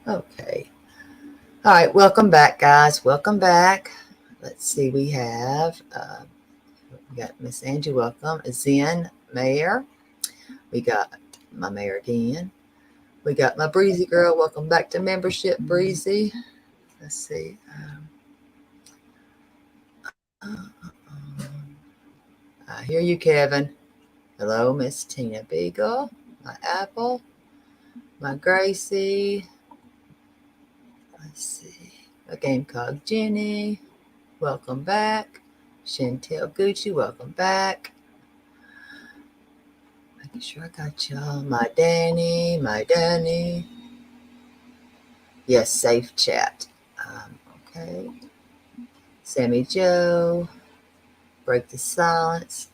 Okay. All right. Welcome back, guys. Welcome back. Let's see. We got Miss Angie. Welcome. Zen Mayor. We got my mayor again. We got my Breezy girl. Welcome back to membership, Breezy. Let's see. I hear you, Kevin. Hello, Miss Tina Beagle. My Apple. My Gracie. Let's see. A game called Jenny. Welcome back. Chantel Gucci. Welcome back. Making sure I got y'all. My Danny. My Danny. Yes, safe chat. Okay. Sammy Joe. Break the silence.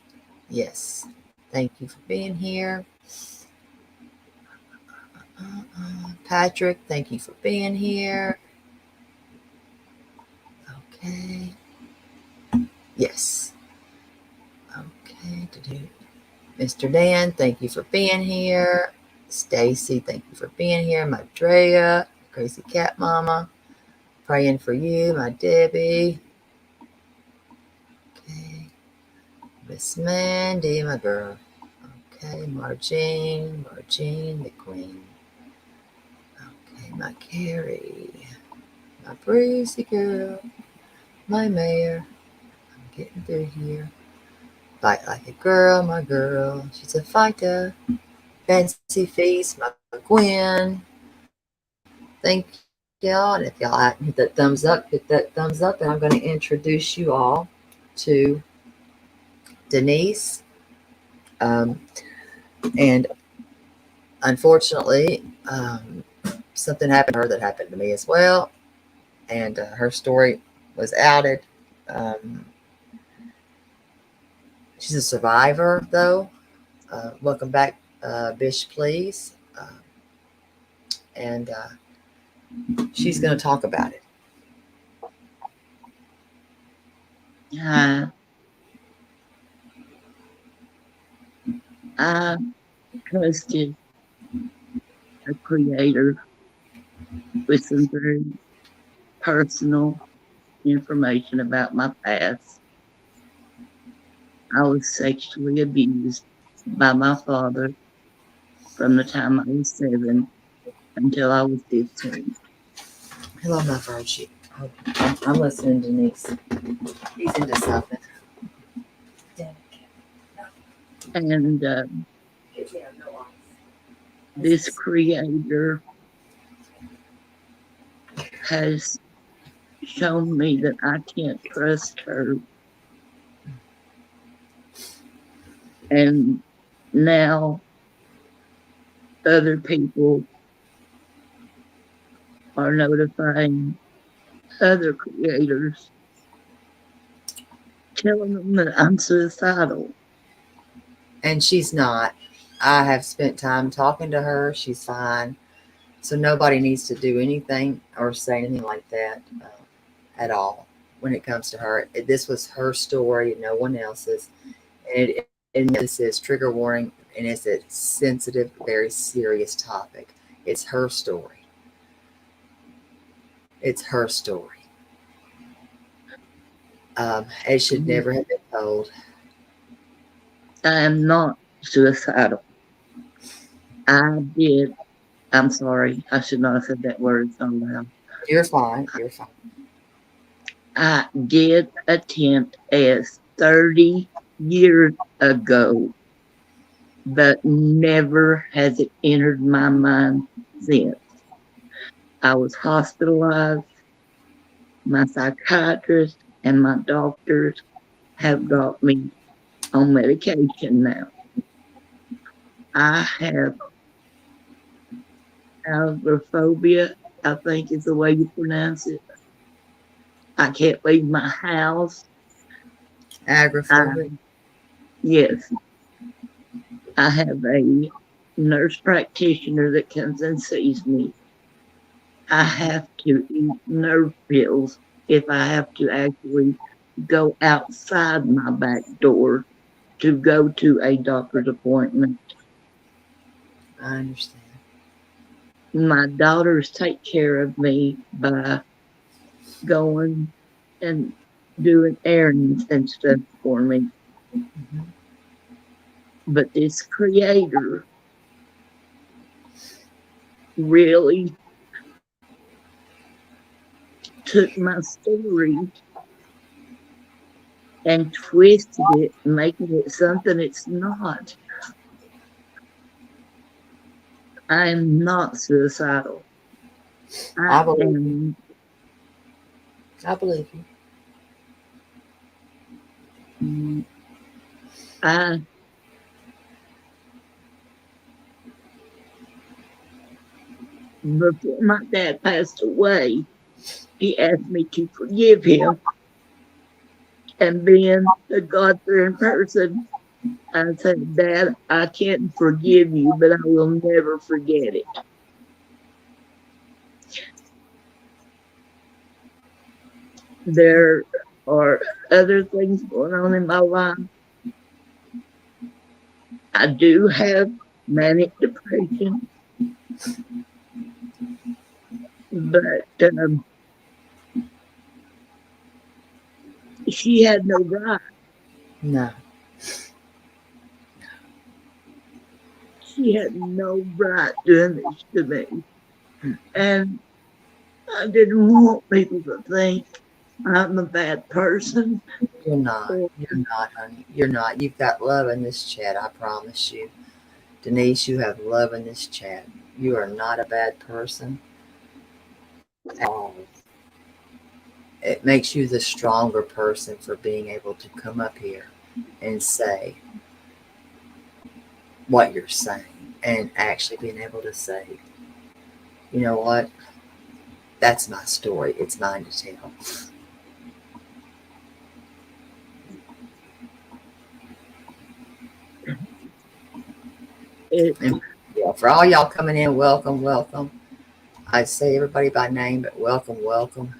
Yes. Thank you for being here. Patrick, thank you for being here. Okay. Yes. Okay. Mr. Dan, thank you for being here. Stacy, thank you for being here. My Drea, Crazy Cat Mama, praying for you. My Debbie. Okay. Miss Mandy, my girl. Okay. Margene the queen. Okay. My Carrie, my Breezy girl, my mayor. I'm getting through here. Fight like a girl, my girl. She's a fighter. Fancy Feast, my Gwen. Thank y'all. And if y'all hit that thumbs up, hit that thumbs up. And I'm going to introduce you all to Denise. And unfortunately, something happened to her that happened to me as well. And her story was outed. Um, she's a survivor, though. Welcome back, Bish, please. And she's going to talk about it. I trusted a creator with some very personal information about my past. I was sexually abused by my father from the time I was 7 until I was 15. Hello, my Virgie. I'm listening, Denise. He's into something. And this creator has shown me that I can't trust her. And now other people are notifying other creators, telling them that I'm suicidal. And she's not. I have spent time talking to her. She's fine. So nobody needs to do anything or say anything like that at all when it comes to her. This was her story, no one else's. And this is trigger warning, and it's a sensitive, very serious topic. It's her story. It's her story. It should never have been told. I am not suicidal. I'm sorry, I should not have said that word so loud. You're fine. You're fine. I did attempt as 30 years ago, but never has it entered my mind since. I was hospitalized. My psychiatrist and my doctors have got me on medication now. I have agoraphobia, I think is the way you pronounce it. I can't leave my house. Agoraphobia. Yes, I have a nurse practitioner that comes and sees me. I have to eat nerve pills if I have to actually go outside my back door to go to a doctor's appointment. I understand. My daughters take care of me by going and doing errands and stuff for me. Mhm. But this creator really took my story and twisted it, making it something it's not. I am not suicidal. I I believe you. am, I believe you. I, before my dad passed away, he asked me to forgive him. And being a God fearing person, I said, Dad, I can't forgive you, but I will never forget it. There are other things going on in my life. I do have manic depression, but she had no right. No. She had no right doing this to me. Mm. And I didn't want people to think I'm a bad person. You're not. Or You're not, honey. You're not. You've got love in this chat, I promise you. Denise, you have love in this chat. You are not a bad person at all. It makes you the stronger person for being able to come up here and say what you're saying and actually being able to say, you know what? That's my story. It's mine to tell. it, And yeah, for all y'all coming in, welcome, welcome. I say everybody by name, but welcome, welcome.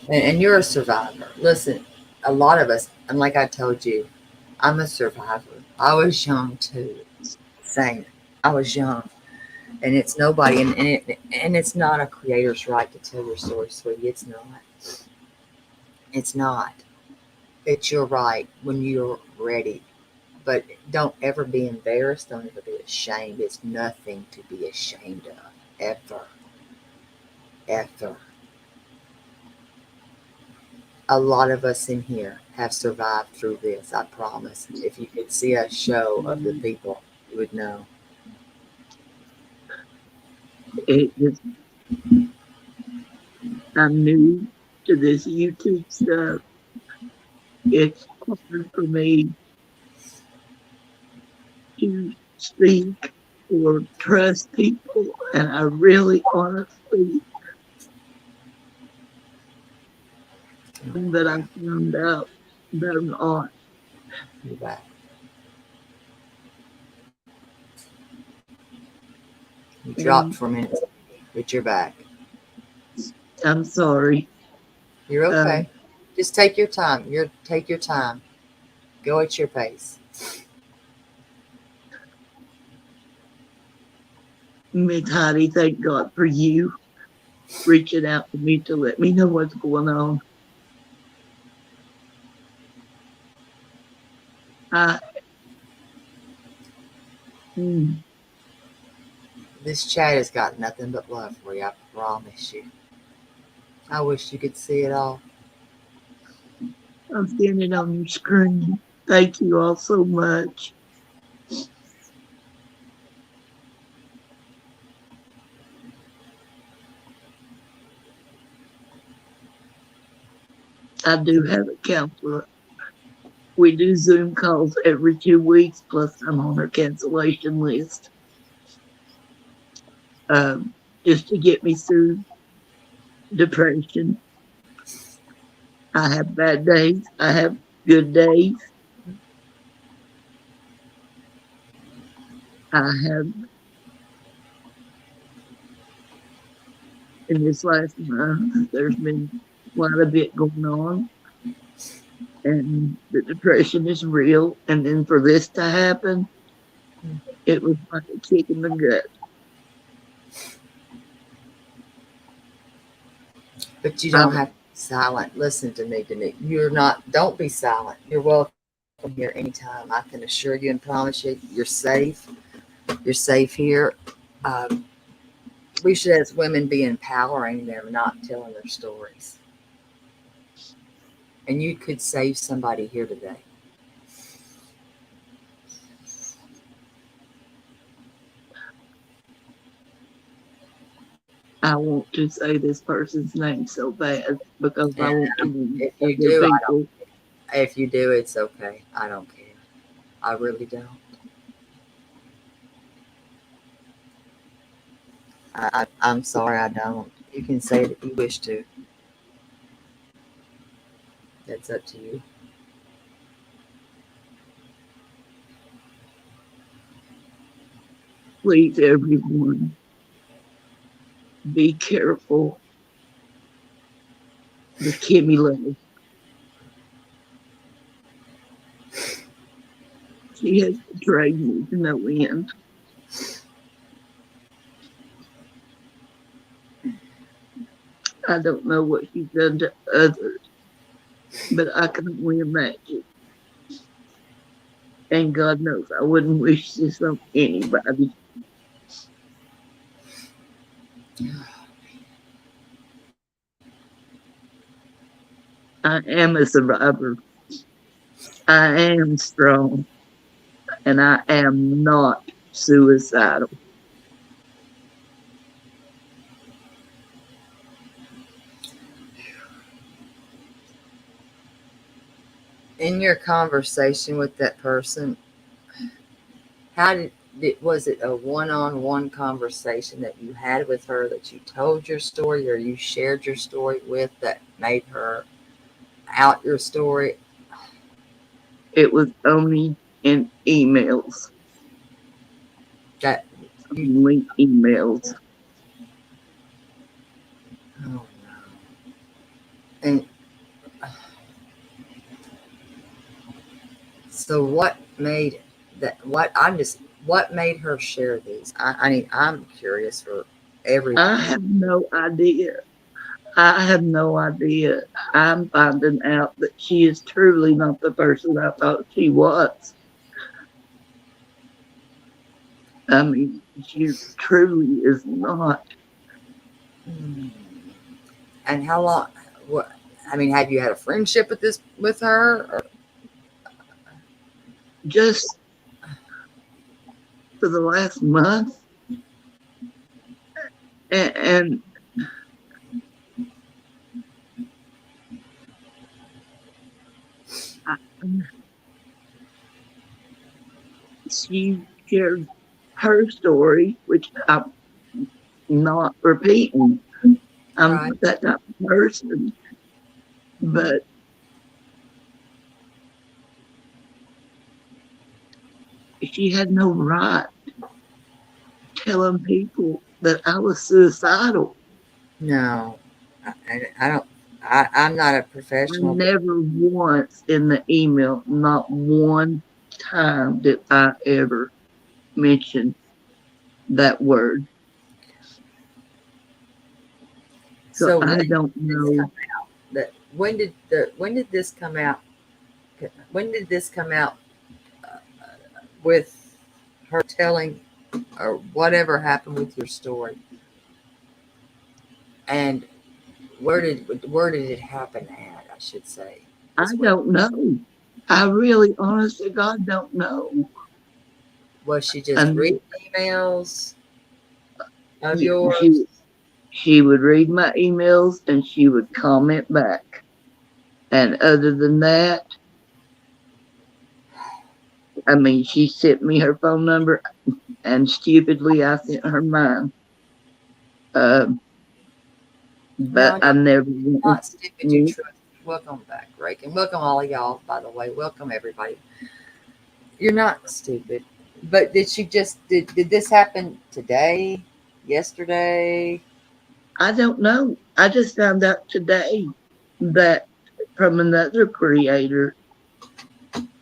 And you're a survivor. Listen, a lot of us, and like I told you, I'm a survivor. I was young too. Same. I was young. And it's nobody, and it's not a creator's right to tell your story, sweetie. It's not. It's not. It's your right when you're ready. But don't ever be embarrassed. Don't ever be ashamed. It's nothing to be ashamed of. Ever. Ever. A lot of us in here have survived through this, I promise. If you could see a show of the people, you would know. it, I'm new to this YouTube stuff. It's hard for me to speak or trust people, and I really honestly that I found out they're not. You're back. You dropped And for a minute, but you're back. I'm sorry. You're Um, okay. Just take your time. Take your time. Go at your pace. Miss Heidi, thank God for you reaching out to me to let me know what's going on. I, mm, This chat has got nothing but love for you. I promise you. I wish you could see it all. I'm seeing it on your screen. Thank you all so much. I do have a counselor. We do Zoom calls every 2 weeks, plus I'm on her cancellation list, um, just to get me through depression. I have bad days. I have good days. I have, in this last month, there's been quite a bit going on, and the depression is real. And then for this to happen, It was like a kick in the gut. But you I, don't have to be silent. Listen to me, Denise. Don't be silent. You're welcome here anytime. I can assure you and promise you, you're safe. You're safe here. Um, we should, as women, be empowering them, not telling their stories. And you could save somebody here today. I want to say this person's name so bad because I And want to warn if you other do, people. if you do, it's okay. I don't care. I really don't. I'm sorry, I don't. You can say it if you wish to. That's up to you. Please, everyone, be careful. The Kimmy Love. She has betrayed me to no end. I don't know what she's done to others, but I can only imagine. And God knows I wouldn't wish this on anybody. I am a survivor. I am strong, and I am not suicidal. In your conversation with that person, how was it a one-on-one conversation that you had with her, that you told your story or you shared your story with, that made her out your story? It was only in emails, That you only emails. Oh no. And so what made that what I'm just what made her share these? I'm curious for I everybody. have no idea. I have no idea. I'm finding out that she is truly not the person I thought she was. I mean, she truly is not. Hmm. And how long what I mean, have you had a friendship with her? Or, Just for the last month, and I, she shared her story, which I'm not repeating. I'm right? not that type of person, but she had no right telling people that I was suicidal. No. I don't I'm not a I professional, but never once in the email, not one time did I ever mention that word. So so I when did don't this come know. that when did this come out? When did this come out uh, with her telling or whatever happened with your story? And where did it happen at? I should say I is what don't know. I really, honest to God, don't know. was she just And reading emails of yeah, yours? she would read my emails and she would comment back. And other than that, I mean, she sent me her phone number, and stupidly, I sent her mine. Uh, No, but I never went. not stupid. You trust. Welcome back, Rake, and welcome all of y'all. By the way, welcome everybody. You're not stupid. But did she just did this happen today? Yesterday? I don't know. I just found out today that from another creator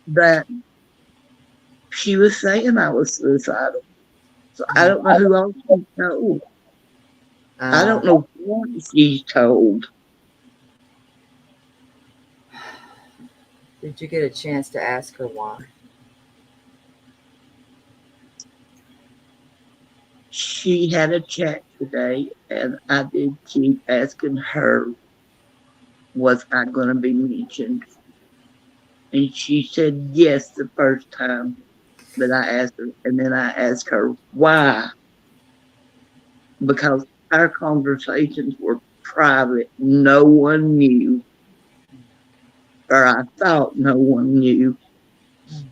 that She was saying I was suicidal. So I Mm. don't know who else she told. I Uh, don't know what she told. did you get a chance to ask her why? She had a chat today, and I did keep asking her, was I going to be mentioned? And she said yes the first time that I asked her. And then I asked her why, because our conversations were private. No one knew, or I thought no one knew, Mm.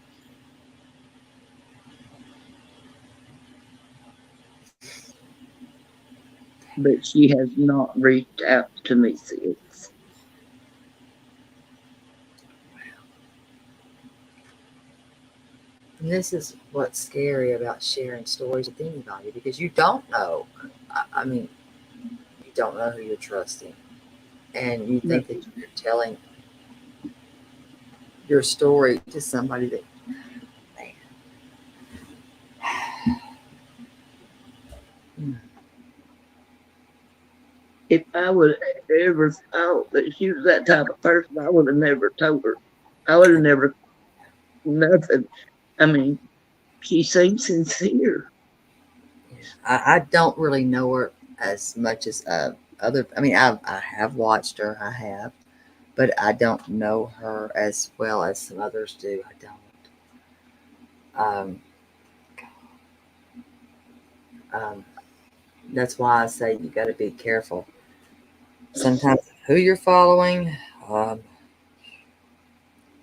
but she has not reached out to me since. And this is what's scary about sharing stories with anybody because you don't know. I mean, you don't know who you're trusting. And you No, think that you're telling your story to somebody that, man, if I would ever thought that she was that type of person, I would have never told her. I would have never, nothing. I mean, she seems sincere. I don't really know her as much as other. I mean, I have watched her, I have, but I don't know her as well as some others do. I don't. Um, that's why I say you got to be careful. Sometimes who you're following, um,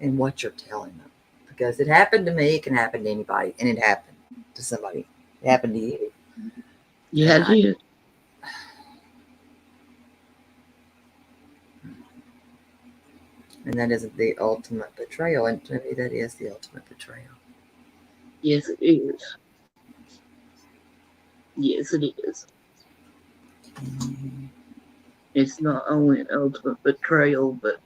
and what you're telling them, because it happened to me. It can happen to anybody, and it happened to somebody. It happened to you, Yeah, and I did. that isn't the ultimate betrayal, and to me, that is the ultimate betrayal. Yes, it is. Yes, it is. Mhm. It's not only an ultimate betrayal, but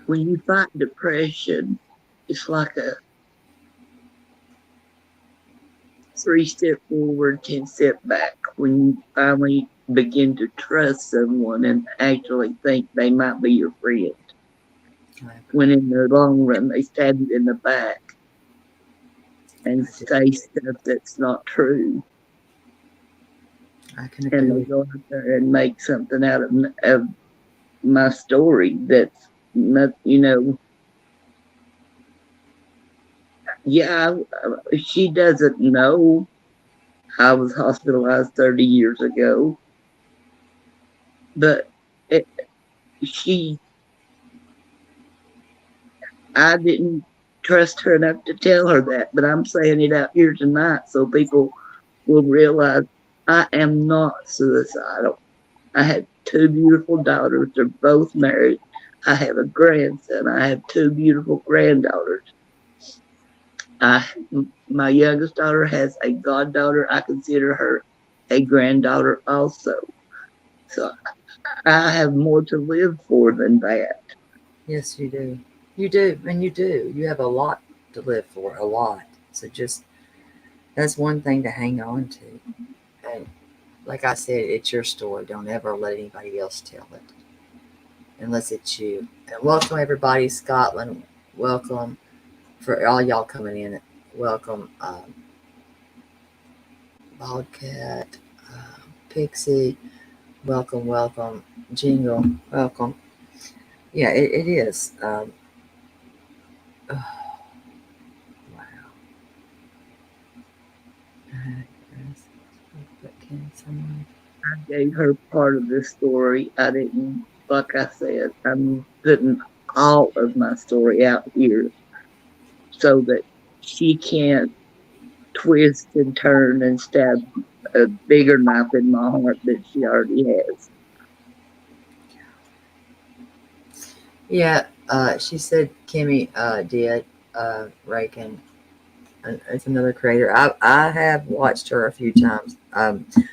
when you fight depression, it's like a 3 step forward, 10 step back. When you finally begin to trust someone and actually think they might be your friend, when in the long run they stab you in the back and I do. say stuff that's not true, I can and agree they with go out there and make something out of my story that's not, yeah, she doesn't know I was hospitalized 30 years ago, but it, she, I didn't trust her enough to tell her that, but I'm saying it out here tonight so people will realize I am not suicidal. I have two beautiful daughters. They're both married. I have a grandson. I have two beautiful granddaughters. I, my youngest daughter has a goddaughter. I consider her a granddaughter also. So I have more to live for than that. you. Yes, you do. You do, and you do. You have a lot to live for, a lot. So just that's one thing to hang on to. And like I said, it's your story. Don't ever let anybody else tell it unless it's you. And welcome everybody, Scotland. Welcome for all y'all coming in. Welcome, Baldcat, Pixie. Welcome, welcome, Jingle. Welcome. Yeah, it is. Oh, wow. I gave her part of the story. I didn't, like I said, I'm putting all of my story out here so that she can't twist and turn and stab a bigger knife in my heart that she already has. Yeah, she said Kimmy did. Reagan, and it's another creator. I have watched her a few times.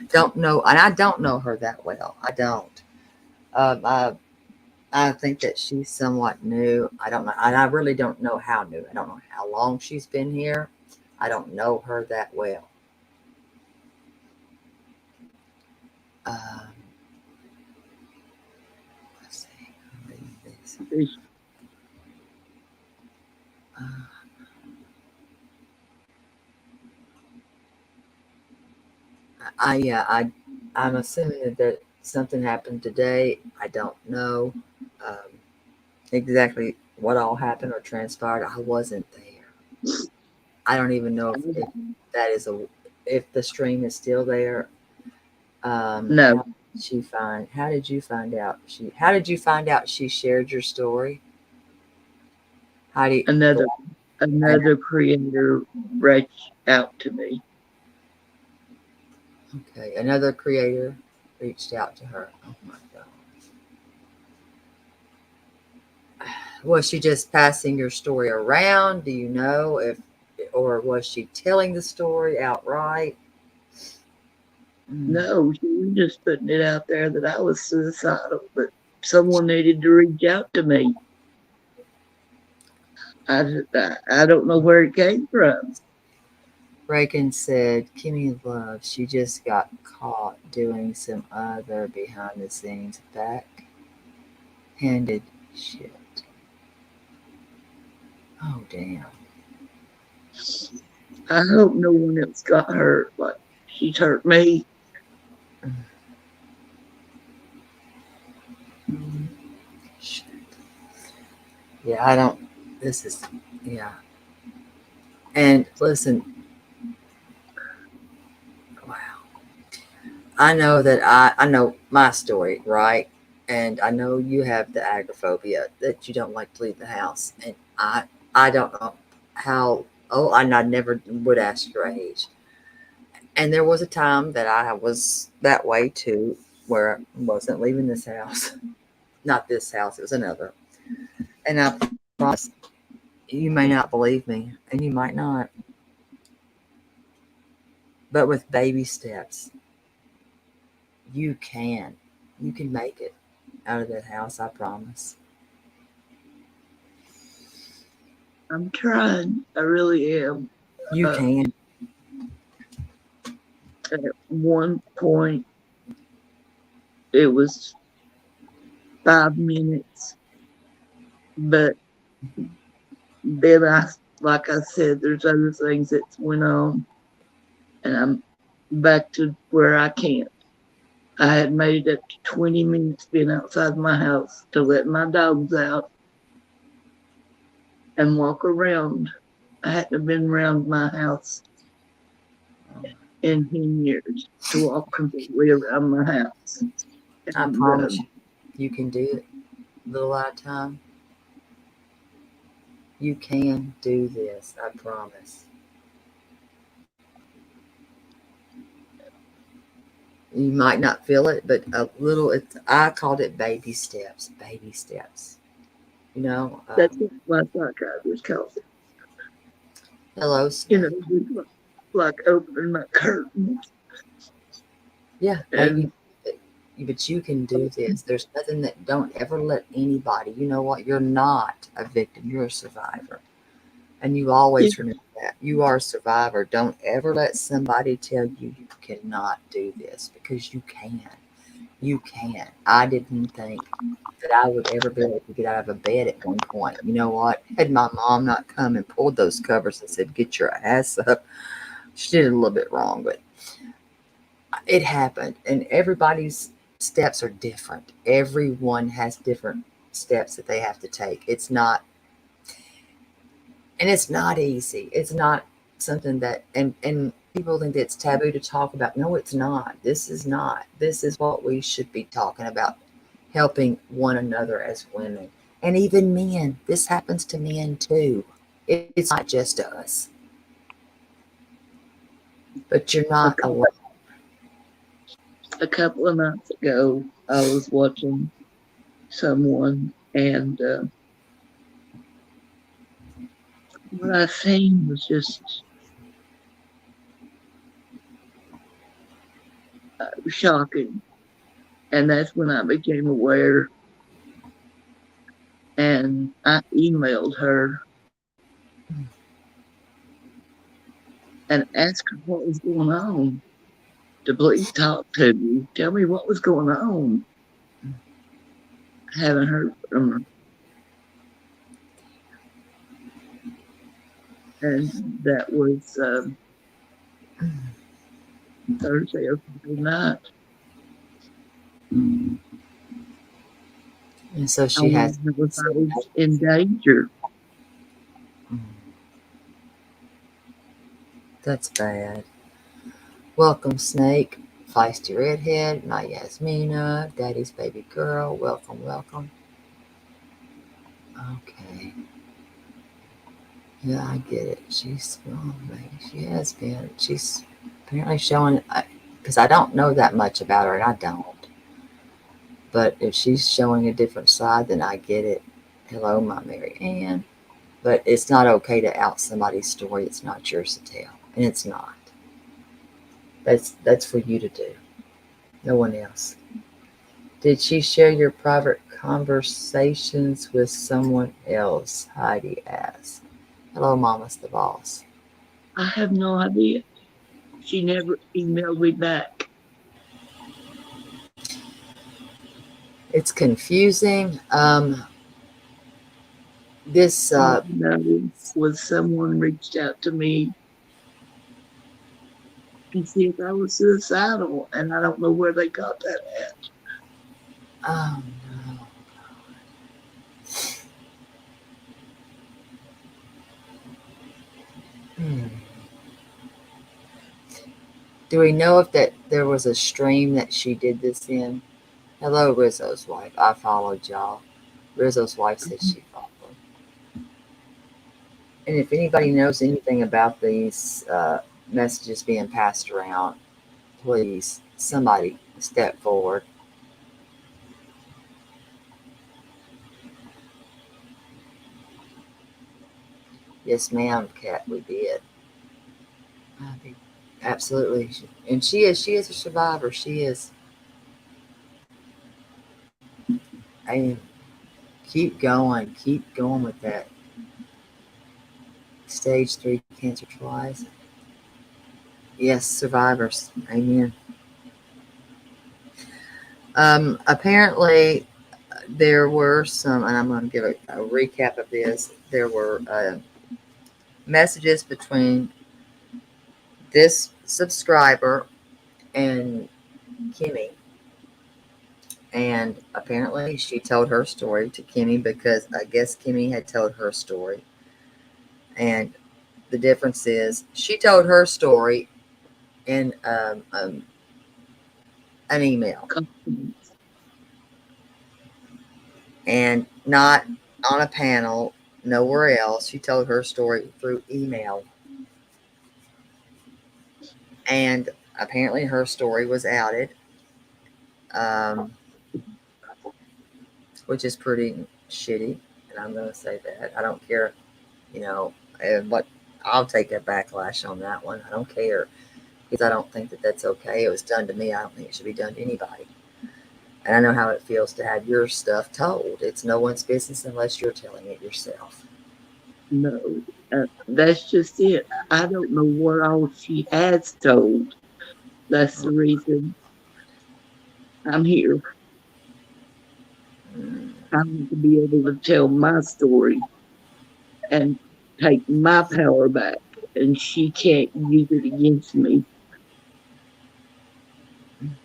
Don't know, and I don't know her that well. I don't. I I think that she's somewhat new. I don't know, and I really don't know how new. I don't know how long she's been here. I don't know her that well. Um, let's see. I'll read this. Uh, I'm assuming that something happened today. I don't know um, exactly what all happened or transpired. I wasn't there. I don't even know if that is a if the stream is still there. No, How did you find out how did you find out she shared your story? How do you, another and another creator reached out to me. okay, another creator reached out to her. Oh my god. Was she just passing your story around? Do you know if or was she telling the story outright? Mm, No, she was just putting it out there that I was suicidal, but someone needed to reach out to me. I don't know where it came from. Reagan said, Kimmy Love, she just got caught doing some other behind the scenes backhanded shit. Oh, damn. I hope no one else got hurt like she's hurt me. Shit. Yeah, I don't. This is, yeah. And listen, wow. I know that I know my story, right? And I know you have the agoraphobia that you don't like to leave the house. And I don't know how, oh, and I never would ask your age. And there was a time that I was that way too, where I wasn't leaving this house. Not this house, it was another. And I promise you may not believe me, and you might not, but with baby steps, you can. You can make it out of that house, I promise. I'm trying. I really am. You Uh, can. at one point, it was 5 minutes, but then like I said, there's other things that's went on, and I'm back to where I can't. I had made it up to 20 minutes being outside my house to let my dogs out and walk around. I hadn't been around my house in 10 years to walk completely around my house. I And promise you, you can do it. Little at a time. You can do this. I promise. You might not feel it, but a little. It's. I called it baby steps. Baby steps. You know. that's what my psychiatrist calls it. Hello, You know, Snake. just like opening my curtains. Yeah, baby. And But you can do this. There's nothing that don't ever let anybody. You know what? You're not a victim. You're a survivor. And you yeah, always remember that. You are a survivor. Don't ever let somebody tell you you cannot do this because you can. You can. I didn't think that I would ever be able to get out of a bed at one point. You know what? Had my mom not come and pulled those covers and said, get your ass up, she did it a little bit wrong, but it happened. And everybody's steps are different. Everyone has different steps that they have to take. It's not easy. It's not something that and people think that it's taboo to talk about. No, it's not. This is not. This is what we should be talking about. Helping one another as women. And even men. This happens to men too. It's not just us. But you're a, not cou- alone. a couple of nights ago, I was watching someone, and what I seen was just shocking. And that's when I became aware And I emailed her and asked her what was going on to please talk to me. Tell me what was going on. I haven't heard from her. And that was Thursday or Friday night. And so I she has. wanted to know if I was in danger. That's bad. Welcome, Snake. Feisty Redhead, my Yasmina, Daddy's baby girl. Welcome, welcome. Okay. Yeah, I get it. She's, oh, maybe she has been. She's apparently showing, because I don't know that much about her, and I don't. But if she's showing a different side, then I get it. Hello, my Mary Ann. But it's not okay to out somebody's story. It's not yours to tell, and it's not. That's for you to do. No one else. Did she share your private conversations with someone else? Heidi asked. Hello, Mama's the boss. I have no idea. She never emailed me back. It's confusing. This All I know was someone reached out to me and said I was suicidal, and I don't know where they got that at. oh no. Hmm. Do we know if that there was a stream that she did this in? Hello, Rizzo's wife. I followed y'all. Rizzo's wife said she followed. And if anybody knows anything about these messages being passed around, please, somebody step forward. Yes, ma'am, Kat, we did. I think absolutely. And she is a survivor. She is. And keep going with that. Stage 3 cancer twice. Yes, survivors. Amen. Apparently, there were some, and I'm going to give a recap of this. There were messages between this subscriber and Kimmy. And apparently, she told her story to Kimmy because I guess Kimmy had told her story. And the difference is she told her story in an email and not on a panel, nowhere else. She told her story through email. And apparently, her story was outed, um, which is pretty shitty. And I'm going to say that. I don't care, you know, what I'll take a backlash on that one. I don't care because I don't think that that's okay. It was done to me. I don't think it should be done to anybody. And I know how it feels to have your stuff told. It's no one's business unless you're telling it yourself. No, that's just it. I don't know what all she has told. That's the reason I'm here. Mm, I want to be able to tell my story and take my power back, and she can't use it against me.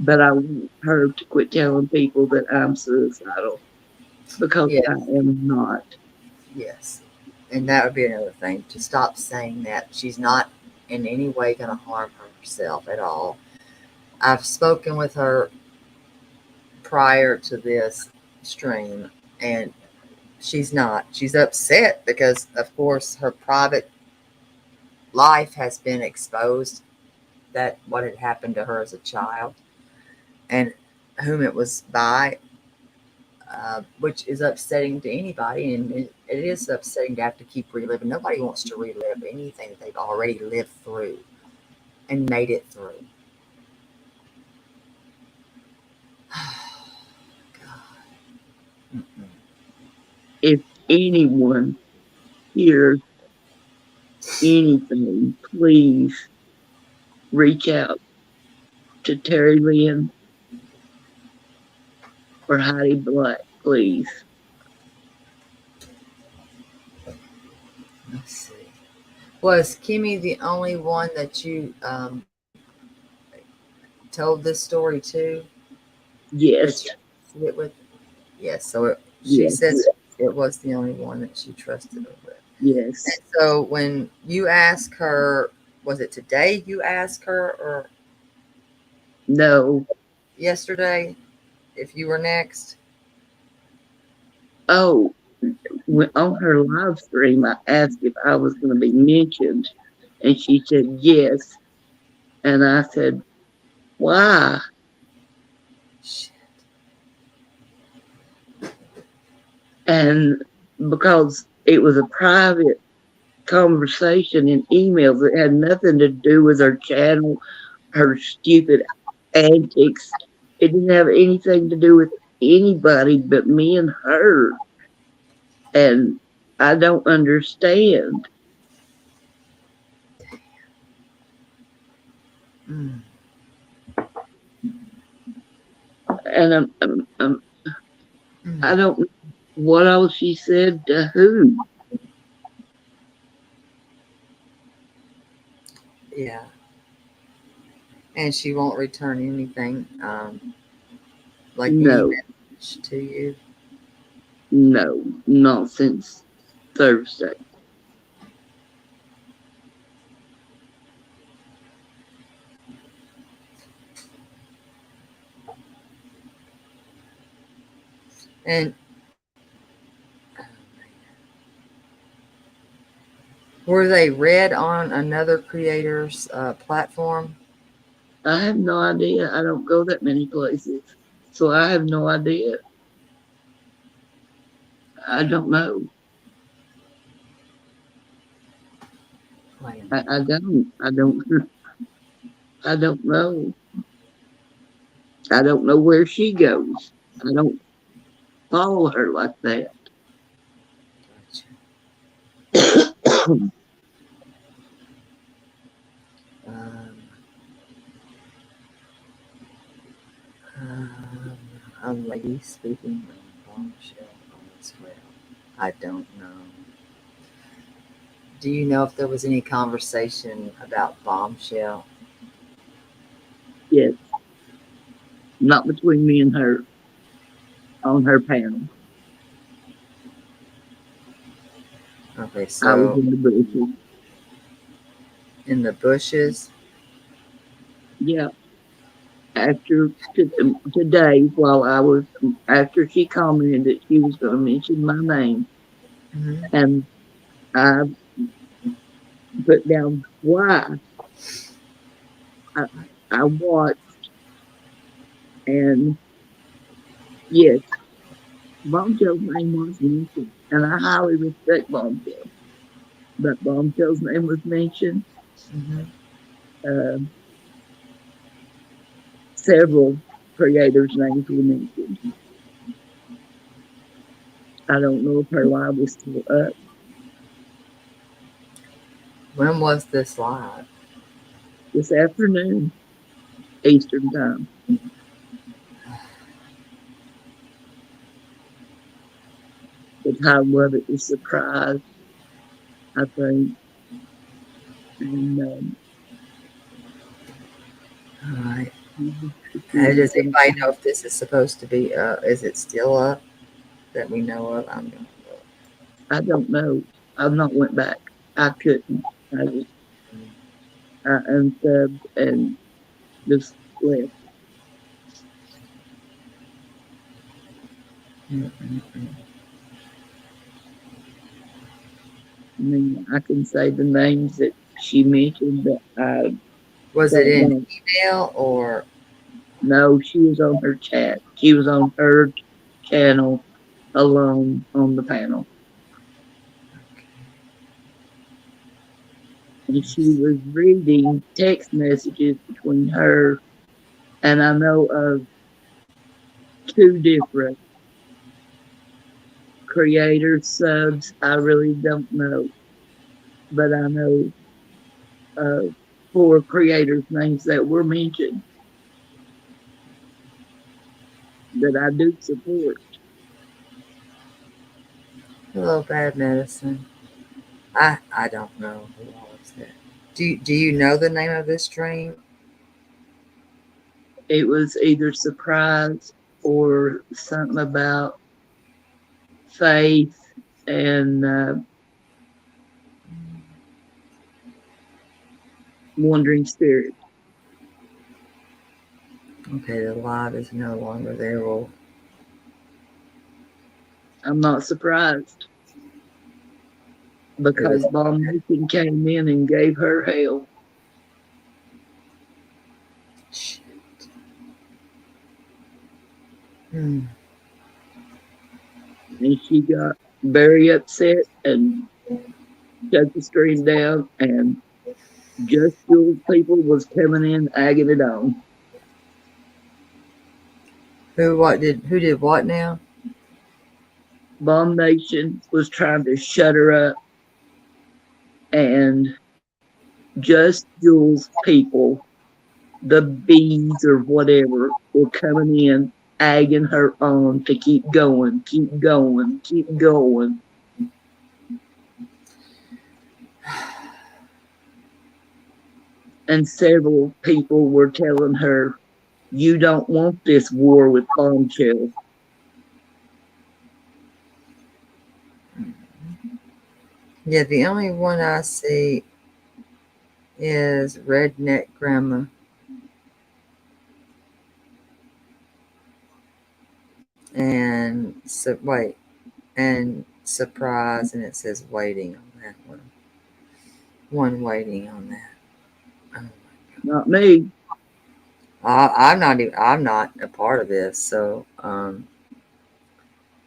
But I want her to quit telling people that I'm suicidal because yeah, I am not. yes. And that would be another thing to stop saying that. She's not in any way going to harm herself at all. I've spoken with her prior to this stream, and she's not. She's upset because, of course, her private life has been exposed, that what had happened to her as a child and whom it was by, which is upsetting to anybody. And it is upsetting to have to keep reliving. Nobody wants to relive anything that they've already lived through and made it through. God. Mm-mm. if anyone hears anything, please reach out to Terry Lynn or Heidi Black, please. Let's see. Was Kimmy the only one that you told this story to? That Yes, you trusted it with? Yes. So she yes, says it was the only one that she trusted it with. yes. And so when you ask her, was it today you asked her or No. yesterday if you were next? Oh, on her live stream, I asked if I was going to be mentioned, and she said yes. And I said, why? Shit. And because it was a private conversation in emails that had nothing to do with her channel, her stupid antics. It didn't have anything to do with anybody but me and her. And I don't understand. Mm, And mm. I don't know what else she said to who. Yeah. And she won't return anything like any No, message to you. no, not since Thursday. And were they read on another creator's platform? I have no idea. I don't go that many places. So I have no idea. I don't know. Wait a I minute. don't. I don't. I don't know. I don't know where she goes. I don't follow her like that. Gotcha. Um, um, a lady speaking on bombshell on its well. I don't know. Do you know if there was any conversation about bombshell? Yes, not between me and her on her panel. Okay, I was so in the bushes. in the bushes. Yeah, after today, while I was after she commented that she was going to mention my name, Hmm. and I put down why I, I watched, and yes, Bombshell's name was mentioned, and I highly respect Bombshell, but Bombshell's name was mentioned. Hmm. Uh, Several creators' names were mentioned. I don't know if her live is still up When was this live? this afternoon, Eastern time. The title of it is Surprise, I think. And All right. she was Does going anybody know if this is supposed to be? Is it still up that we know of? I'm gonna look. I don't know. I've not went back. I couldn't. I just I unsubbed and just left. Mm-mm-mm. I mean, I can say the names that she mentioned, but I Was it don't in know. email or? No, she was on her chat. She was on her channel alone on the panel. And she was reading text messages between her and I know of two different Creators, subs, I really don't know. But I know uh, 4 creators' names that were mentioned that I do support. Hello, bad medicine. I don't know who all is that. Do you know the name of this dream? It was either surprise or something about faith and wandering spirit. Okay, the live is no longer there. Well, I'm not surprised it was. because Bomb Nation came in and gave her hell, Shit. Hmm. and she got very upset and shut the stream down. And Just Jules people was coming in, egging it on. Who did what now? Bomb Nation was trying to shut her up, and Just Jules people, the bees or whatever, were coming in, egging her on to keep going, keep going, keep going. And several people were telling her, "You don't want this war with Bombshell." Yeah, the only one I see is Redneck Grandma and wait, and surprise, and it says waiting on that one. One waiting on that. Oh, Not me. I'm not even. I'm not a part of this. So,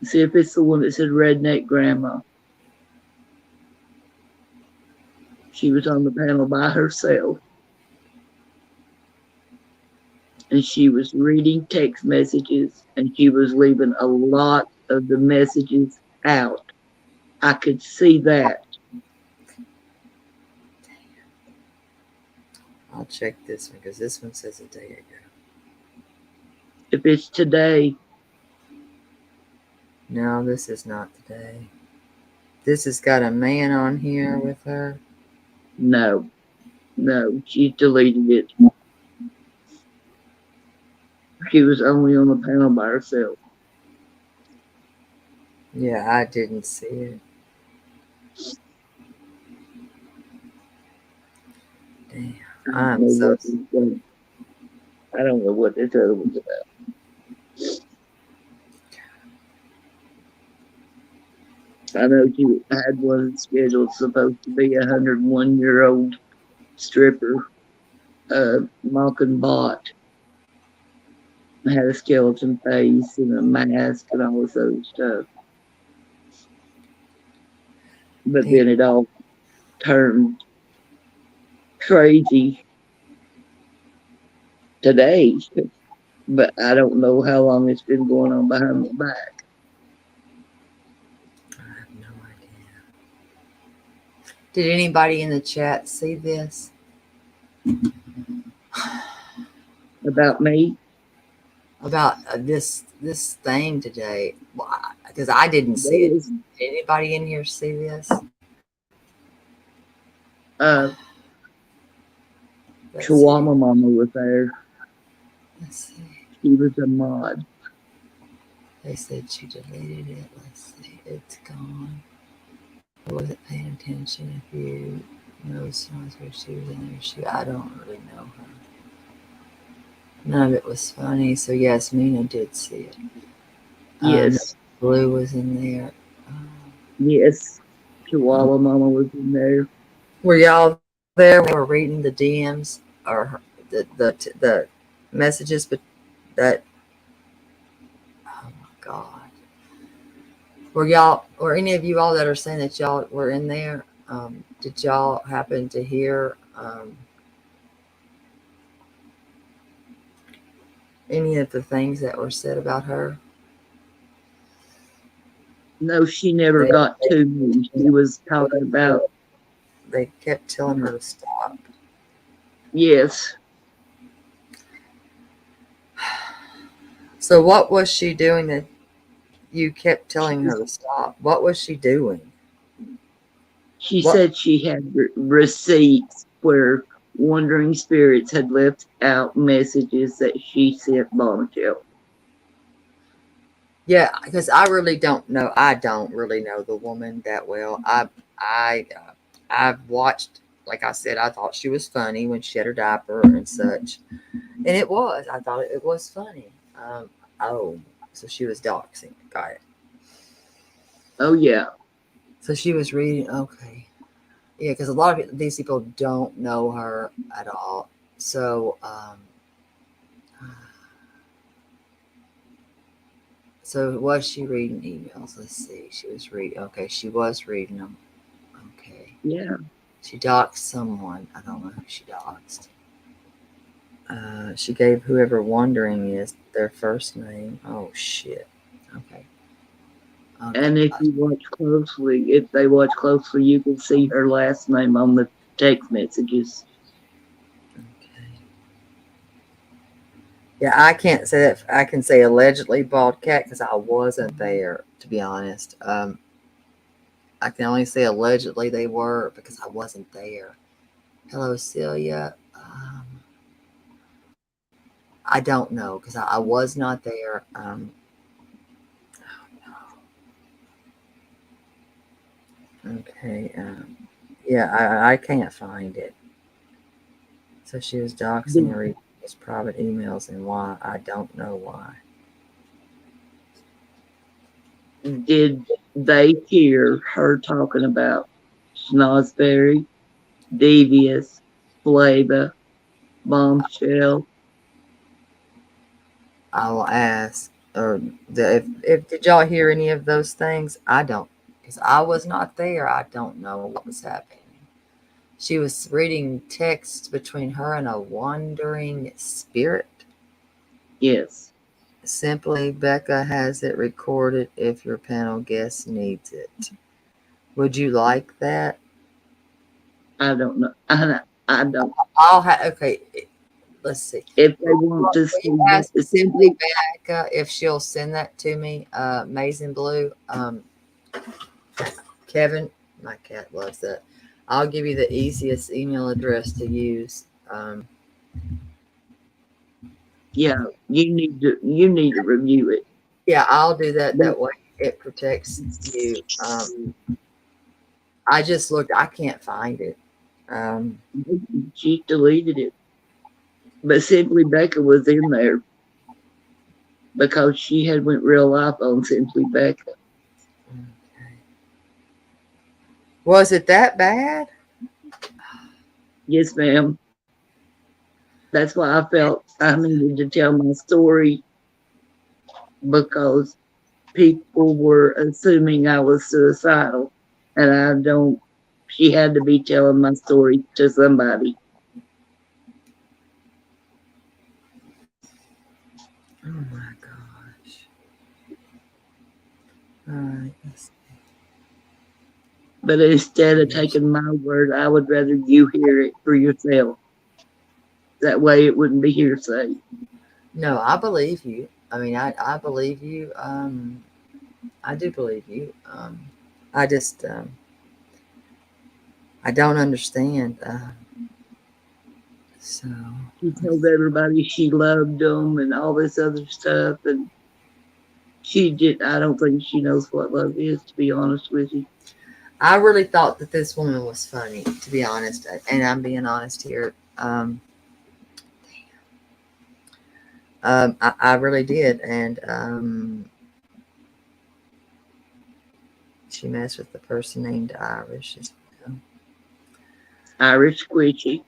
See if it's the one that said Redneck Grandma. She was on the panel by herself, and she was reading text messages, and she was leaving a lot of the messages out. I could see that. I'll check this one because this one says a day ago. If it's today, No, this is not today. This has got a man on here with her. no, no, she deleted it. She was only on the panel by herself. Yeah, I didn't see it. Damn. I don't I'm know so. what this one, I don't know what this other one's about. I know she had one scheduled supposed to be 101-year-old stripper, Malkin Bot, had a skeleton face and a mask and all this other stuff. But Damn. then it all turned crazy today. But I don't know how long it's been going on behind my back. I have no idea. Did anybody in the chat see this? About me, About this thing today? Because I didn't there see it. was Did anybody in here see this? uh, Let's see. Chihuahua Mama was there. Let's see. She was a mod. They said she deleted it. Let's see. It's gone. I wasn't paying attention. If you know songs where she was in there, I don't really know her. None of it was funny. So yes, Mina did see it. Yes, Blue was in there. Um, yes. Chihuahua Mama was in there. were y'all there when they were reading the DMs or the messages? But that, oh my god, were any of you all that are saying that y'all were in there? Did y'all happen to hear any of the things that were said about her? No, she never They got to me. She was talking about, they kept telling her to stop. yes, So what was she doing that you kept telling her to stop? What was she doing? she What? said she had receipts where wandering spirits had left out messages that she sent Bombshell. Yeah, because I really don't know. I don't really know the woman that well. I've watched. Like I said, I thought she was funny when she had her diaper and such, and it was. I thought it was funny. Oh, so she was doxing. Got it. Oh, yeah. So she was reading. Okay, yeah, because a lot of these people don't know her at all. So, so was she reading emails? Let's see. She was reading. Okay, she was reading them. Okay. Yeah. She doxed someone. I don't know who she doxed. She gave whoever wondering is their first name. Oh shit. Okay. Okay. And if you watch closely, if they watch closely, you can see her last name on the text messages. Okay. Yeah, I can't say that. I can say allegedly bald cat because I wasn't there. To be honest, I can only say allegedly they were because I wasn't there. Hello, Celia. I don't know because I was not there. Okay. Yeah, I can't find it. So she was doxing Did, and reading his private emails, and why? I don't know why. did they hear her talking about Snosberry, Devious, Flava, Bombshell? I'll ask. Or if did y'all hear any of those things? I don't, because I was not there. I don't know what was happening. She was reading texts between her and a wandering spirit. Yes. Simply, Becca has it recorded if your panel guest needs it. Would you like that? I don't know. I don't. I'll have. Okay, let's see. If they want to Will you see ask that, Simply simply, Becca if she'll send that to me? Amazing Blue. Kevin, my cat loves that. I'll give you the easiest email address to use. yeah, you need to review it. Yeah, I'll do that. But That way it protects you. I just looked. I can't find it. Um, she deleted it. But Simply Becca was in there because she had went real life on Simply Becca. okay. Was it that bad? Yes, ma'am. That's why I felt I needed to tell my story because people were assuming I was suicidal. And I don't, she had to be telling my story to somebody. Oh my gosh. All right. But instead of Yes. taking my word, I would rather you hear it for yourself. That way it wouldn't be hearsay. No, I believe you. I mean, I believe you. I do believe you. I just, I don't understand. So, She told everybody she loved them and all this other stuff. And she did, I don't think she knows what love is, to be honest with you. I really thought that this woman was funny, to be honest, and I'm being honest here. I really did, and she messed with the person named Irish. Well. Irish Squishy.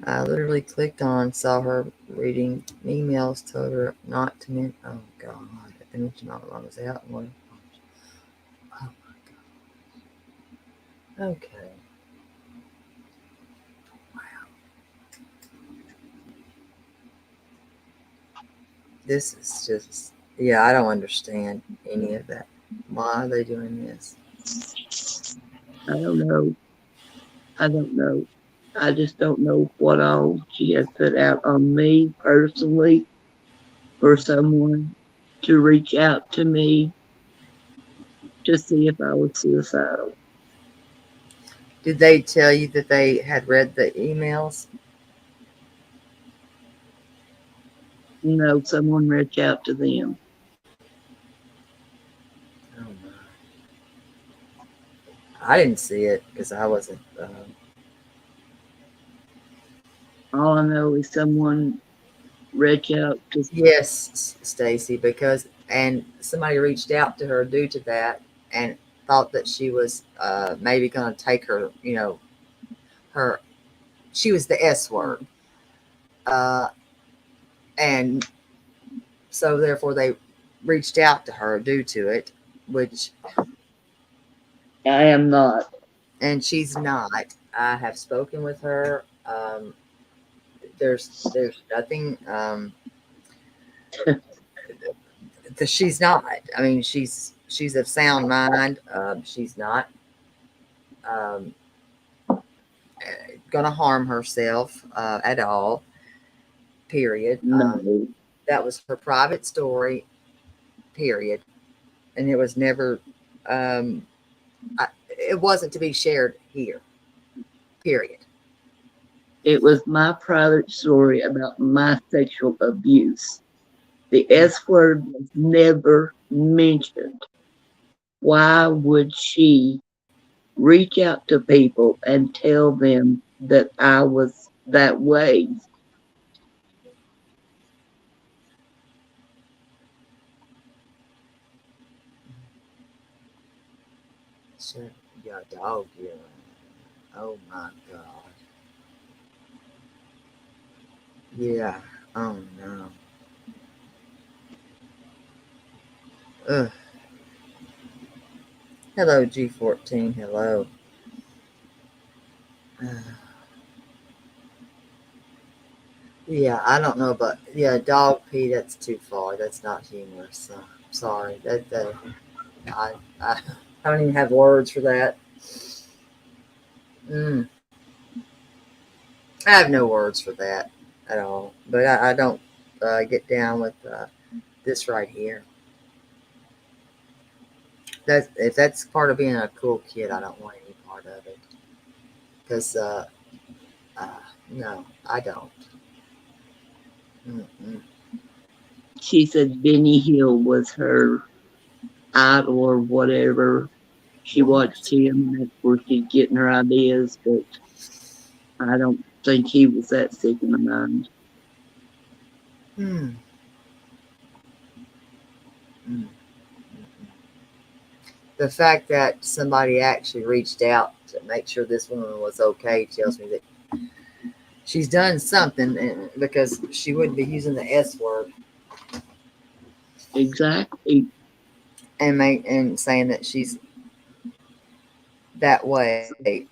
I literally clicked on, saw her reading emails, told her not to mention. Oh God! If they mentioned all I was out, and what? Oh my God. Okay. This is just, yeah, I don't understand any of that. Why are they doing this? I don't know. I don't know. I just don't know what all she has put out on me personally for someone to reach out to me to see if I was suicidal. Did they tell you that they had read the emails? No, someone reach out to them. Oh my. I didn't see it because I wasn't. All I know is someone reach out to. Yes, Stacy, because and somebody reached out to her due to that and thought that she was maybe going to take her, her. She was the S word, uh, and so therefore they reached out to her due to it, which I am not. and she's not. I have spoken with her. There's nothing that she's not. I mean, she's of sound mind. She's not um, going to harm herself at all. Period. No, That was her private story. Period. And it was never. Um, it wasn't to be shared here. Period. it was my private story about my sexual abuse. The S word was never mentioned. Why would she reach out to people and tell them that I was that way? Shut your dog, you. Oh my god. Yeah. Oh no. Ugh. Hello, G14. Hello. Yeah, I don't know, but yeah, dog pee. That's too far. That's not humorous. Sorry. I I don't even have words for that. Mm, I have no words for that at all. But I don't get down with this right here. That if that's part of being a cool kid, I don't want any part of it. Because uh, no, I don't. Mm-mm. She said Benny Hill was her idol or whatever. She watched What? him, and that's where she's getting her ideas, but I don't think he was that sick in the mind. Hmm. Mm. The fact that somebody actually reached out to make sure this woman was okay tells me that she's done something, and because she wouldn't be using the S word Exactly. and saying that she's that way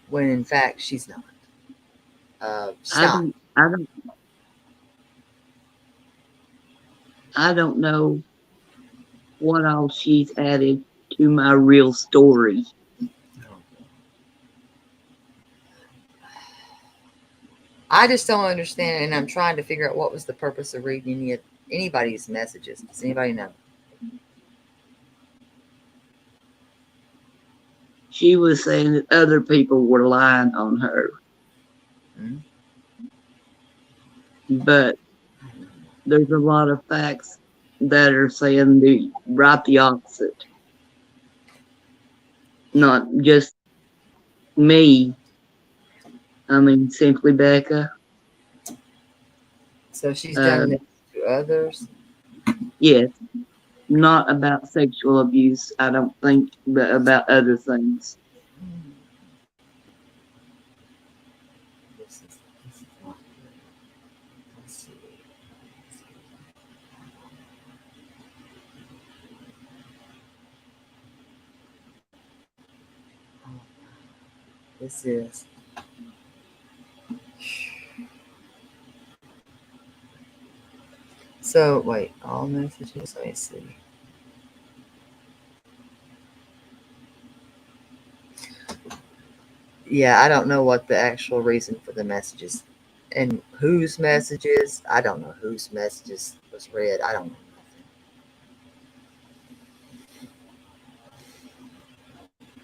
when in fact she's not. She's I not. don't, I don't, I don't know what all she's added to my real story. I just don't understand, and I'm trying to figure out what was the purpose of reading anybody's messages. Does anybody know? She was saying that other people were lying on her, Hmm? but there's a lot of facts that are saying the opposite. Not just me. I mean, simply Becca. So she's Uh, done this to others. yes, not about sexual abuse, I don't think, but about other things. Hmm. This is not good. Let's see. Oh, this is So wait, all messages. Let me see. Yeah, I don't know what the actual reason for the messages and whose messages. I don't know whose messages was read. I don't know nothing.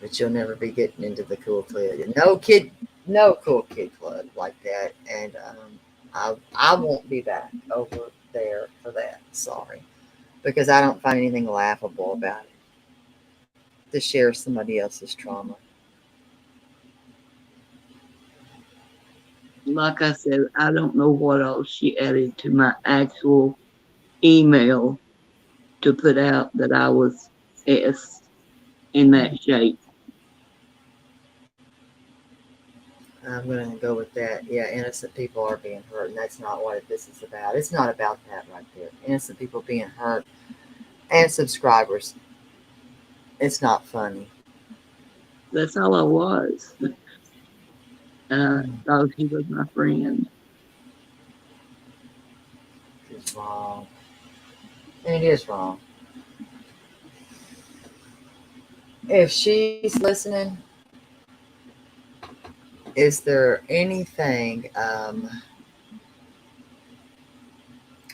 But you'll never be getting into the cool kid. No kid, no cool kid club like that. And I won't be back over there for that. Sorry, because I don't find anything laughable about it to share somebody else's trauma. Like I said, I don't know what else she added to my actual email to put out that I was S in that shape. I'm going to go with that. Yeah, innocent people are being hurt, and that's not what this is about. It's not about that right there. Innocent people being hurt and subscribers. It's not funny. That's all I was. And I Mm, thought he was my friend. it's wrong. And it is wrong. If she's listening, is there anything,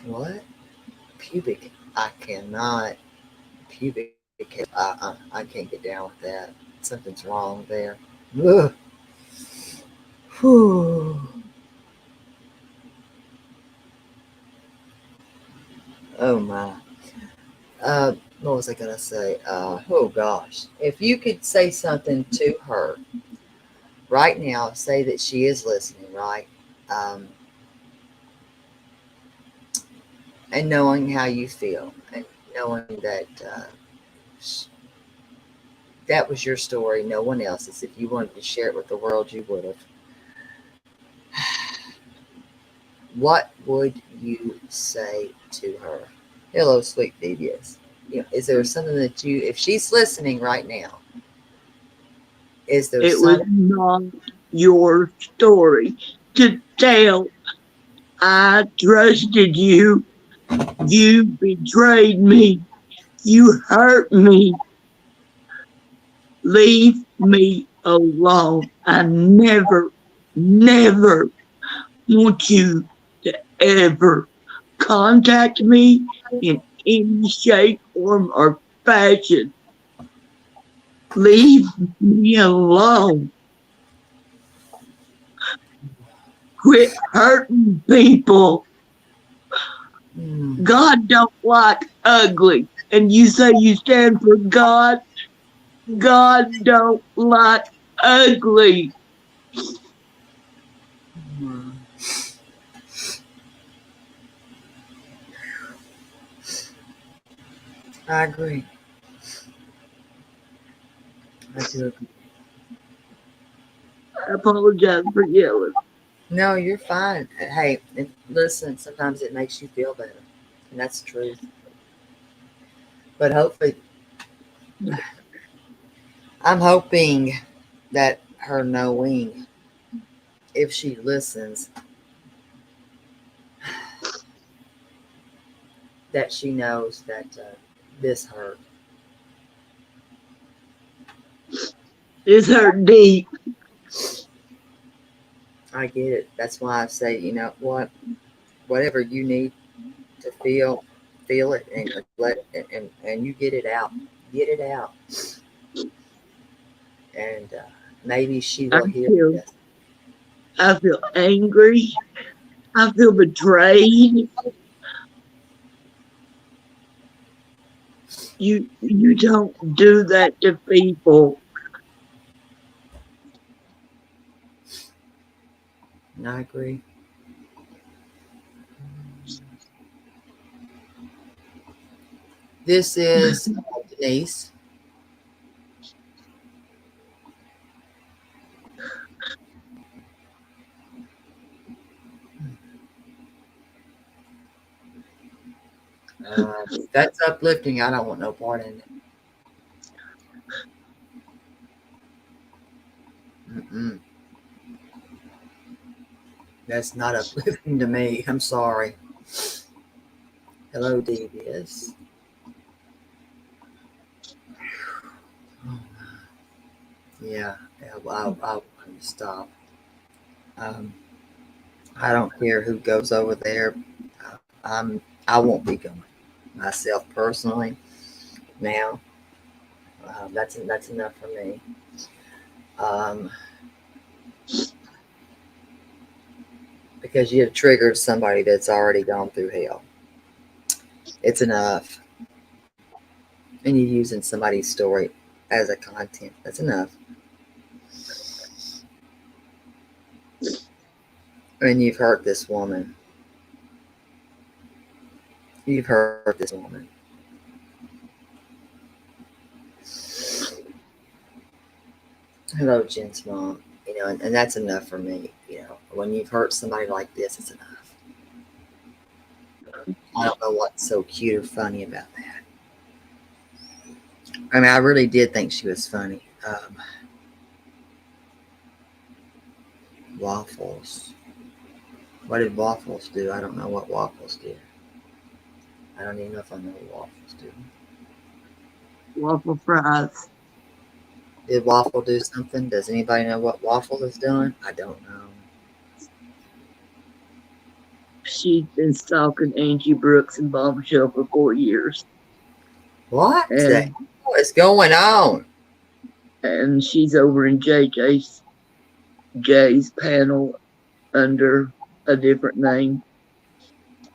what? Pubic. I cannot. Pubic. I can't get down with that. Something's wrong there. Ugh. Whew. Oh my. What was I gonna say? Oh gosh, if you could say something to her right now, say that she is listening, right? Um, and knowing how you feel, and knowing that that was your story, no one else's. If you wanted to share it with the world, you would have. What would you say to her? Hello, sweet BBS. You know, is there something that you, if she's listening right now, is there It was some? not your story to tell. I trusted you. You betrayed me. You hurt me. Leave me alone. I never, never want you to ever contact me in any shape, form, or fashion. Leave me alone. Quit hurting people. Hmm. God don't like ugly. And you say you stand for God. God don't like ugly. Hmm. I agree. I do agree. I apologize for yelling. No, you're fine. Hey, listen, sometimes it makes you feel better. And that's the truth. But hopefully, I'm hoping that her knowing, if she listens, that she knows that this hurt. It's hurt deep. I get it. That's why I say, you know what? Whatever you need to feel, feel it and and you get it out. Get it out. And maybe she I will hear feel this. I feel angry. I feel betrayed. You don't do that to people. And I agree. This is Denise. That's uplifting. I don't want no part in it. Mm-mm. That's not uplifting to me. I'm sorry. Hello, Devious. Oh, yeah, I want to stop. Um, I don't care who goes over there. I won't be going myself personally. Now, that's enough for me. Um, because you have triggered somebody that's already gone through hell. It's enough, and you're using somebody's story as a content. That's enough. And you've hurt this woman. You've hurt this woman. Hello, Jen's mom. And that's enough for me. When you've hurt somebody like this, it's enough. I don't know what's so cute or funny about that. I mean, I really did think she was funny. Waffles. What did waffles do? I don't know what waffles did. I don't even know if I know what waffles do. Waffle fries. Did waffle do something? Does anybody know what waffle is doing? I don't know. She's been stalking Angie Brooks and Bombshell for 4 years. What the And hell is going on? and she's over in Jay's panel under a different name,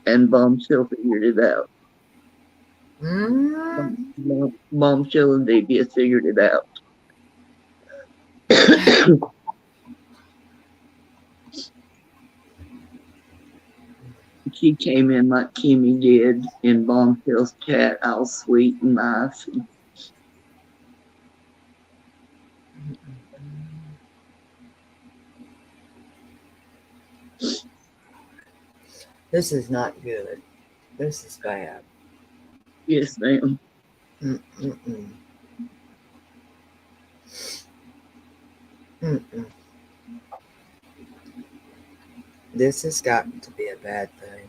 and Bombshell figured it out. Mm? Bombshell and Devious figured it out. She came in like Kimmy did in Bombshell's chat, all sweet and nice. This is not good. This is bad. Yes, ma'am. Mm-mm-mm. Mm-mm. This has got to be a bad thing.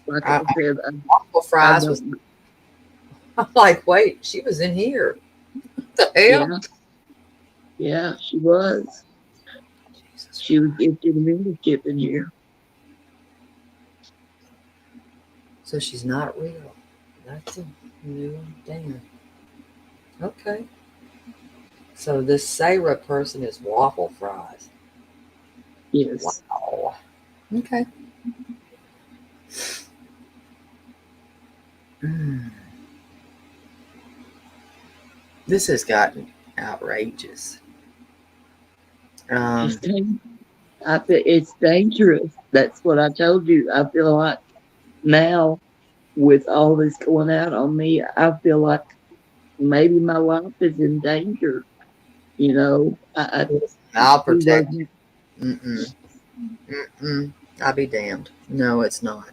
Like I I, said, waffle I fries was. don't. I'm like, wait, she was in here. What the hell? Yeah, yeah, she was. Jesus She was Christ. gifted a membership in here. So she's not real. That's a new damn. Okay. So this Sarah person is waffle fries. Yes. Wow. Okay. Mm. This has gotten outrageous. It's Um, I feel it's dangerous. That's what I told you. I feel like now, with all this going out on me, I feel like maybe my life is in danger. I I'll she protect wasn't. you. Mm-mm. Mm-mm. I'll be damned. No, it's not.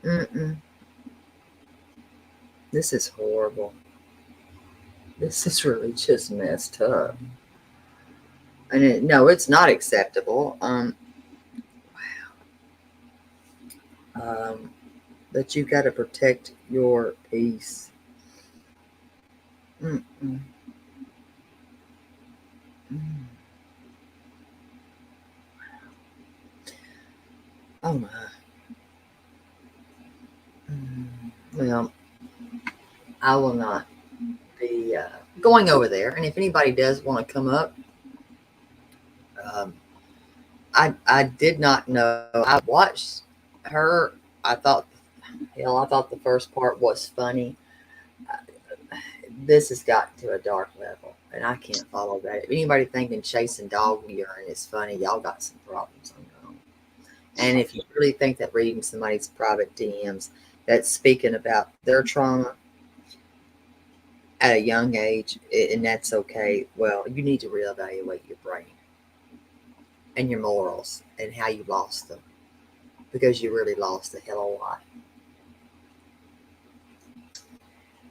Mm-mm. This is horrible. This is really just messed up. And no, it's not acceptable. Um, that you got to protect your peace. Mm-mm. Mm. Oh my. Well, I will not be going over there. And if anybody does want to come up, um, I did not know. I watched her. I thought, hell, I thought the first part was funny. Uh, This has gotten to a dark level, and I can't follow that. If anybody thinking chasing dog urine is funny, y'all got some problems on your own. And if you really think that reading somebody's private DMs that's speaking about their trauma at a young age, and that's okay, well, you need to reevaluate your brain and your morals and how you lost them because you really lost a hell of a lot.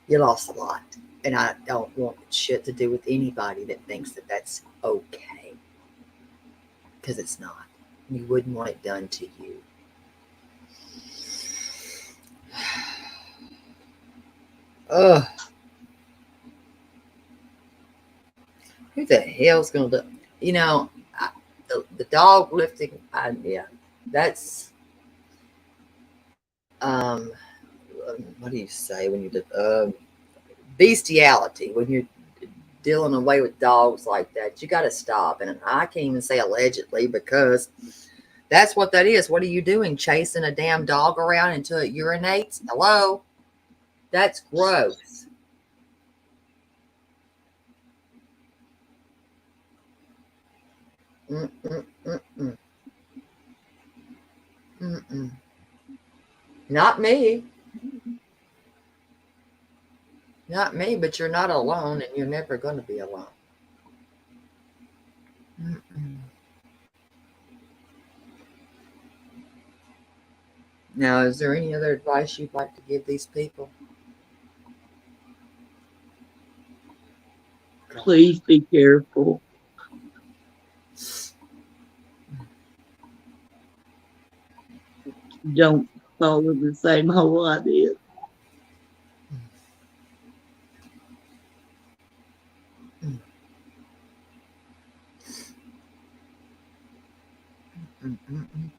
You lost a lot. And I don't want shit to do with anybody that thinks that that's okay. because it's not. You wouldn't want it done to you. Ugh. Who the hell's going to do? You know, the dog lifting, yeah, that's, what do you say when you do, bestiality, when you're dealing away with dogs like that. You got to stop. And I can't even say allegedly because that's what that is. What are you doing? Chasing a damn dog around until it urinates? Hello? That's gross. Mm-mm-mm-mm. Mm-mm. Not me. Not me, but you're not alone and you're never going to be alone. Mm-mm. Now, is there any other advice you'd like to give these people? Please be careful. Don't follow the same whole idea. Mm-mm-mm.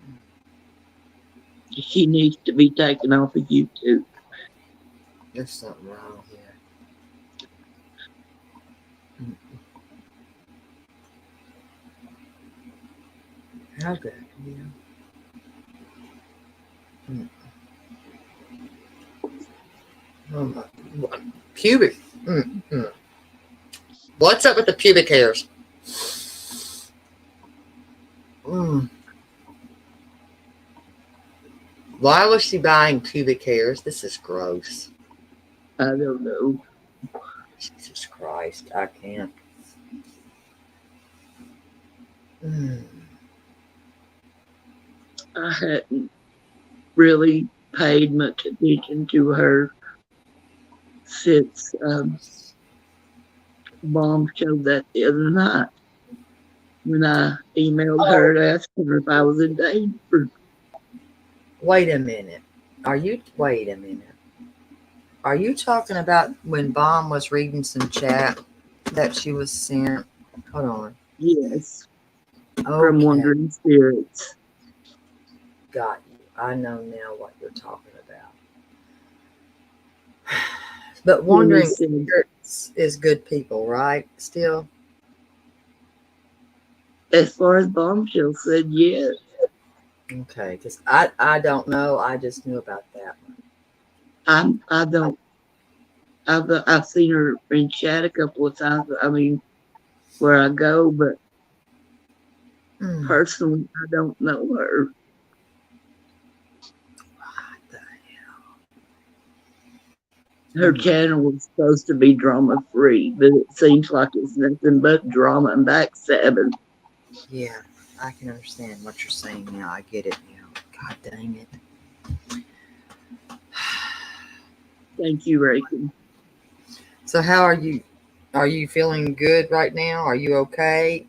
She needs to be taken off of YouTube. There's something wrong here. How good? Yeah. Mm. Oh my. Pubic. Mm-mm. What's up with the pubic hairs? Mm. Why was she buying pubic hairs? This is gross. I don't know. Jesus Christ. I can't. Mm. I hadn't really paid much attention to her since Mom showed that the other night when I emailed her Oh, asking her if I was in danger. wait a minute. Wait a minute. Are you talking about when Bomb was reading some chat that she was sent? Hold on. Yes, from Okay. Wandering Spirits. Got you. I know now what you're talking about. But Wandering Denise said, Spirits is good people, right? Still? as far as Bombshell said, yes. Okay. Because I don't know. I just knew about that I don't. I've seen her in chat a couple of times. I mean, where I go, but one. personally, I don't know her. What the Her Oh my. channel is supposed to be drama free, but it seems like it's nothing but drama and backstabbing. Yeah. I can understand what you're saying now. I get it now. God dang it. Thank you, Reagan. So how are you? Are you feeling good right now? Are you okay?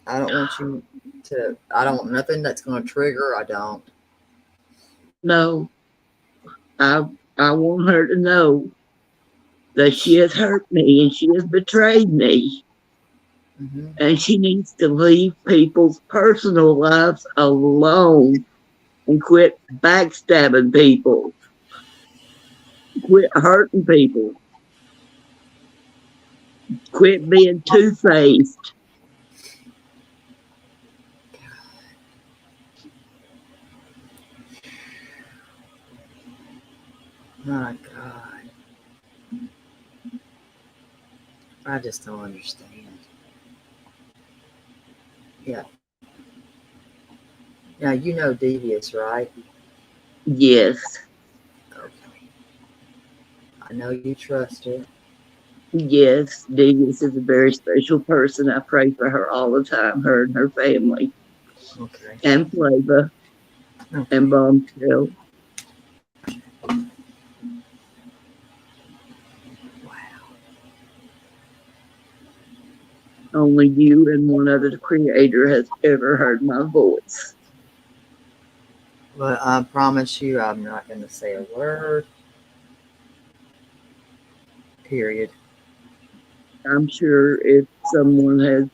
I don't want you to. I don't want nothing that's going to trigger. I don't. No, I I want her to know that she has hurt me and she has betrayed me. Mm-hmm. And she needs to leave people's personal lives alone and quit backstabbing people, quit hurting people, quit being two faced. My God, I just don't understand. Yeah. Now you know Devious, right? Yes, Okay. I know you trust her. yes, Denise is a very special person. I pray for her all the time, her and her family, Okay. and Flava and Okay. Bombshell. Wow. Only you and one other creator has ever heard my voice. But I promise you, I'm not going to say a word. Period. I'm sure if someone has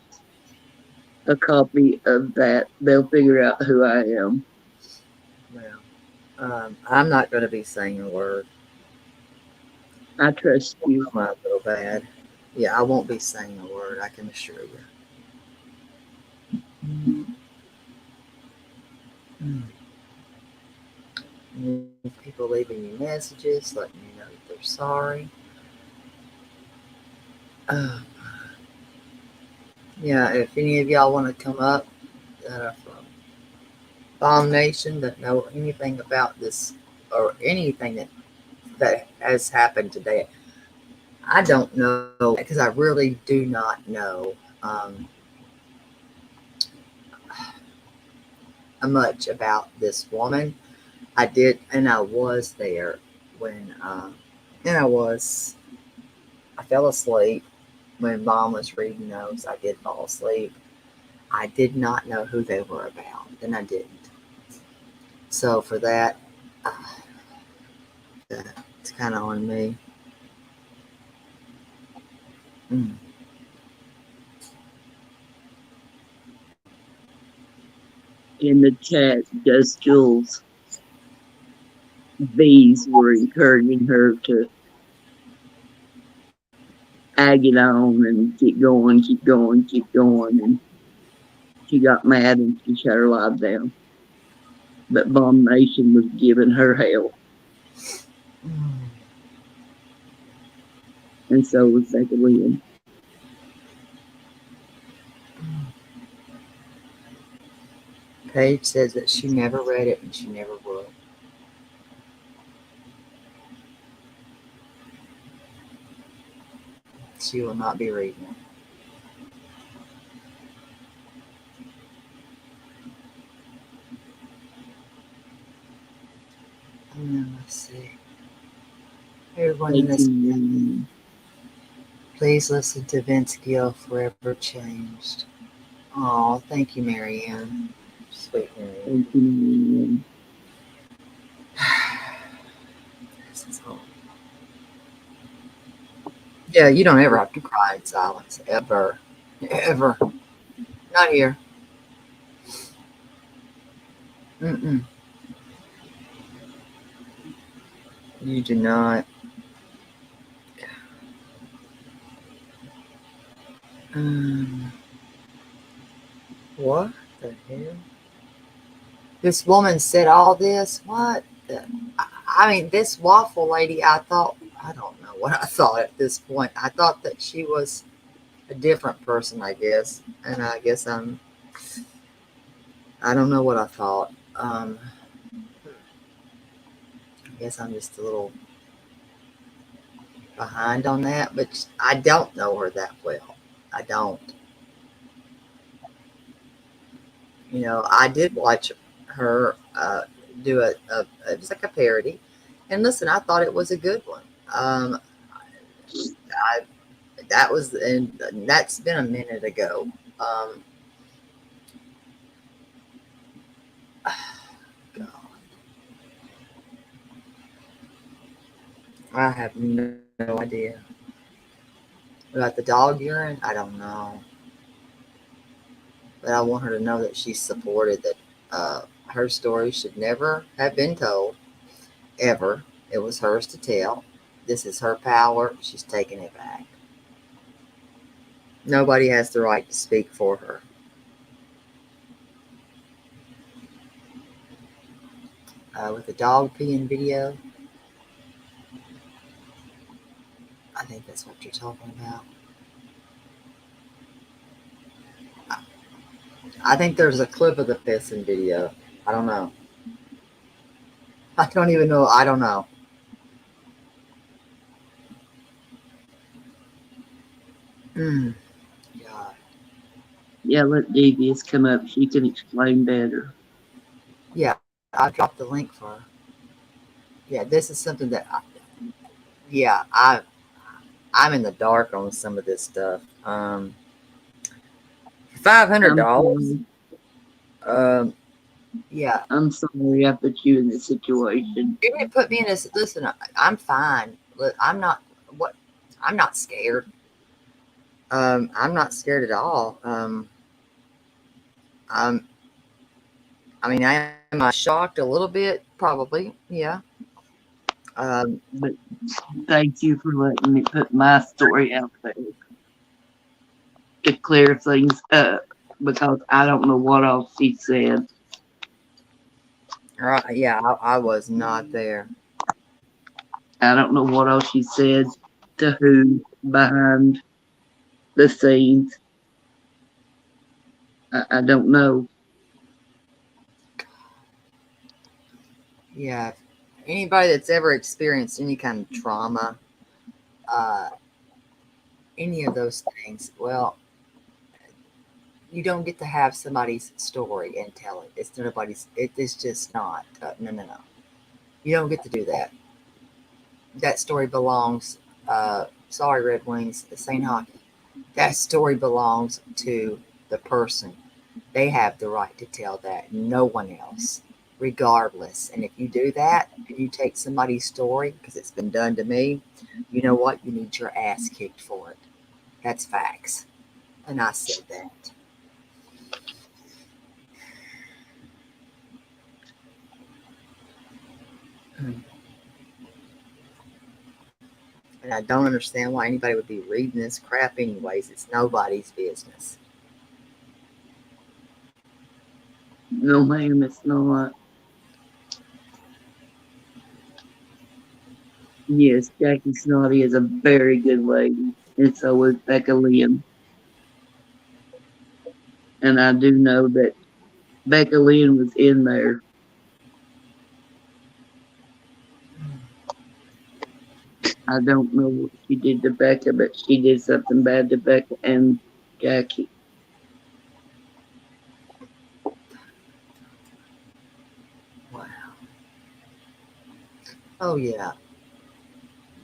a copy of that, they'll figure out who I am. Well, I'm not going to be saying a word. I trust you. I'm a little bad. Yeah, I won't be saying a word. I can assure you. People leaving you messages, letting you know that they're sorry. Uh, yeah, if any of y'all want to come up that are from Bomb Nation that know anything about this or anything that has happened today, I don't know because I really do not know much about this woman. I did, and I was there when, and I fell asleep when Mom was reading those. I did fall asleep. I did not know who they were about, and I didn't. So for that, uh, it's kind of on me. Mm. In the chat, just Jules, these were encouraging her to ag it on and keep going, keep going, keep going. And she got mad and she shut her live down. But Bomb Nation was giving her hell, Mm. and so was Becca Lynn. Paige says that she never read it and she never will. She will not be reading it. Let's see. Everyone in Thank this, you. please listen to Vince Gill, Forever Changed. Oh, thank you, Marianne. Sweet Marianne. Thank you. This is home. Yeah, you don't ever have to cry in silence. Ever. Ever. Not here. Mm-mm. You do not. Um, what the hell? This woman said all this? What? I mean, this waffle lady, I don't know what I thought at this point. I thought that she was a different person, I guess. And I don't know what I thought. I guess I'm just a little behind on that, but I don't know her that well. I don't. I did watch her do it was like a parody. And listen, I thought it was a good one. I, and that's been a minute ago. Um, God, I have no idea. About the dog urine, I don't know. But I want her to know that she's supported, that her story should never have been told, ever. It was hers to tell. This is her power. She's taking it back. Nobody has the right to speak for her. With the dog peeing video, I think that's what you're talking about. I think there's a clip of the pissing video. I don't know. I don't even know. I don't know. Mm, God. Yeah, let Devious come up. She can explain better. Yeah, I dropped the link for her. Yeah, this is something yeah, I'm in the dark on some of this stuff. Five hundred I'm dollars. sorry. Um, yeah. I'm sorry I put you in this situation. You didn't put me in this. Listen, I'm fine. I'm not. What? I'm not scared. I'm not scared at all. I'm. I mean, am I shocked a little bit? Probably. Yeah. Um, But thank you for letting me put my story out there to clear things up because I don't know what else she said. right. Yeah. I was not there. I don't know what else she said to who behind the scenes. I don't know. Yeah. Anybody that's ever experienced any kind of trauma, uh, any of those things, well, you don't get to have somebody's story and tell it. It's nobody's. It's just not. No, no, no. You don't get to do that. That story belongs. Sorry, Red Wings. This ain't hockey. That story belongs to the person. They have the right to tell that. No one else, regardless. And if you do that and you take somebody's story because it's been done to me, you know what? You need your ass kicked for it. That's facts. And I said that. And I don't understand why anybody would be reading this crap, anyways. It's nobody's business. No, ma'am, it's not. Yes, Jackie Snotty is a very good lady, and so is Becca Lynn. And I do know that Becca Lynn was in there. I don't know what she did to Becca, but she did something bad to Becca and Jackie. Wow. Oh, yeah.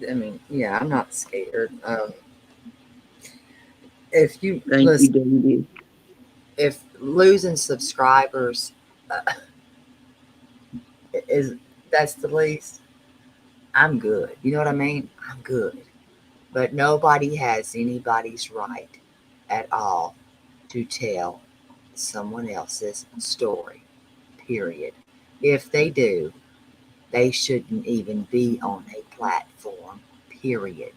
I mean, yeah, I'm not scared. If you Thank you, listen, David. if losing subscribers is that's the least, I'm good. You know what I mean? I'm good. But nobody has anybody's right at all to tell someone else's story. Period. If they do, they shouldn't even be on a platform. Period.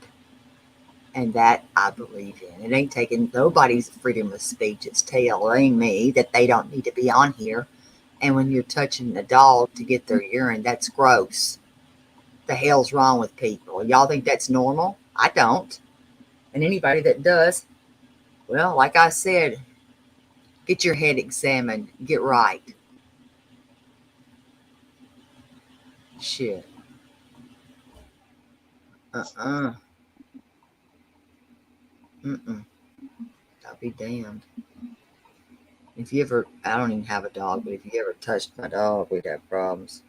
And that I believe in. It ain't taking nobody's freedom of speech. It's telling me that they don't need to be on here. And when you're touching a dog to get their urine, that's gross. The hell's wrong with people? Y'all think that's normal? I don't. And anybody that does, well, like I said, get your head examined. Get right. Shit. Uh-uh. Mm-mm. I'll be damned. If you ever, I don't even have a dog, but if you ever touched my dog, we'd have problems.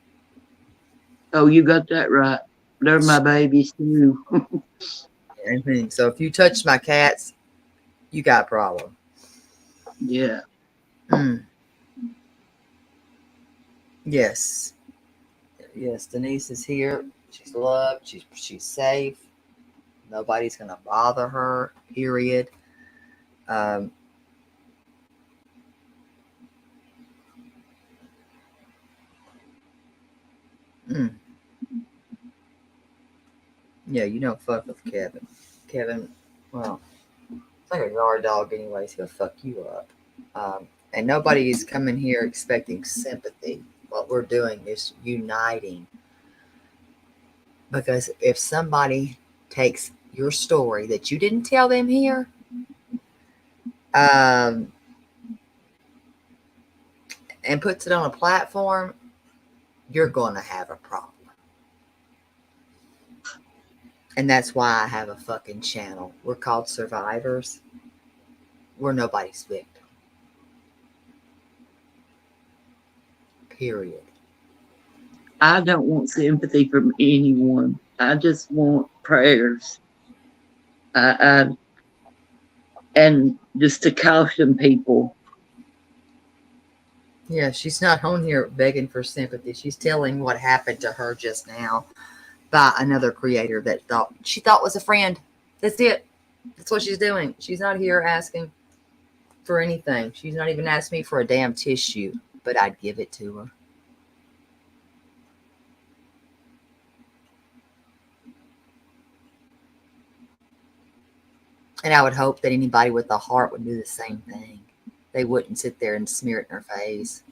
Oh, you got that right. They're my babies too. So if you touch my cats, you got a problem. Yeah. Mm. Yes. Yes, Denise is here. She's loved. She's safe. Nobody's gonna bother her. Period. Um, mm. Yeah, you don't fuck with Kevin. Kevin, well, it's like a guard dog, anyways. He'll fuck you up. And nobody is coming here expecting sympathy. What we're doing is uniting. Because if somebody takes your story that you didn't tell them here, um, and puts it on a platform, you're going to have a problem. And that's why I have a fucking channel. We're called Survivors. We're nobody's victim. Period. I don't want sympathy from anyone. I just want prayers. I And just to caution people, Yeah, she's not on here begging for sympathy. She's telling what happened to her just now by another creator that she thought was a friend. That's it. That's what she's doing. She's not here asking for anything. She's not even asked me for a damn tissue, but I'd give it to her. And I would hope that anybody with a heart would do the same thing. They wouldn't sit there and smear it in her face.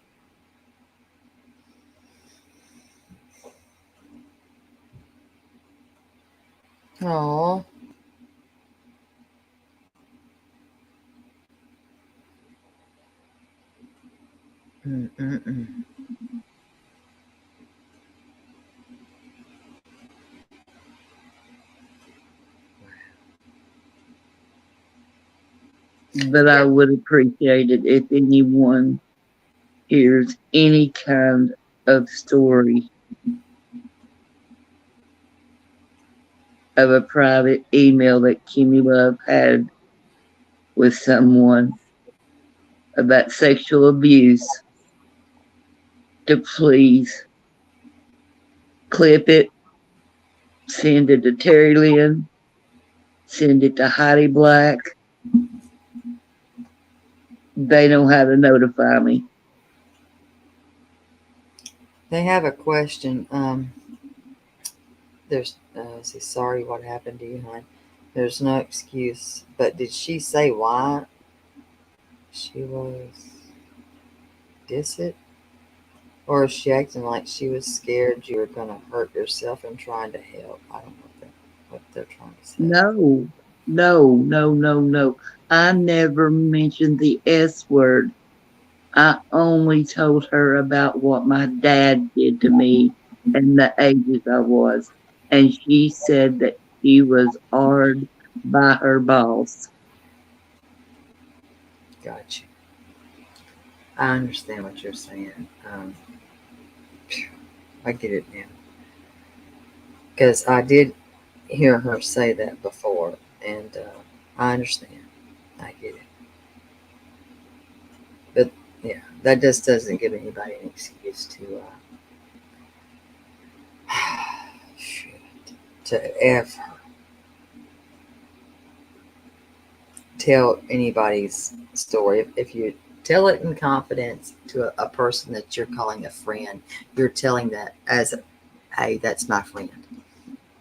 Oh. Mm-mm-mm. but Yeah. I would appreciate it if anyone hears any kind of story of a private email that Kimmy Love had with someone about sexual abuse to please clip it, send it to Terry Lynn, send it to Heidi Black. They know how to notify me. They have a question. There's, say, sorry, what happened to you, hon? There's no excuse. But did she say why she was diss it? Or is she acting like she was scared you were going to hurt yourself and trying to help? I don't know what they're trying to say. No, no, no, no, no. I never mentioned the S word. I only told her about what my dad did to me and the ages I was. And she said that she was hard by her boss. Gotcha. I understand what you're saying. I get it now. Because I did hear her say that before, and I understand. I get it. But yeah, that just doesn't give anybody an excuse shit, to ever tell anybody's story. If you tell it in confidence to a person that you're calling a friend, you're telling that as, hey, that's my friend.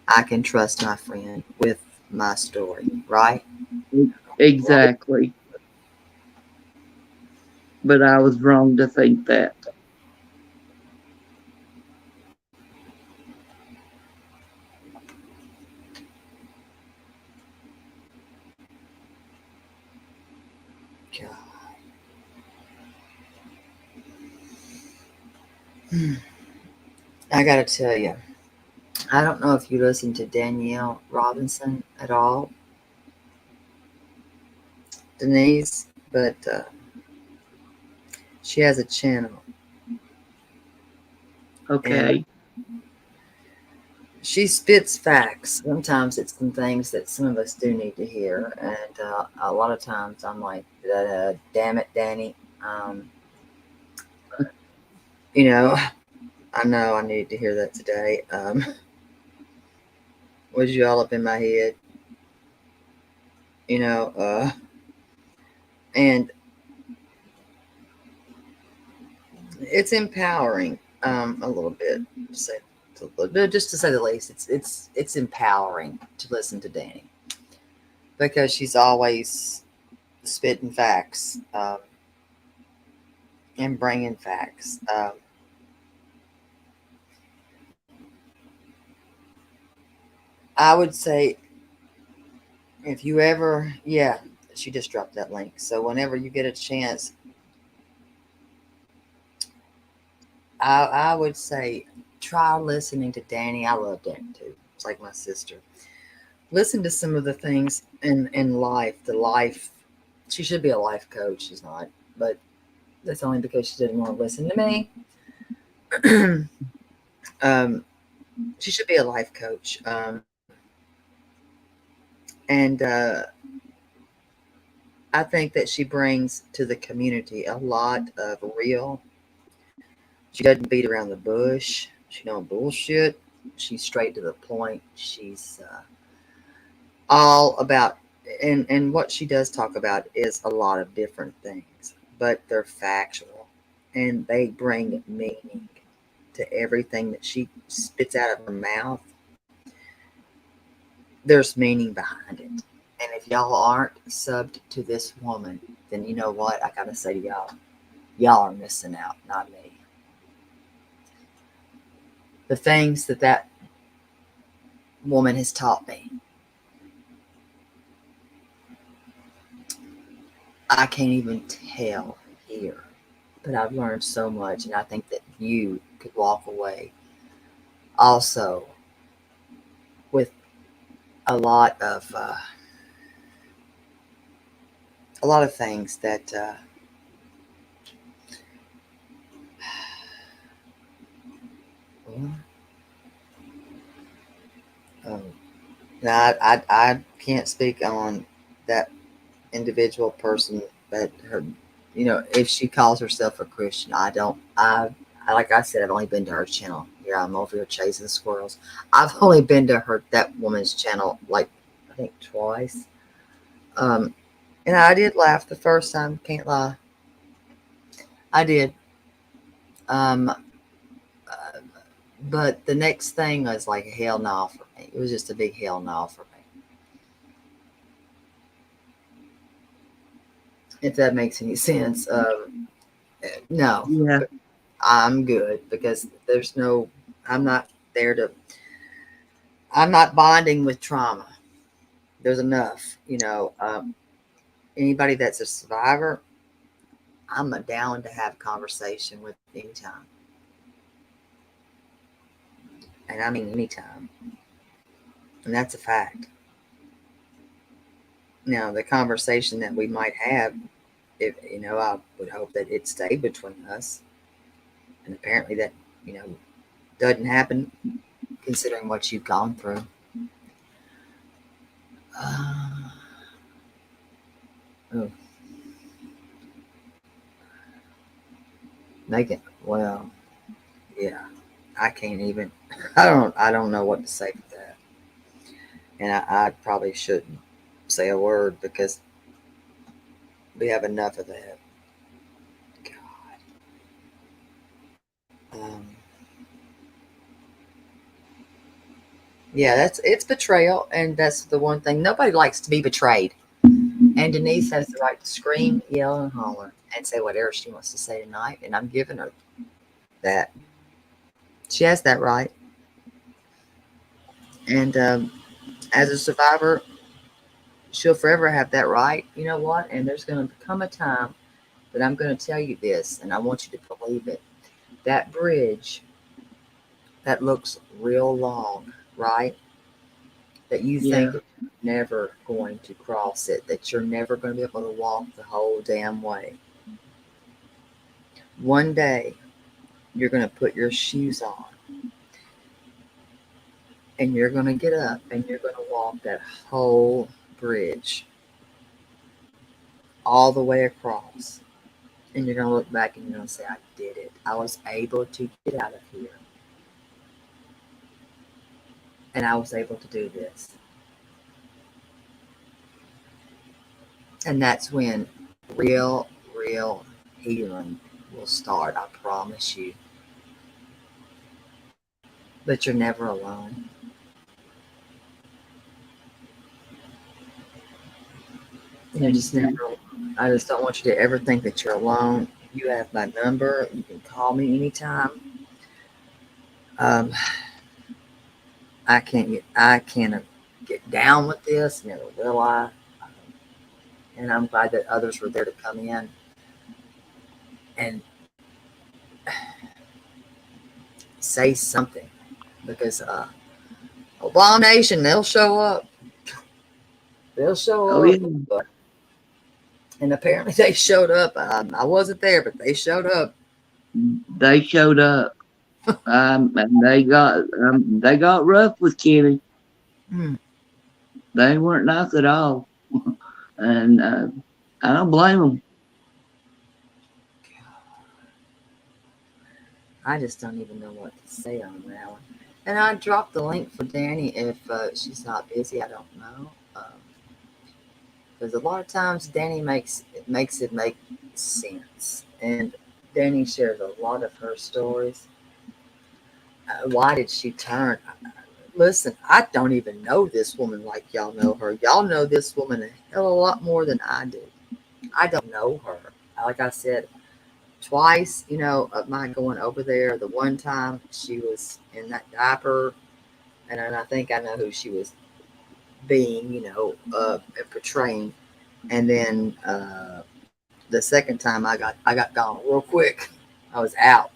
I can trust my friend with my story, right? Exactly. But I was wrong to think that. God. I gotta tell you, I don't know if you listen to Danielle Robinson at all, Denise, but she has a channel, and Okay. she spits facts. Sometimes it's some things that some of us do need to hear, and a lot of times I'm like, "Damn it, Danny." Um, you know, I know I needed to hear that today. Was you all up in my head? You know, and it's empowering a little bit. To say, just to say the least, it's empowering to listen to Danny because she's always spitting facts and bringing facts. I would say if you ever, yeah, she just dropped that link. So whenever you get a chance, I would say try listening to Danny. I love Danny too. It's like my sister. Listen to some of the things in life. The life, she should be a life coach. She's not, but that's only because she didn't want to listen to me. um, she should be a life coach. And I think that she brings to the community a lot of real. She doesn't beat around the bush. She don't bullshit. She's straight to the point. She's all about, and what she does talk about is a lot of different things, but they're factual, and they bring meaning to everything that she spits out of her mouth. There's meaning behind it. And if y'all aren't subbed to this woman, then you know what? I gotta say to y'all are missing out, not me. The things that that woman has taught me, I can't even tell here. But I've learned so much, and I think that you could walk away also with a lot of things that well, um, now I can't speak on that individual person, but her, if she calls herself a Christian, I don't. I like I said, I've only been to her channel. Here I'm over here chasing squirrels. I've only been to that woman's channel like I think twice. Um, and I did laugh the first time. Can't lie, I did. But the next thing was like a hell no for me. It was just a big hell no for me. If that makes any sense. No, Yeah. I'm good because there's no, I'm not there to, I'm not bonding with trauma. There's enough, anybody that's a survivor, I'm down to have a conversation with anytime. And I mean anytime. And that's a fact. Now, the conversation that we might have, if, I would hope that it stayed between us. And apparently that, doesn't happen considering what you've gone through. Oh, Megan, well, yeah, I can't even. I don't know what to say for that, and I probably shouldn't say a word because we have enough of that. God, yeah, it's betrayal, and that's the one thing nobody likes to be betrayed. And Denise has the right to scream, yell, and holler, and say whatever she wants to say tonight, and I'm giving her that. She has that right, and as a survivor, she'll forever have that right. You know what? And there's going to come a time that I'm going to tell you this, and I want you to believe it. That bridge that looks real long, right? That you Yeah. think that you're never going to cross it, that you're never going to be able to walk the whole damn way. One day, you're going to put your shoes on, and you're going to get up, and you're going to walk that whole bridge all the way across. And you're going to look back and you're going to say, I did it. I was able to get out of here. And I was able to do this. And that's when real healing will start. I promise you. But you're never alone. You're just never alone. I just don't want you to ever think that you're alone. You have my number. You can call me anytime. Um, I can't get down with this. Never will I. And I'm glad that others were there to come in and say something because Obama Nation, they'll show up. They'll show Oh, up. yeah. And apparently they showed up. I wasn't there, but they showed up. They showed up. And they got rough with Kenny. Hmm. They weren't nice at all. And I don't blame them. I just don't even know what to say on that one. And I dropped the link for Danny if she's not busy. I don't know. Because a lot of times Danny makes it make sense, and Danny shares a lot of her stories. Why did she turn? Listen, I don't even know this woman like y'all know her. Y'all know this woman a hell of a lot more than I do. I don't know her. Like I said, twice, of my going over there. The one time she was in that diaper, and then I think I know who she was being, portraying. And then the second time I got gone real quick. I was out.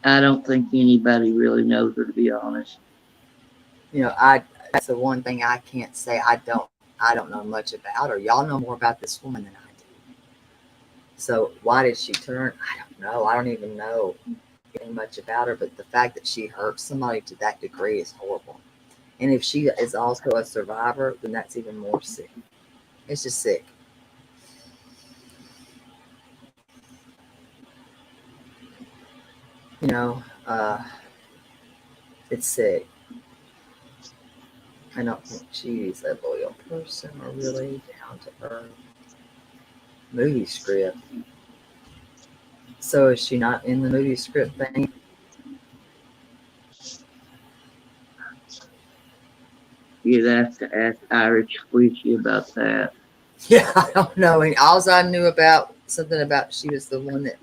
I don't think anybody really knows her, to be honest. I That's the one thing I can't say. I don't know much about her. Y'all know more about this woman than I do. So why did she turn? I don't know. I don't even know much about her, but the fact that she hurt somebody to that degree is horrible. And if she is also a survivor, then that's even more sick. It's just sick. You know, uh, it's sick. I don't think she's a loyal person or really down to earth. Movie script. So is she not in the movie script thing? You'd have to ask Irish Squishy about that. Yeah, I don't know. And all I knew about something about she was the one that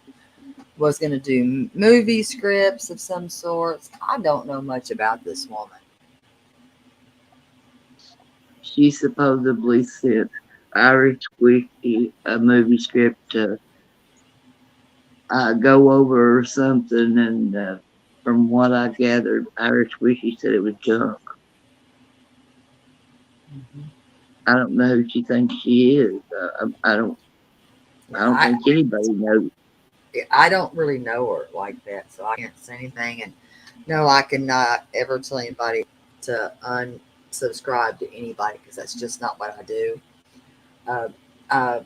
was going to do movie scripts of some sorts. I don't know much about this woman. She supposedly sent Irish Squishy a movie script to go over or something, and from what I gathered, Irish Squishy said it was junk. Mm-hmm. I don't know who she thinks she is. I don't. I Yeah, don't think anybody knows. I don't really know her like that, so I can't say anything. And no, I cannot ever tell anybody to unsubscribe to anybody because that's just not what I do. Uh, uh,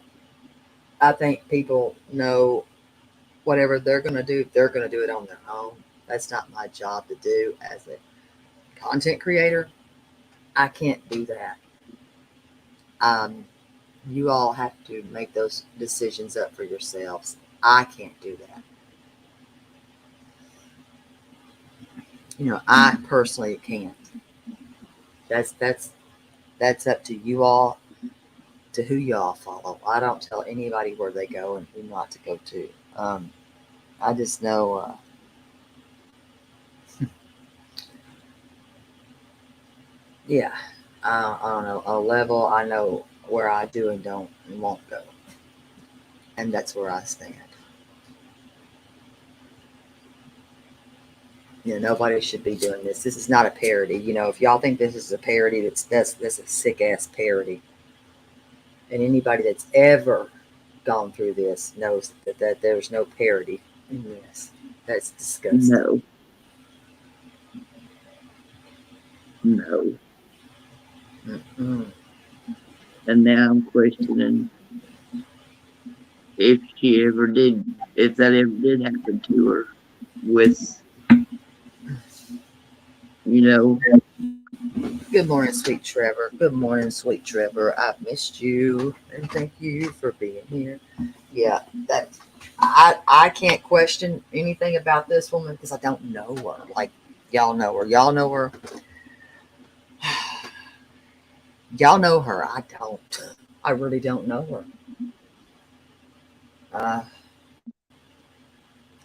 I think people know whatever they're going to do, they're going to do it on their own. That's not my job to do as a content creator. I can't do that. Um, you all have to make those decisions up for yourselves. I can't do that. I personally can't. That's up to you all, to who y'all follow. I don't tell anybody where they go and who not to go to. I just know, yeah, I don't know, a level. I know where I do and don't and won't go, and that's where I stand. Nobody should be doing this. This is not a parody. If y'all think this is a parody, that's a sick ass parody. And anybody that's ever gone through this knows that there's no parody in this. That's disgusting. No, no. Mm-mm. And now I'm questioning if she ever did, if that ever did happen to her with, you know, Good morning, sweet Trevor. Good morning, sweet Trevor. I've missed you, and thank you for being here. Yeah, that I can't question anything about this woman because I don't know her. Like y'all know her. Y'all know her. Y'all know her. I don't. I really don't know her. Uh,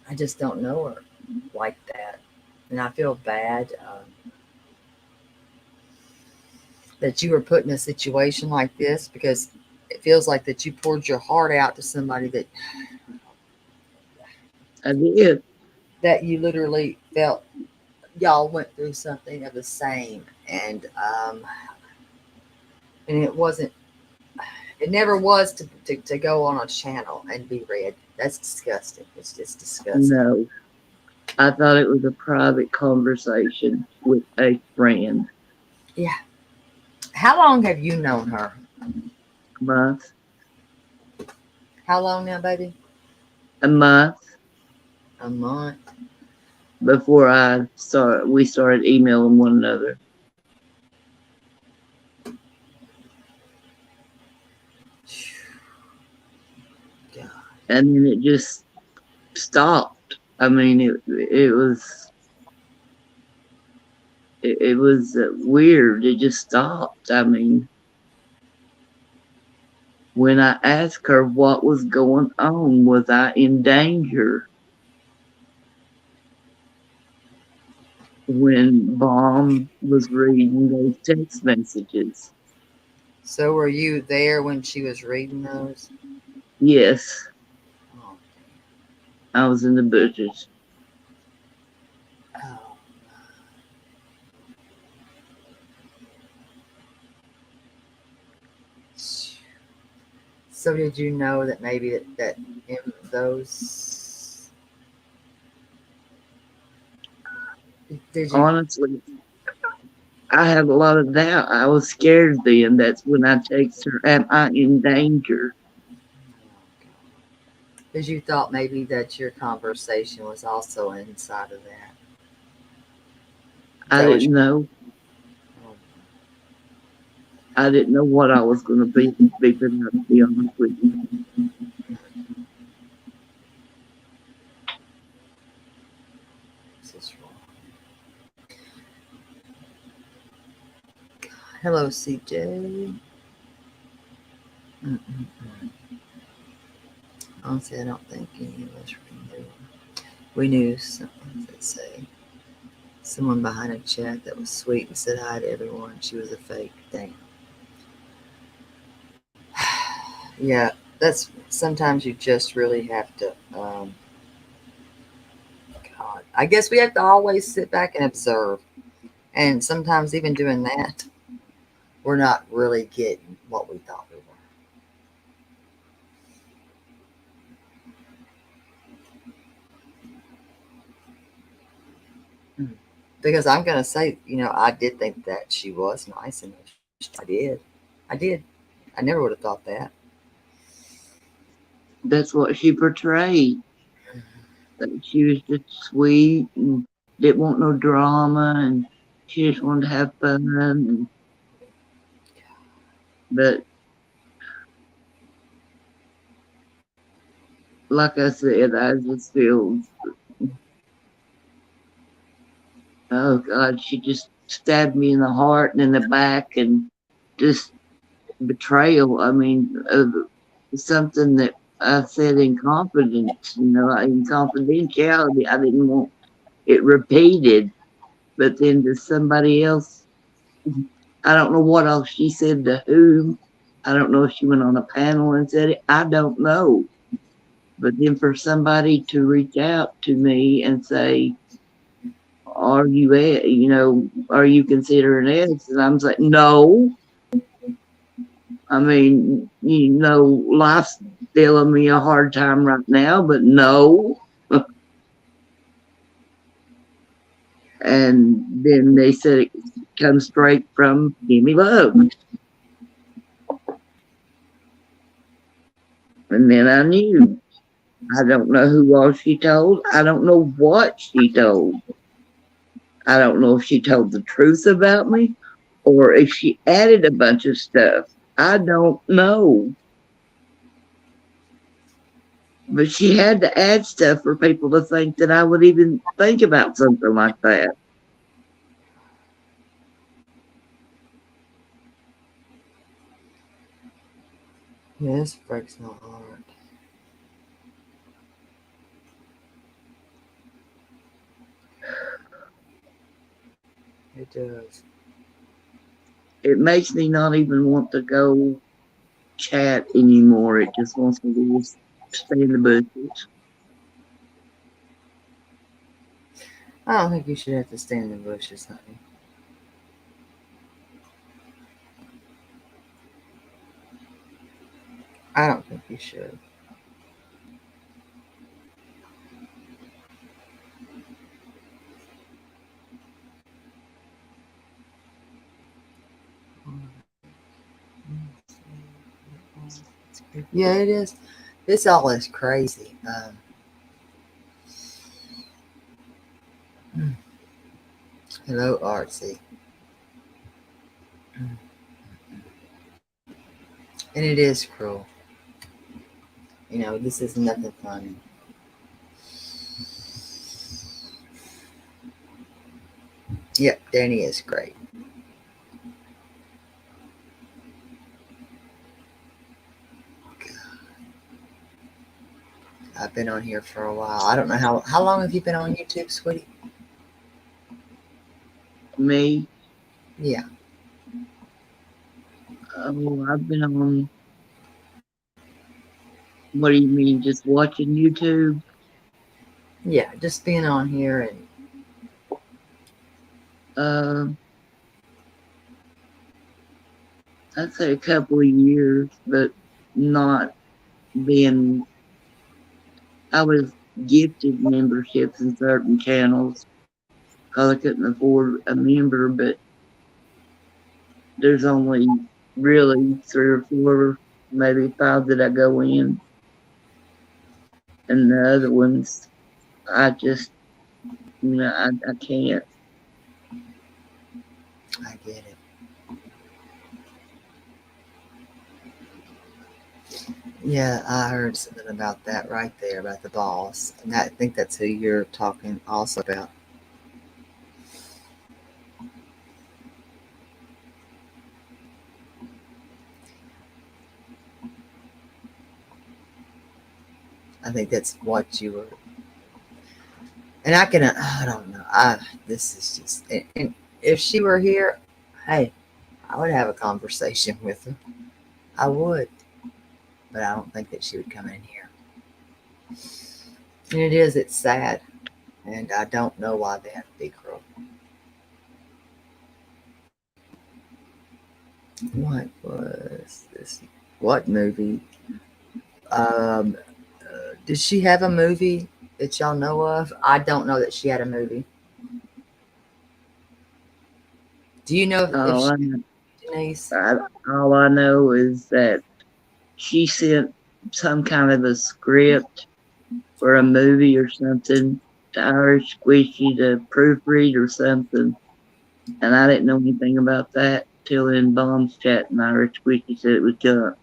I just don't know her like that, and I feel bad that you were put in a situation like this because it feels like that you poured your heart out to somebody I did. that you literally felt y'all went through something of the same, and it never was to go on a channel and be read. That's disgusting. It's just disgusting. No, I thought it was a private conversation with a friend. Yeah. How long have you known her? Month. How long now, baby? a month A month. before we started emailing one another. God. And then it just stopped. I mean, it was weird. It just stopped. I mean, when I asked her what was going on, was I in danger? When Bomb was reading those text messages. So were you there when she was reading those? Yes, Oh, I was in the bushes. oh. So did you know that maybe that in those did you? Honestly, I had a lot of doubt. I was scared then. That's when I texted her, am I in danger? Because you thought maybe that your conversation was also inside of that. Is I that what didn't you? know. Oh, I didn't know what I was going to be figuring out, to be honest with you. this is wrong. Hello, CJ. Mm-mm-mm. Honestly, I don't think any of us really knew. We knew someone. Let's say someone behind a chat that was sweet and said hi to everyone. She was a fake. Damn. Yeah, that's sometimes you just really have to. God, I guess we have to always sit back and observe, and sometimes even doing that, we're not really getting what we thought we were. Because I'm gonna say, I did think that she was nice, and I did, I did. I never would have thought that. That's what she portrayed. That she was just sweet and didn't want no drama and she just wanted to have fun. But like I said, I just feel, oh God, she just stabbed me in the heart and in the back and just betrayal. I mean, something that I said in confidence, in confidentiality, I didn't want it repeated. But then to somebody else, I don't know what else she said to whom. I don't know if she went on a panel and said it. I don't know. But then for somebody to reach out to me and say, are you considering this? And I'm like, no. I mean, life's dealing me a hard time right now, but no. And then they said it comes straight from Gimme Love. And then I knew. I don't know who all she told. I don't know what she told. I don't know if she told the truth about me or if she added a bunch of stuff. I don't know. But she had to add stuff for people to think that I would even think about something like that. Yeah, this breaks my heart. It does. It makes me not even want to go chat anymore. It just wants me to just stay in the bushes. I don't think you should have to stand in the bushes, honey. I don't think you should. Yeah, it is. This all is crazy. Hello, Artsy. And it is cruel. You know, this is nothing funny. Yep, Danny is great. I've been on here for a while. I don't know how long have you been on YouTube, sweetie? Me, Yeah, I've been on. What do you mean? Just watching YouTube? yeah, just being on here and Uh, I'd say a couple of years, but not being. I was gifted memberships in certain channels because I couldn't afford a member, but there's only really 3 or 4, maybe 5 that I go in, and the other ones I just, I can't. I get it. Yeah, I heard something about that right there about the boss, and I think that's who you're talking also about. I think that's what you were. And I don't know. This is just. And if she were here, hey, I would have a conversation with her. I would, but I don't think that she would come in here. And it's sad, and I don't know why they have to be cruel. What was this? What movie? Um, did she have a movie that y'all know of? I don't know that she had a movie. Do you know if All she I, Denise? I all I know is that she sent some kind of a script for a movie or something to Irish Squishy to proofread or something, and I didn't know anything about that till in Bomb's chat, and Irish Squishy said it was junk.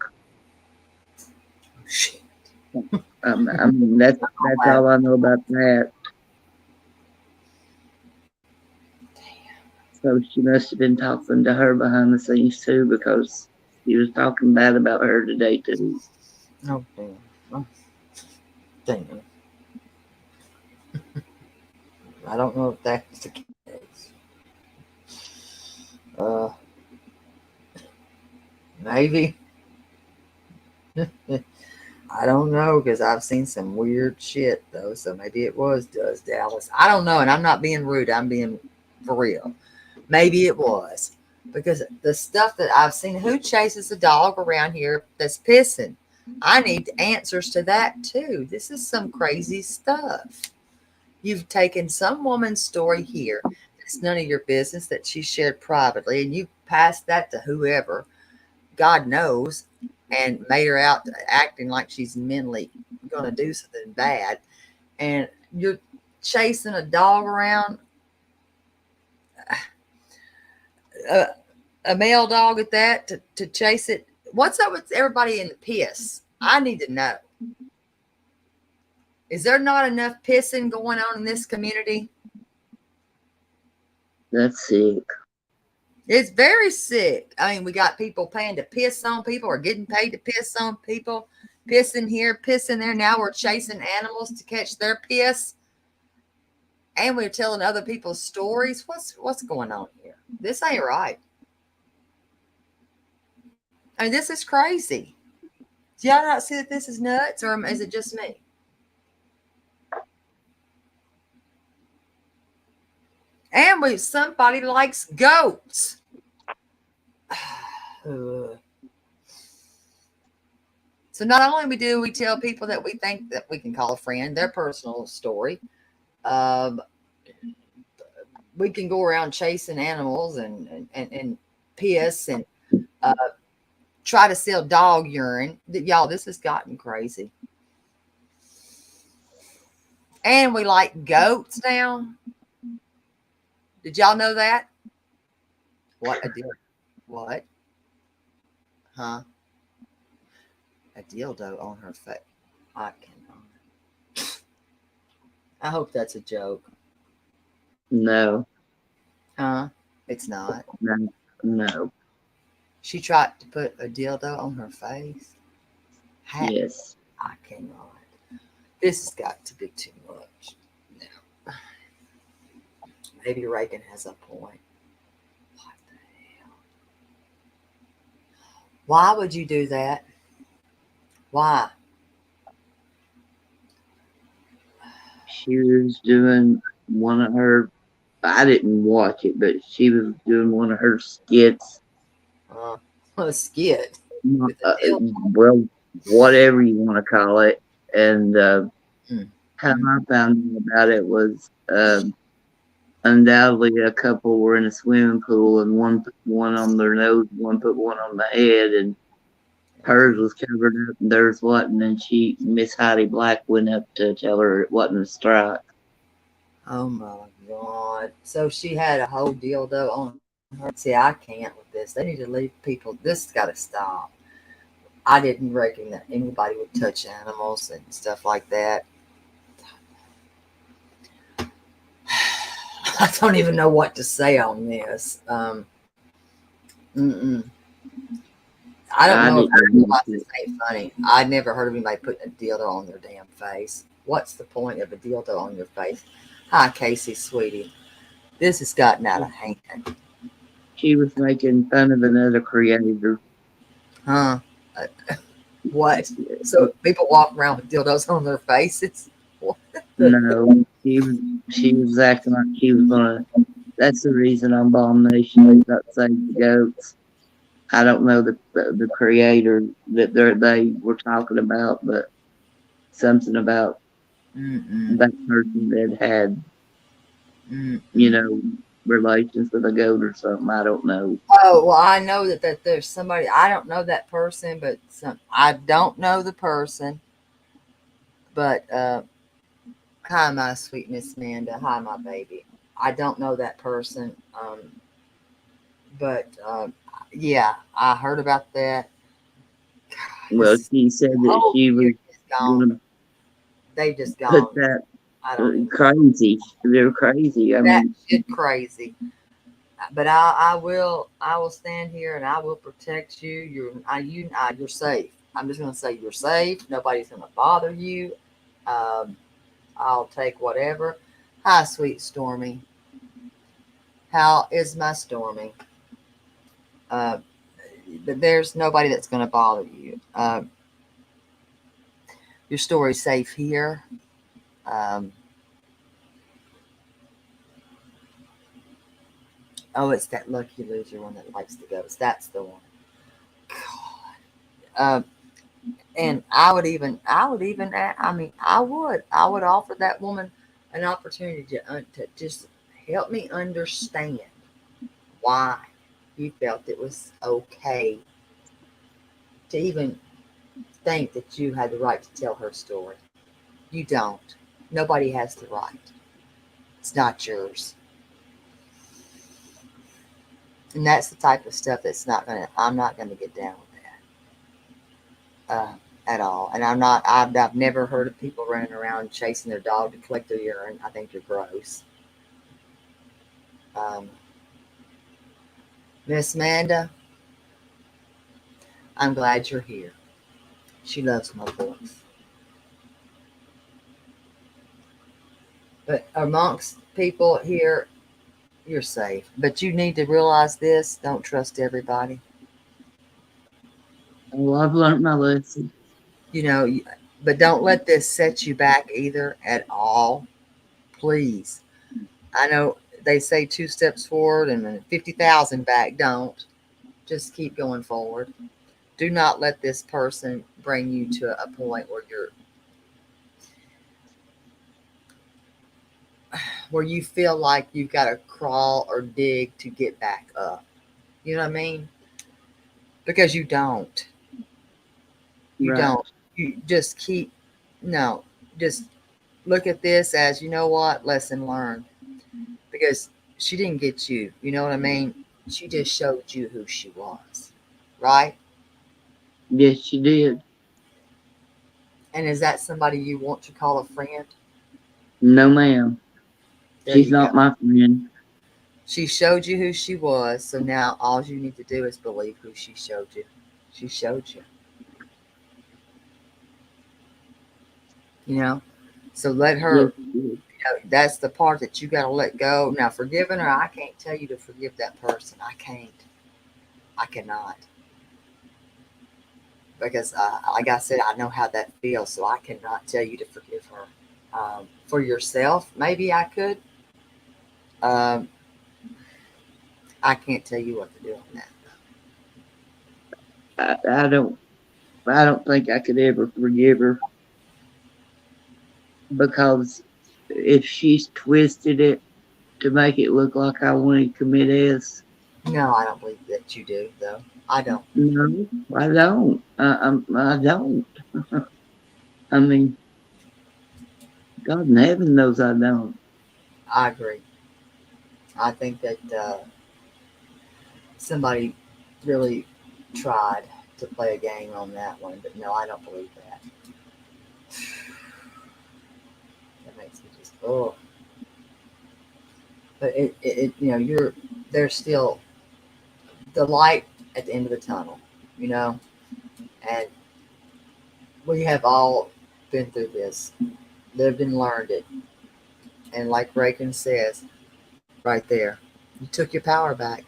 Shit. I mean, that's all I know about that. So she must have been talking to her behind the scenes too, because he was talking bad about her today too. Oh damn. Oh, damn. I don't know if that's the case. Uh, maybe. I don't know because I've seen some weird shit though. So maybe it was Does Dallas. I don't know, and I'm not being rude. I'm being for real. Maybe it was because the stuff that I've seen. Who chases a dog around here that's pissing? I need answers to that too. This is some crazy stuff. You've taken some woman's story here. It's none of your business that she shared privately, and you passed that to whoever, God knows, and made her out acting like she's mentally going to do something bad. And you're chasing a dog around, a, a male dog at that, to chase it. What's up with everybody in the piss? I need to know. Is there not enough pissing going on in this community? That's sick. It's very sick. I mean, we got people paying to piss on people or getting paid to piss on people, pissing here, pissing there. Now we're chasing animals to catch their piss. And we're telling other people's stories. What's going on here? This ain't right. I mean, this is crazy. Do y'all not see that this is nuts, or is it just me? And somebody likes goats. So not only do we tell people that we think that we can call a friend their personal story, um, we can go around chasing animals and piss and uh, try to sell dog urine. Y'all, this has gotten crazy. And we like goats now. Did y'all know that? What a deal. What? Huh? A dildo on her face. I cannot. I hope that's a joke. No, Huh? It's not. no, no. She tried to put a dildo on her face. Yes. I cannot. This has got to be too much. Now, maybe Reagan has a point. What the hell? Why would you do that? Why? She was doing one of her, I didn't watch it, but she was doing one of her skits. Uh, a skit with a Uh, dildo. well, whatever you want to call it. And Mm, how mm. I found out about it was undoubtedly a couple were in a swimming pool and one put one on their nose, one put one on the head, and hers Okay. was covered up and theirs wasn't. And she, Miss Heidi Black, went up to tell her it wasn't a strike. Oh my God. So she had a whole dildo on her. See, I can't with this. They need to leave people. This has got to stop. I didn't reckon that anybody would touch animals and stuff like that. I don't even know what to say on this. Mm-mm. I don't I know if didn't you realize watch this it. ain't funny. I'd never heard of anybody putting a dildo on their damn face. What's the point of a dildo on your face? Hi, Casey, sweetie. This has gotten out of hand. She was making fun of another creator. Huh? Uh, what? So people walk around with dildos on their faces? What the No, she was acting like she was gonna. That's the reason on Bomb Nation they got Save the Goats. I don't know the creator that they were talking about, but something about Mm-mm. that person that had you Mm-mm. know relations with a goat or something. I don't know. Oh, well, I know that there's somebody, I don't know that person, but I don't know the person, but hi, my sweet Miss Amanda. Hi, my baby. I don't know that person, but yeah, I heard about that. God, Well, this is she said that whole she year was just gone. gonna They just put gone. that I don't even know. crazy. They're crazy. I That mean, shit crazy. But I will stand here and I will protect you. You're safe. I'm just gonna say you're safe. Nobody's gonna bother you. Um, I'll take whatever. Hi, sweet Stormy. How is my Stormy? Uh, but there's nobody that's gonna bother you. Your story's safe here. Um, oh, it's that lucky loser one that likes the ghost. That's the one. Um, and I would even, I would offer that woman an opportunity to just help me understand why you felt it was okay to even think that you had the right to tell her story. You don't. Nobody has the right. It's not yours. And that's the type of stuff that's not gonna. I'm not gonna get down with that at all. And I've never heard of people running around chasing their dog to collect their urine. I think you're gross. Um, Miss Amanda, I'm glad you're here. She loves my voice. But amongst people here, you're safe. But you need to realize this: don't trust everybody. well, I've learned my lesson. You know, but don't let this set you back either at all. Please. I know they say two steps forward and then 50,000 back. Don't. Just keep going forward. Do not let this person bring you to a point where you feel like you've got to crawl or dig to get back up. You know what I mean? Because you don't. You Right. don't. You just keep no. Just look at this as, you know what, lesson learned. Because she didn't get you. You know what I mean? She just showed you who she was. Right? Yes, she did. And is that somebody you want to call a friend? No, ma'am. There She's you go. not my friend. She showed you who she was, so now all you need to do is believe who she showed you. She showed you. You know? So let Yes, her, she did. that's the part that you got to let go. Now, forgiving her, I can't tell you to forgive that person. I can't. I cannot. Because, like I said, I know how that feels, so I cannot tell you to forgive her. For yourself, maybe I could. Um, I can't tell you what to do on that. I don't. I don't think I could ever forgive her because if she's twisted it to make it look like I want to commit S, No, I don't believe that you do, though. I don't. no, I don't. I don't. I mean, God in heaven knows I don't. I agree. I think that somebody really tried to play a game on that one, but no, I don't believe that. That makes me just oh. But you're there's still the light at the end of the tunnel, you know, and we have all been through this, lived and learned it, and like Reagan says, right there, you took your power back,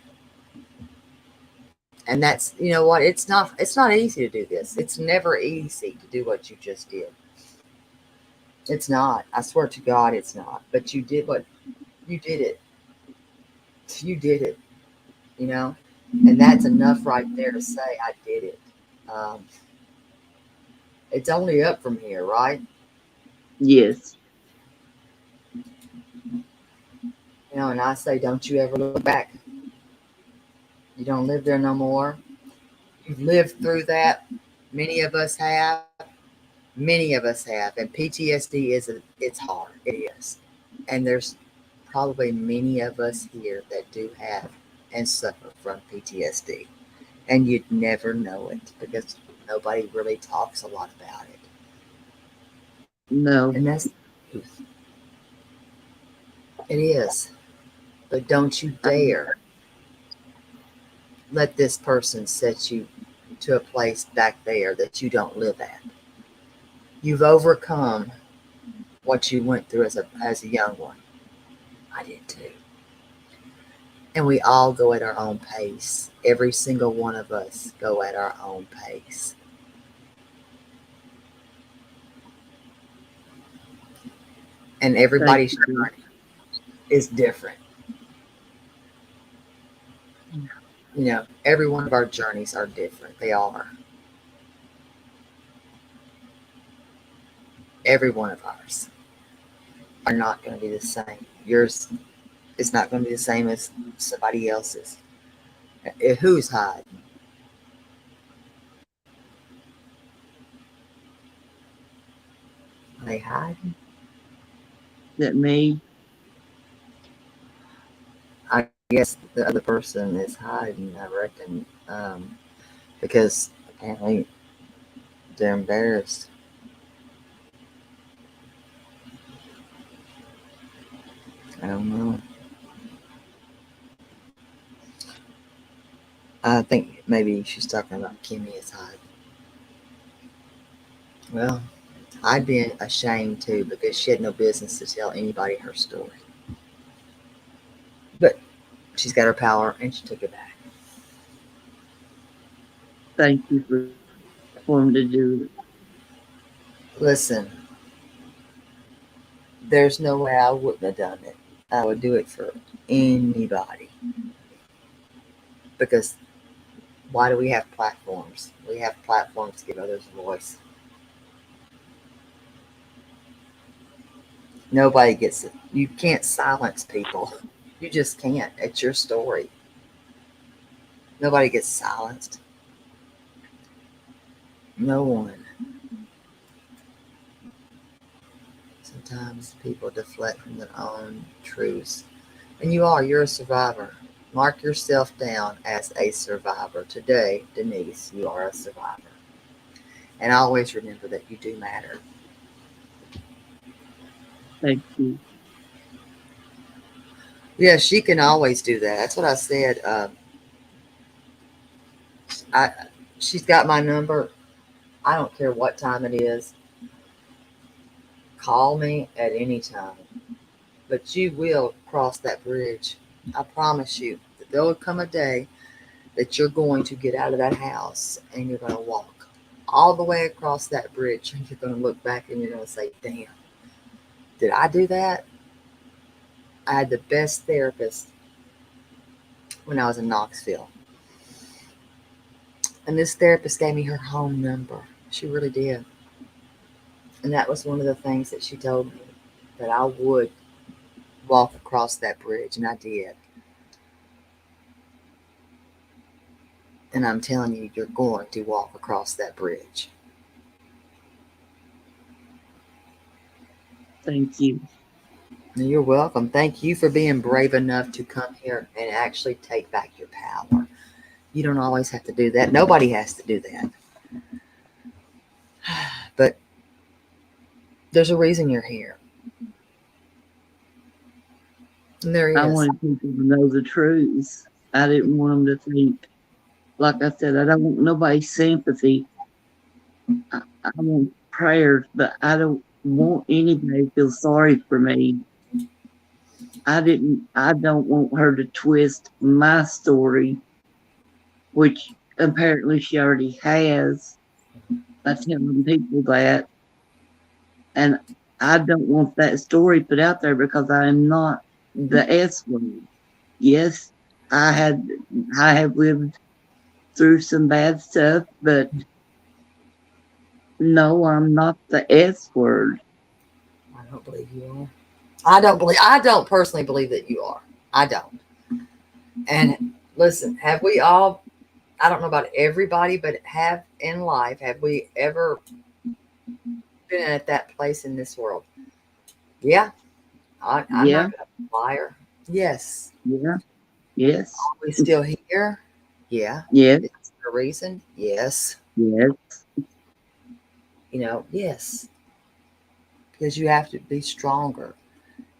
and that's what it's not easy to do this. It's never easy to do what you just did. It's not. I swear to God, it's not. But you did it. You did it. You know, and that's enough right there to say I did it. Um, it's only up from here, right? Yes, And I say, don't you ever look back. You don't live there no more. You've lived through that. Many of us have. Many of us have, and PTSD it's hard. It is, and there's probably many of us here that do have and suffer from PTSD, and you'd never know it because nobody really talks a lot about it, no, and that's the truth. It is, but don't you I, dare let this person set you to a place back there that you don't live at. You've overcome what you went through as a young one. I did too. And we all go at our own pace. Every single one of us go at our own pace. And thank everybody's you. journey is different. Every one of our journeys are different. They are. Every one of ours are not going to be the same. Yours is not going to be the same as somebody else's. Who's hiding? Are they hiding? That me, I guess the other person is hiding, I reckon, because apparently they're embarrassed. I don't know. I think maybe she's talking about Kimmy is hiding. Well, I'd be ashamed too because she had no business to tell anybody her story. But she's got her power and she took it back. thank you for him to do it. Listen, there's no way I wouldn't have done it. I would do it for anybody because why do we have platforms? We have platforms to give others a voice. Nobody gets it. You can't silence people. You just can't. It's your story. Nobody gets silenced. No one. So Sometimes people deflect from their own truths. And you're a survivor. Mark yourself down as a survivor. Today, Denise, you are a survivor. And always remember that you do matter. Thank you. Yeah, she can always do that. That's what I said. I she's got my number. I don't care what time it is. Call me at any time. But you will cross that bridge. I promise you that there will come a day that you're going to get out of that house and you're going to walk all the way across that bridge and you're going to look back and you're going to say, damn, did I do that? I had the best therapist when I was in Knoxville. And this therapist gave me her home number. She really did. And that was one of the things that she told me, that I would walk across that bridge. And I did. And I'm telling you, you're going to walk across that bridge. Thank you. You're welcome. Thank you for being brave enough to come here and actually take back your power. You don't always have to do that. Nobody has to do that. But there's a reason you're here. And there I is. wanted people to know the truth. I didn't want them to think, like I said, I don't want nobody's sympathy. I want prayers, but I don't want anybody to feel sorry for me. I don't want her to twist my story, which apparently she already has, by telling people that. And I don't want that story put out there because I am not the S word. Yes, I had I have lived through some bad stuff, but no, I'm not the S word. I don't believe you are. I don't personally believe that you are. I don't. And listen, have we all, I don't know about everybody, but have in life, have we ever been at that place in this world? Yeah. I'm Yeah, not going to be a liar. Yes. yeah, yes, Are we still here? Yeah. yes, Is there a reason? Yes. yes. Yes. Because you have to be stronger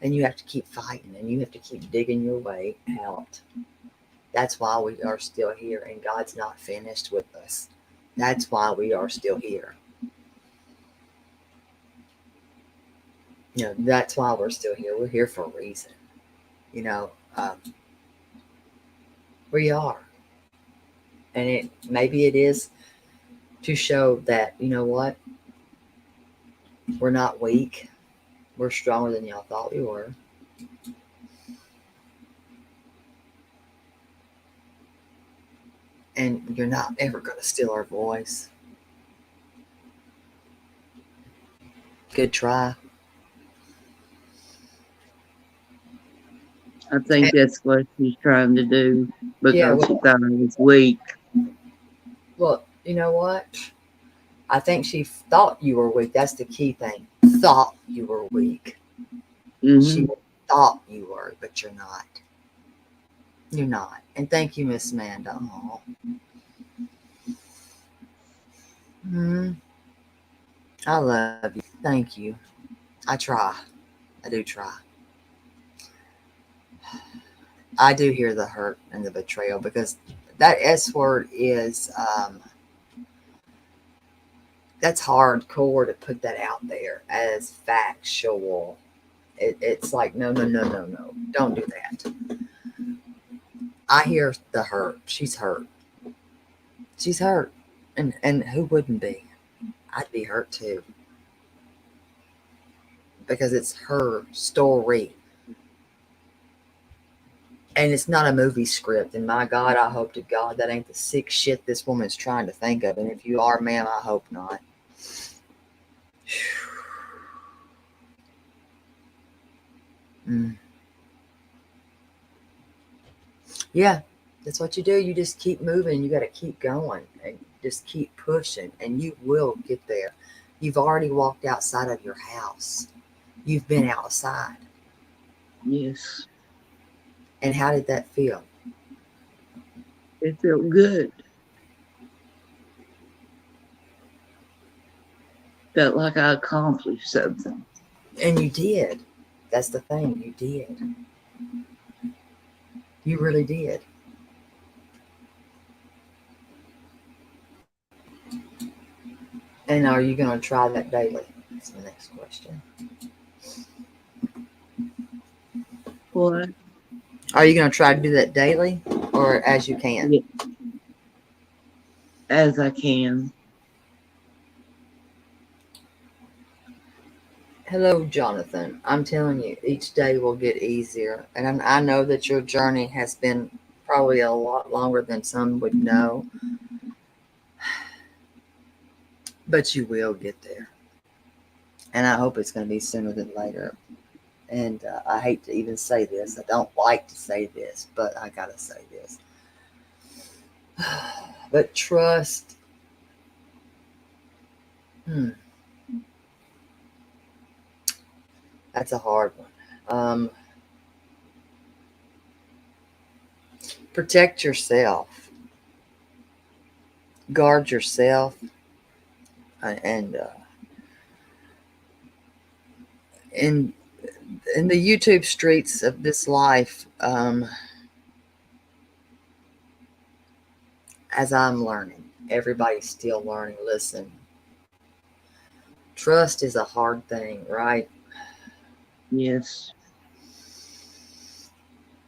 and you have to keep fighting and you have to keep digging your way out. That's why we are still here and God's not finished with us. That's why we are still here. That's why we're still here. We're here for a reason. You know, um, we are. And maybe it is to show that, you know what, we're not weak. We're stronger than y'all thought we were. And you're not ever going to steal our voice. Good try. I think that's what she's trying to do Yeah, because she thought I was weak. well, you know what? I think she thought you were weak. That's the key thing. Thought you were weak. She Hmm. thought you were, but you're not. You're not. And thank you, Miss Amanda. Oh. I love you. Thank you. I try. I do try. I do hear the hurt and the betrayal because that S word is that's hardcore to put that out there as factual. It's like no, no, no, no, no. Don't do that. I hear the hurt. She's hurt. She's hurt. And who wouldn't be? I'd be hurt too. Because it's her story. And it's not a movie script. And my God, I hope to God that ain't the sick shit this woman's trying to think of. And if you are, ma'am, I hope not. Mm. Yeah, that's what you do. You just keep moving. You got to keep going and just keep pushing, and you will get there. You've already walked outside of your house. You've been outside. Yes. And how did that feel? It felt good. Felt like I accomplished something. And you did. That's the thing. You did. You really did. And are you going to try that daily? That's the next question. What? Are you going to try to do that daily or as you can? Yeah, as I can. Hello, Jonathan. I'm telling you, each day will get easier. And I know that your journey has been probably a lot longer than some would know, but you will get there. And I hope it's going to be sooner than later. And I hate to even say this. I don't like to say this, but I got to say this. But trust. Hmm, that's a hard one. Protect yourself, guard yourself, and in the YouTube streets of this life, as I'm learning, everybody's still learning. Listen, trust is a hard thing, right? Yes.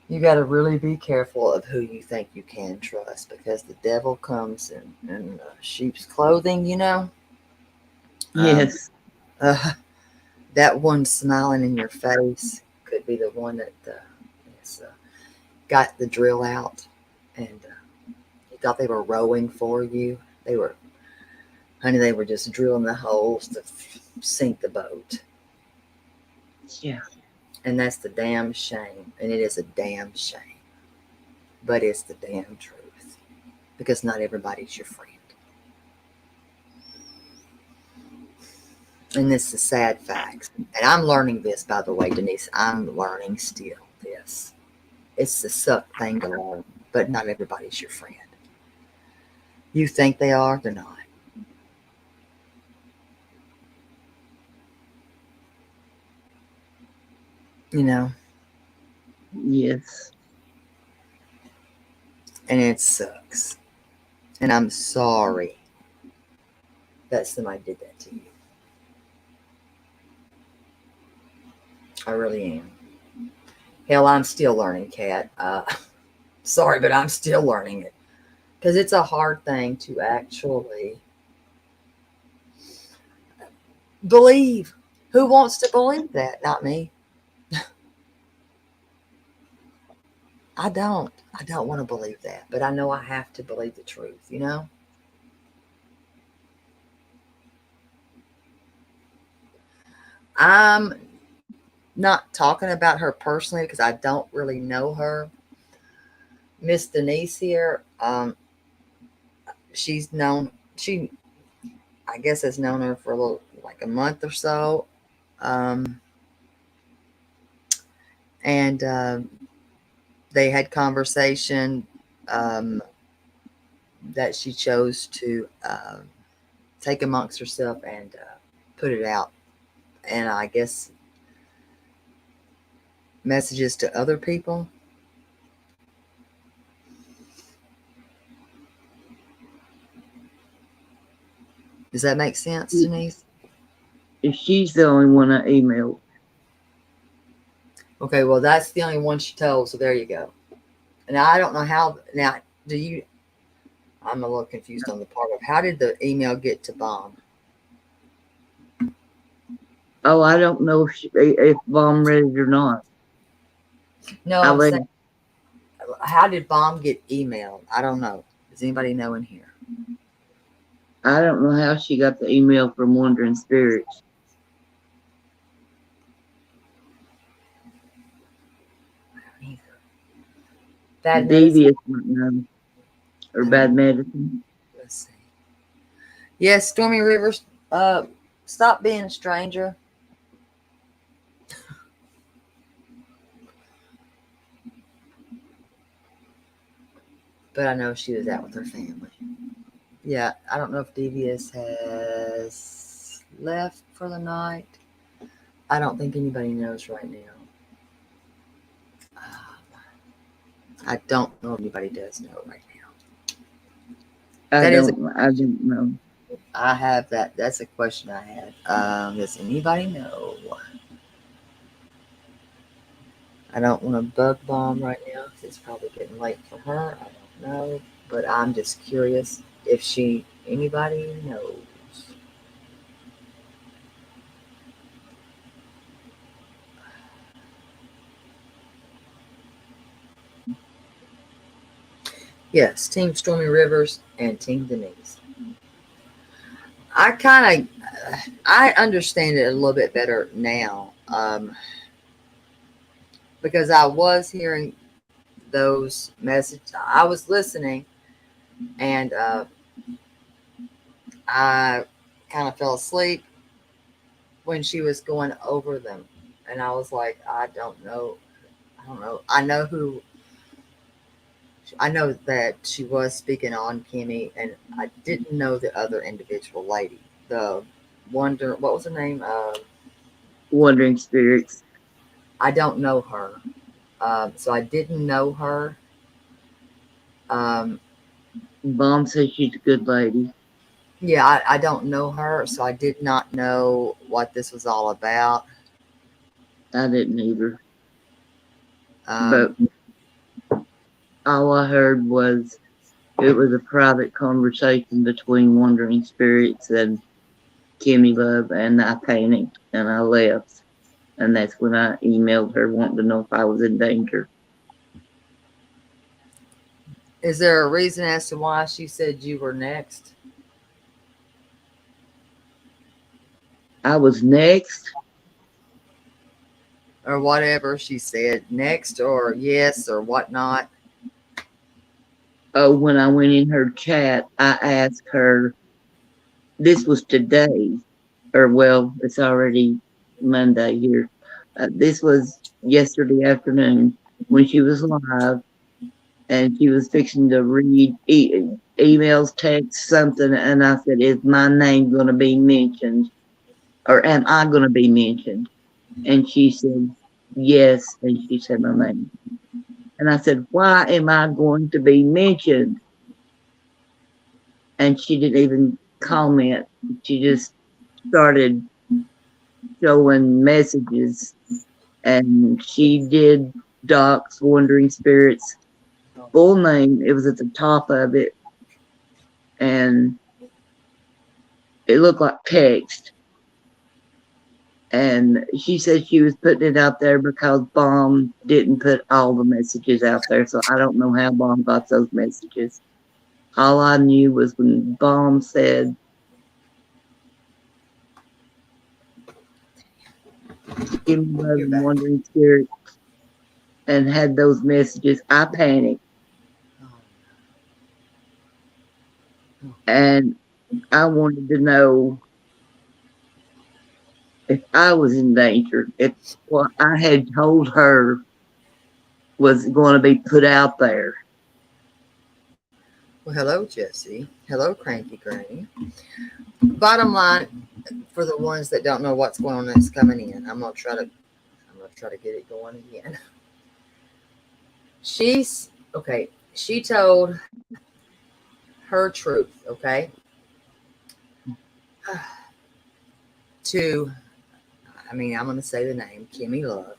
You got to really be careful of who you think you can trust because the devil comes in sheep's clothing, you know. Um, Yes. uh, that one smiling in your face could be the one that has got the drill out and you thought they were rowing for you. They were, honey, they were just drilling the holes to sink the boat. Yeah. And that's the damn shame. And it is a damn shame. But it's the damn truth. Because not everybody's your friend. And this is sad facts. And I'm learning this, by the way, Denise. I'm learning still this. It's the suck thing to learn. But not everybody's your friend. You think they are, they're not. You know? Yes. And it sucks. And I'm sorry that somebody did that to you. I really am. Hell, I'm still learning, Kat. Sorry, but I'm still learning it because it's a hard thing to actually believe. Who wants to believe that? Not me. I don't. I don't want to believe that, but I know I have to believe the truth, you know? I'm not talking about her personally because I don't really know her. Miss Denise here, she's known, she, I guess, has known her for a little, like a month or so. Um, and they had conversation um, that she chose to take amongst herself and put it out. And I guess messages to other people. Does that make sense, Denise? If she's the only one I emailed. Okay, well, that's the only one she told. So there you go. And I don't know how. Now, do you? I'm a little confused on the part of how did the email get to Bomb? Oh, I don't know if Mom read it or not. No, I I'm let. saying, how did Bomb get emailed? I don't know. Does anybody know in here? I don't know how she got the email from Wandering Spirits. Neither. Bad medicine. Devious might know. Or I don't Bad know. Medicine. Let's see. Yes, Stormy Rivers. Stop being a stranger. but I know she was out with her family. Yeah, I don't know if Devious has left for the night. I don't think anybody knows right now. I don't know if anybody does know right now. That is, I don't know. I have that. That's a question I had. Does anybody know? I don't want to bug bomb right now because it's probably getting late for her. I don't know, but I'm just curious if anybody knows. Yes, Team Stormy Rivers and Team Denise. I understand it a little bit better now, because I was hearing those messages. I was listening, and I kind of fell asleep when she was going over them, and I was like, I don't know. I don't know. I know that she was speaking on Kimmy, and I didn't know the other individual lady. The what was her name? Wandering spirits. I don't know her. So I didn't know her. Um, Mom says she's a good lady. yeah, I don't know her, so I did not know what this was all about. I didn't either. But Um, all I heard was it was a private conversation between wandering spirits and Kimmy Love, and I panicked and I left. And that's when I emailed her wanting to know if I was in danger. is there a reason as to why she said you were next, I was next. or whatever she said next, or yes, or whatnot? Oh, when I went in her chat, I asked her, this was today, or well, it's already Monday here. This was yesterday afternoon when she was live and she was fixing to read emails, text, something. And I said, is my name going to be mentioned or am I going to be mentioned? And she said, yes. And she said my name. And I said, why am I going to be mentioned? And she didn't even comment. She just started showing messages, and she did Doc's Wandering Spirits full name. It was at the top of it, and it looked like text. And she said she was putting it out there because Bomb didn't put all the messages out there. So I don't know how Bomb got those messages. All I knew was when Bomb said, give me love You're and back. wandering spirit, and had those messages, I panicked. And I wanted to know if I was in danger, if what I had told her was going to be put out there. Well, hello, Jesse. Hello, Cranky Granny. Bottom line, for the ones that don't know what's going on that's coming in, I'm gonna try to get it going again. She's okay. She told her truth, okay, to, I mean, I'm gonna say the name, Kimmy Love.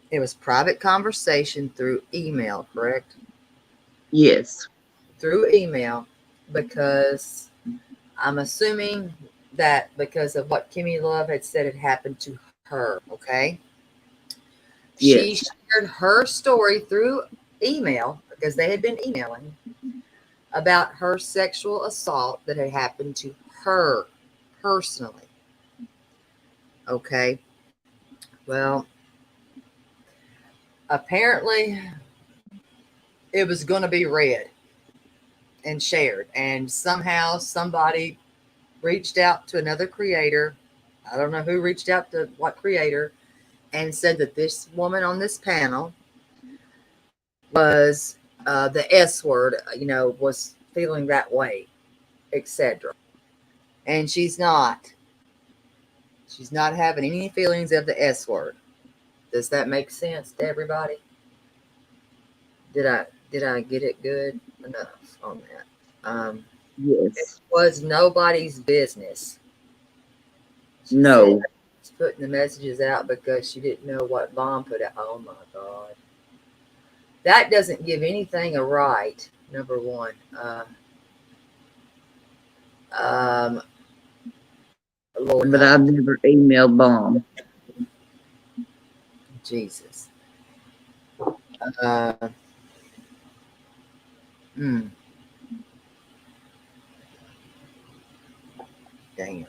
It was private conversation through email, correct? Yes, Through email, because I'm assuming that because of what Kimmy Love had said had happened to her, okay? She yes, shared her story through email because they had been emailing about her sexual assault that had happened to her personally. Okay. Well, apparently it was going to be read and shared, and somehow somebody reached out to another creator. I don't know who reached out to what creator, and said that this woman on this panel was the S word, was feeling that way, etc. And she's not. She's not having any feelings of the S word. Does that make sense to everybody? Did I get it good enough on that? It Yes. was nobody's business. She said No. she's putting the messages out because she didn't know what Mom put out. Oh my God. That doesn't give anything a right, number one. Um, Lord But help I've me. never emailed Bomb. Jesus. Uh, hmm, damn.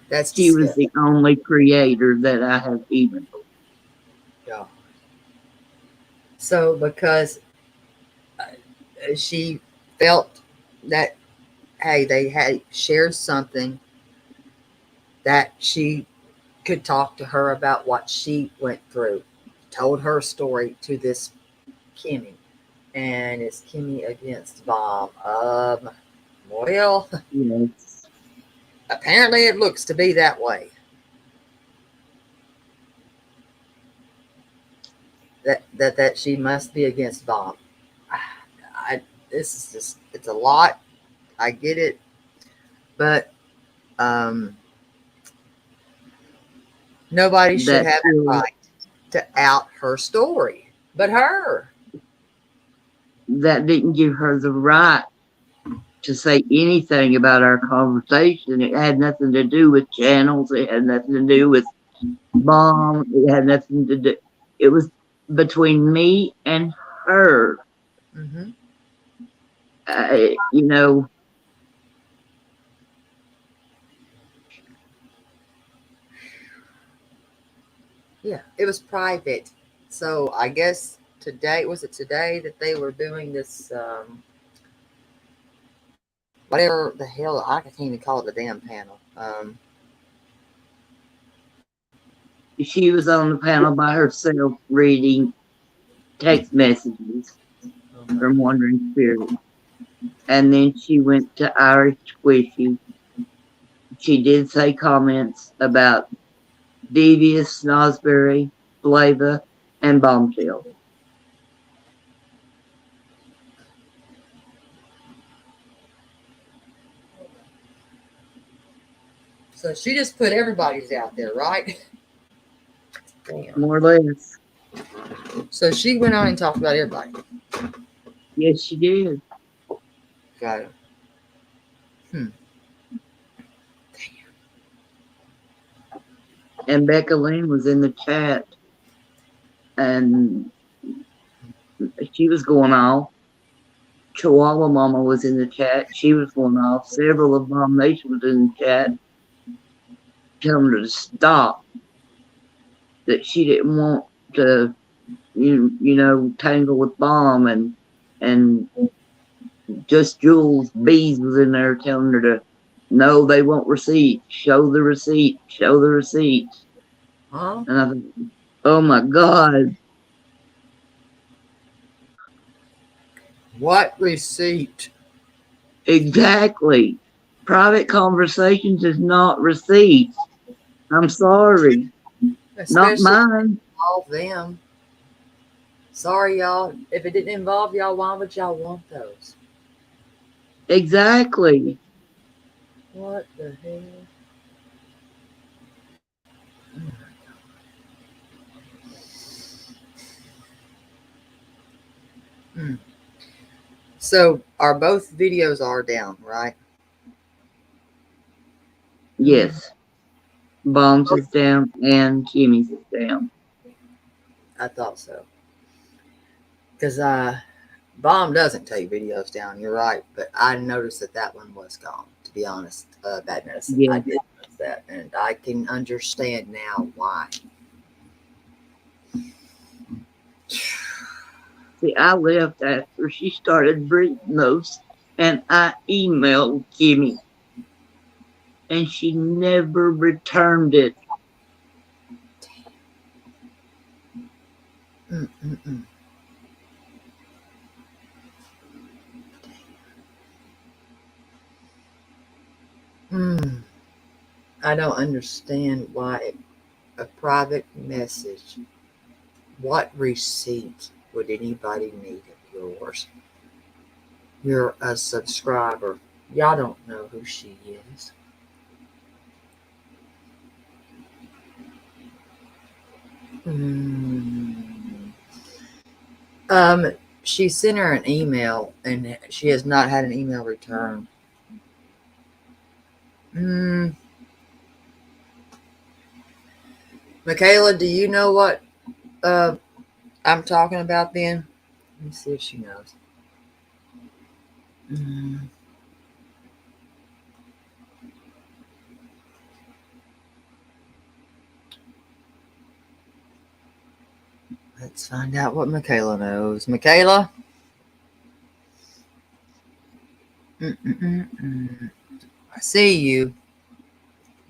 That's She was the disgusting. only creator that I have emailed. Yeah. So, because she felt that, hey, they had shared something that she could talk to her about what she went through, told her story to this Kimmy. And it's Kimmy against Bob. Well, Yes. apparently it looks to be that way. That she must be against Bob. This is just, it's a lot. I get it, but um, nobody should That have the still right to out her story, but her. that didn't give her the right to say anything about our conversation. It had nothing to do with channels. It had nothing to do with Bomb. It had nothing to do. It was between me and her. Mm-hmm. You know, Yeah, it was private. So I guess today, was it today that they were doing this? Whatever the hell, I can't even call it the damn panel. she was on the panel by herself reading text messages Uh-huh. from Wandering Spirit. And then she went to Irish Squishy. She did say comments about Devious, Snosberry, Flava, and Bombshell. So she just put everybody's out there, right? Damn. More or less. So she went on and talked about everybody. Yes, she did. Got it. Hmm. And Becca Lynn was in the chat and she was going off. Chihuahua Mama was in the chat. She was going off. Several of Mom Nation was in the chat telling her to stop, that she didn't want to, tangle with Bomb and just Jules Bees was in there telling her to, no, they want receipts. Show the receipt. Show the receipts. Huh? And I thought, oh my God, What receipt? exactly. Private conversations is not receipts. I'm sorry. Not Especially if it mine. involve them. Sorry, y'all. If it didn't involve y'all, why would y'all want those? Exactly. What the hell? Hmm. So our both videos are down, right? Mm, Yes. Bombs is down and Kimmy's is down. I thought so. Because Bomb doesn't take videos down. You're right, but I noticed that one was gone. To be honest, bad medicine. I Yes. did notice that, and I can understand now why. See, I left after she started breathing those, and I emailed Kimmy, and she never returned it. Mm, mm, mm. I don't understand why a private message. What receipt would anybody need of yours? You're a subscriber. Y'all don't know who she is. Mm. Um, she sent her an email and she has not had an email return. Mm. Michaela, do you know what I'm talking about then? Let me see if she knows. Mm. Let's find out what Michaela knows. Michaela? Mm-mm-mm-mm. I see you.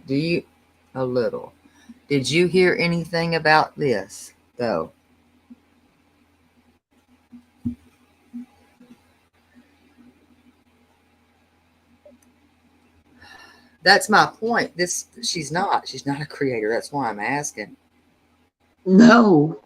Do you? A little. Did you hear anything about this, though? That's my point. This she's not. She's not a creator. That's why I'm asking. No.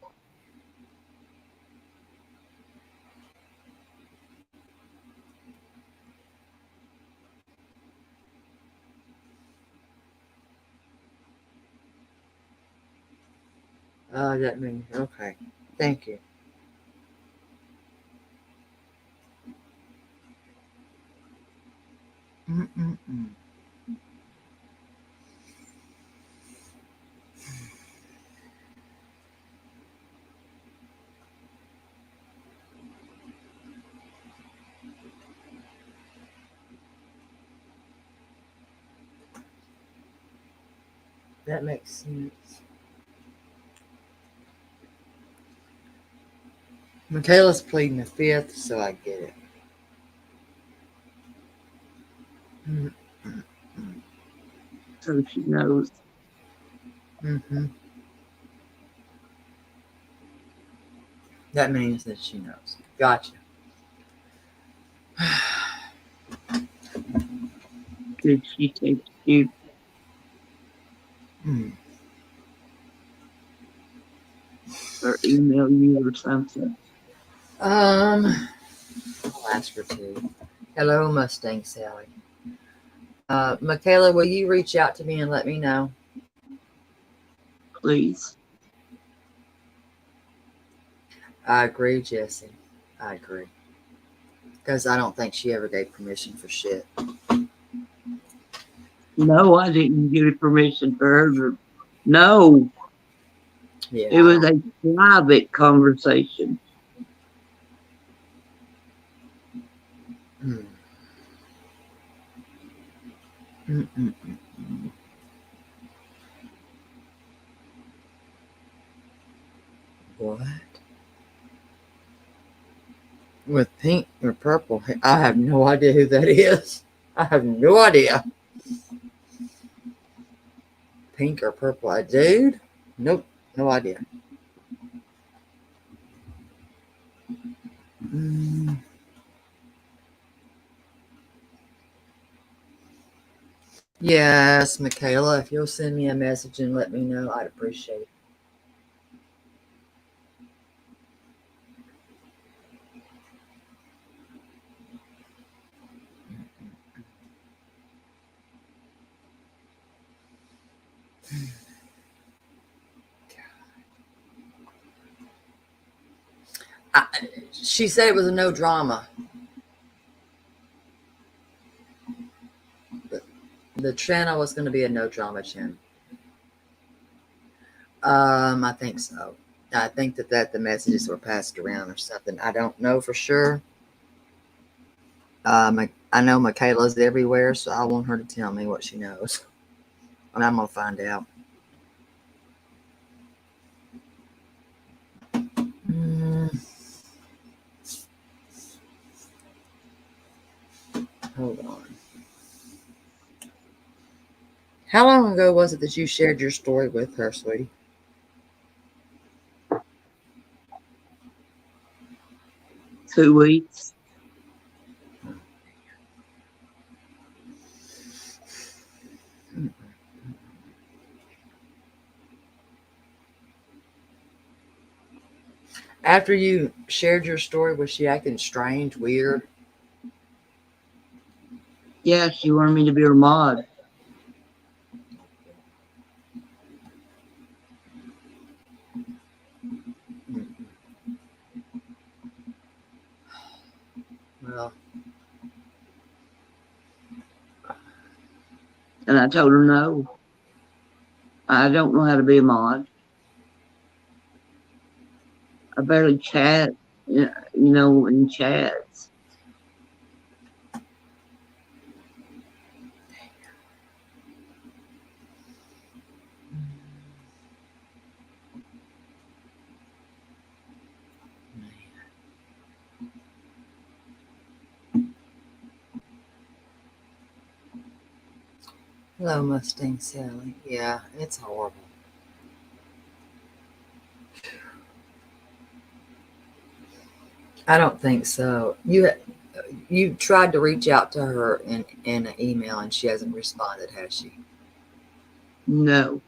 That means okay. Thank you. Mm-mm-mm. That makes sense. Michaela's pleading the fifth, so I get it. Mm-mm-mm. So she knows. Mm-hmm. That means that she knows. Gotcha. Did she text you Mm. or email you or something? Um, I'll ask her to. Hello, Mustang Sally. Michaela, will you reach out to me and let me know? Please. I agree, Jesse. I agree. Because I don't think she ever gave permission for shit. No, I didn't give permission for her to. No, Yeah, it I was don't. a private conversation. Mm. Mm-mm-mm-mm. What? With pink or purple hair? I have no idea who that is. I have no idea. Pink or purple? A dude? Nope. No idea. Mm. Yes, Michaela, if you'll send me a message and let me know, I'd appreciate it. I, she said it was a no drama. The channel was going to be a no drama channel. I think so. I think that the messages were passed around or something. I don't know for sure. I know Michaela's everywhere, so I want her to tell me what she knows, and I'm gonna find out. Mm, hold on. How long ago was it that you shared your story with her, sweetie? 2 weeks. Mm, After you shared your story, was she acting strange, weird? Yeah, she wanted me to be her mod. Well, And I told her no. I don't know how to be a mod. I barely chat, in chats. hello, Mustang Sally. Yeah, it's horrible. I don't think so. You tried to reach out to her in an email, and she hasn't responded, has she? No.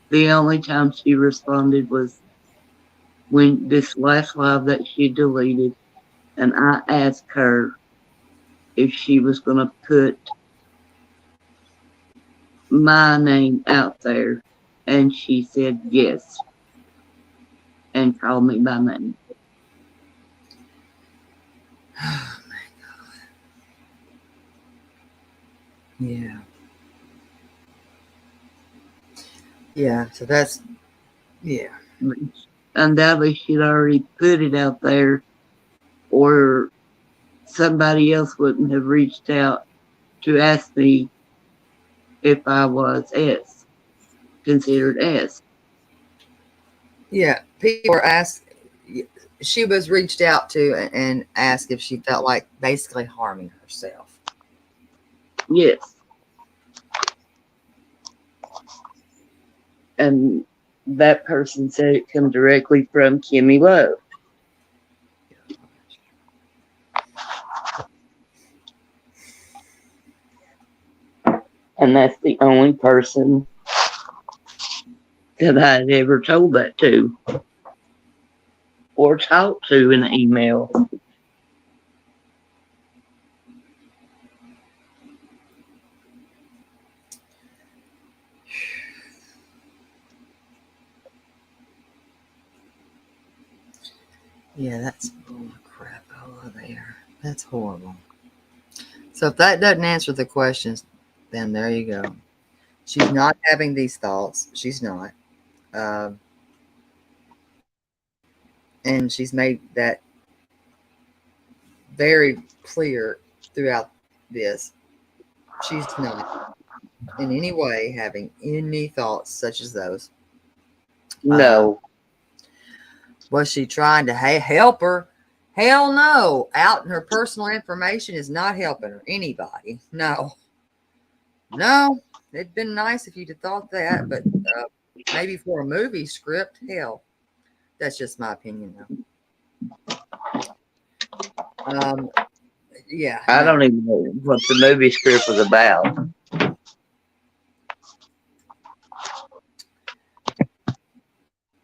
The only time she responded was when this last live that she deleted, and I asked her if she was going to put my name out there, and she said yes and called me by name. Oh my God. Yeah. Yeah. So that's yeah. But undoubtedly, she'd already put it out there, or somebody else wouldn't have reached out to ask me if I was considered S. Yeah. People were asked. She was reached out to and asked if she felt like basically harming herself. Yes. And that person said it come directly from Kimmy Love. And that's the only person that I'd ever told that to or talked to in an email. Yeah, that's bull crap over there. That's horrible. So if that doesn't answer the questions, then there you go. She's not having these thoughts. She's not. Um, and she's made that very clear throughout this. She's not in any way having any thoughts such as those. Uh, No, was she trying to help her? Hell no. Out in her personal information is not helping her. Anybody. No. No. It'd been nice if you'd have thought that, but maybe for a movie script, hell. That's just my opinion, though. Yeah, I no. don't even know what the movie script was about.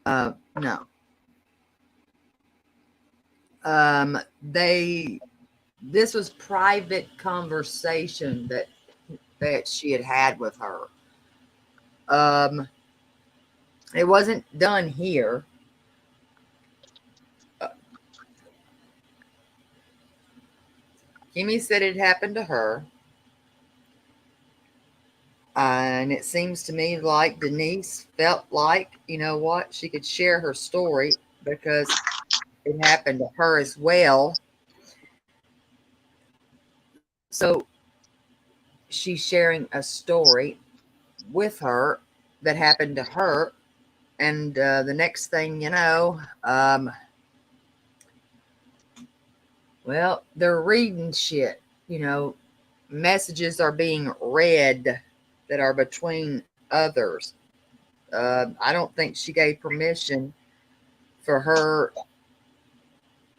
No. They this was private conversation that she had with her. Um, it wasn't done here. Uh, Kimmy said it happened to her, and it seems to me like Denise felt like you know what she could share her story because it happened to her as well. So she's sharing a story with her that happened to her, and the next thing you know, well, they're reading shit. You know, messages are being read that are between others. I don't think she gave permission for her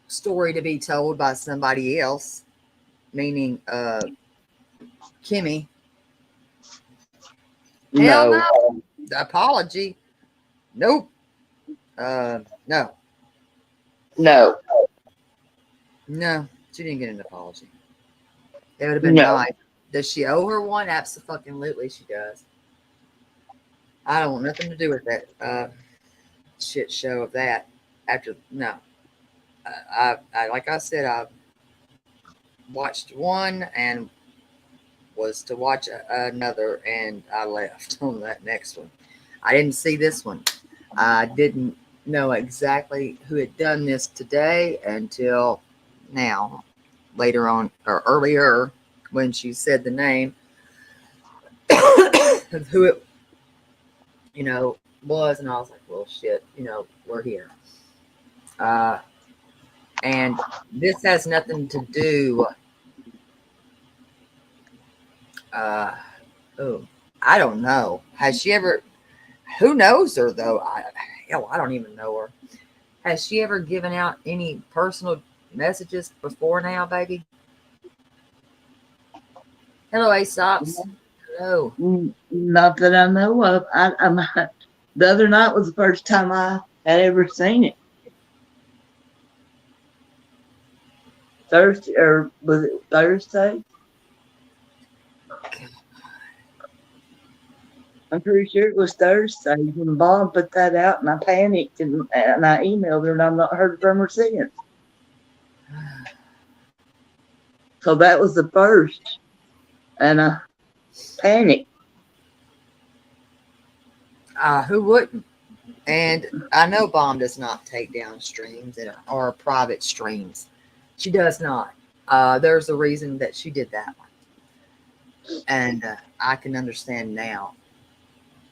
story to be told by somebody else, meaning Kimmy. Hell No, no. The apology. Nope. No. No, No, she didn't get an apology. It would have been no. nice. Does she owe her one? Absolutely, she does. I don't want nothing to do with that shit show of that. After no, I like I said, I watched one and was to watch another, and I left on that next one. I didn't see this one. I didn't know exactly who had done this today until now, later on or earlier when she said the name of who it, was, and I was like, well, shit, we're here. Uh, and this has nothing to do. Uh, oh, I don't know. Has she ever? Who knows her though? Hell, I don't even know her. Has she ever given out any personal messages before now, baby? Hello, Aesops. Hello. Not that I know of. The other night was the first time I had ever seen it. Thursday, or was it Thursday? I'm pretty sure it was Thursday when Bob put that out, and I panicked and I emailed her, and I've not heard from her since. So that was the first, and I panicked. Who wouldn't? And I know Bomb does not take down streams or private streams. She does not. There's a reason that she did that one. And I can understand now.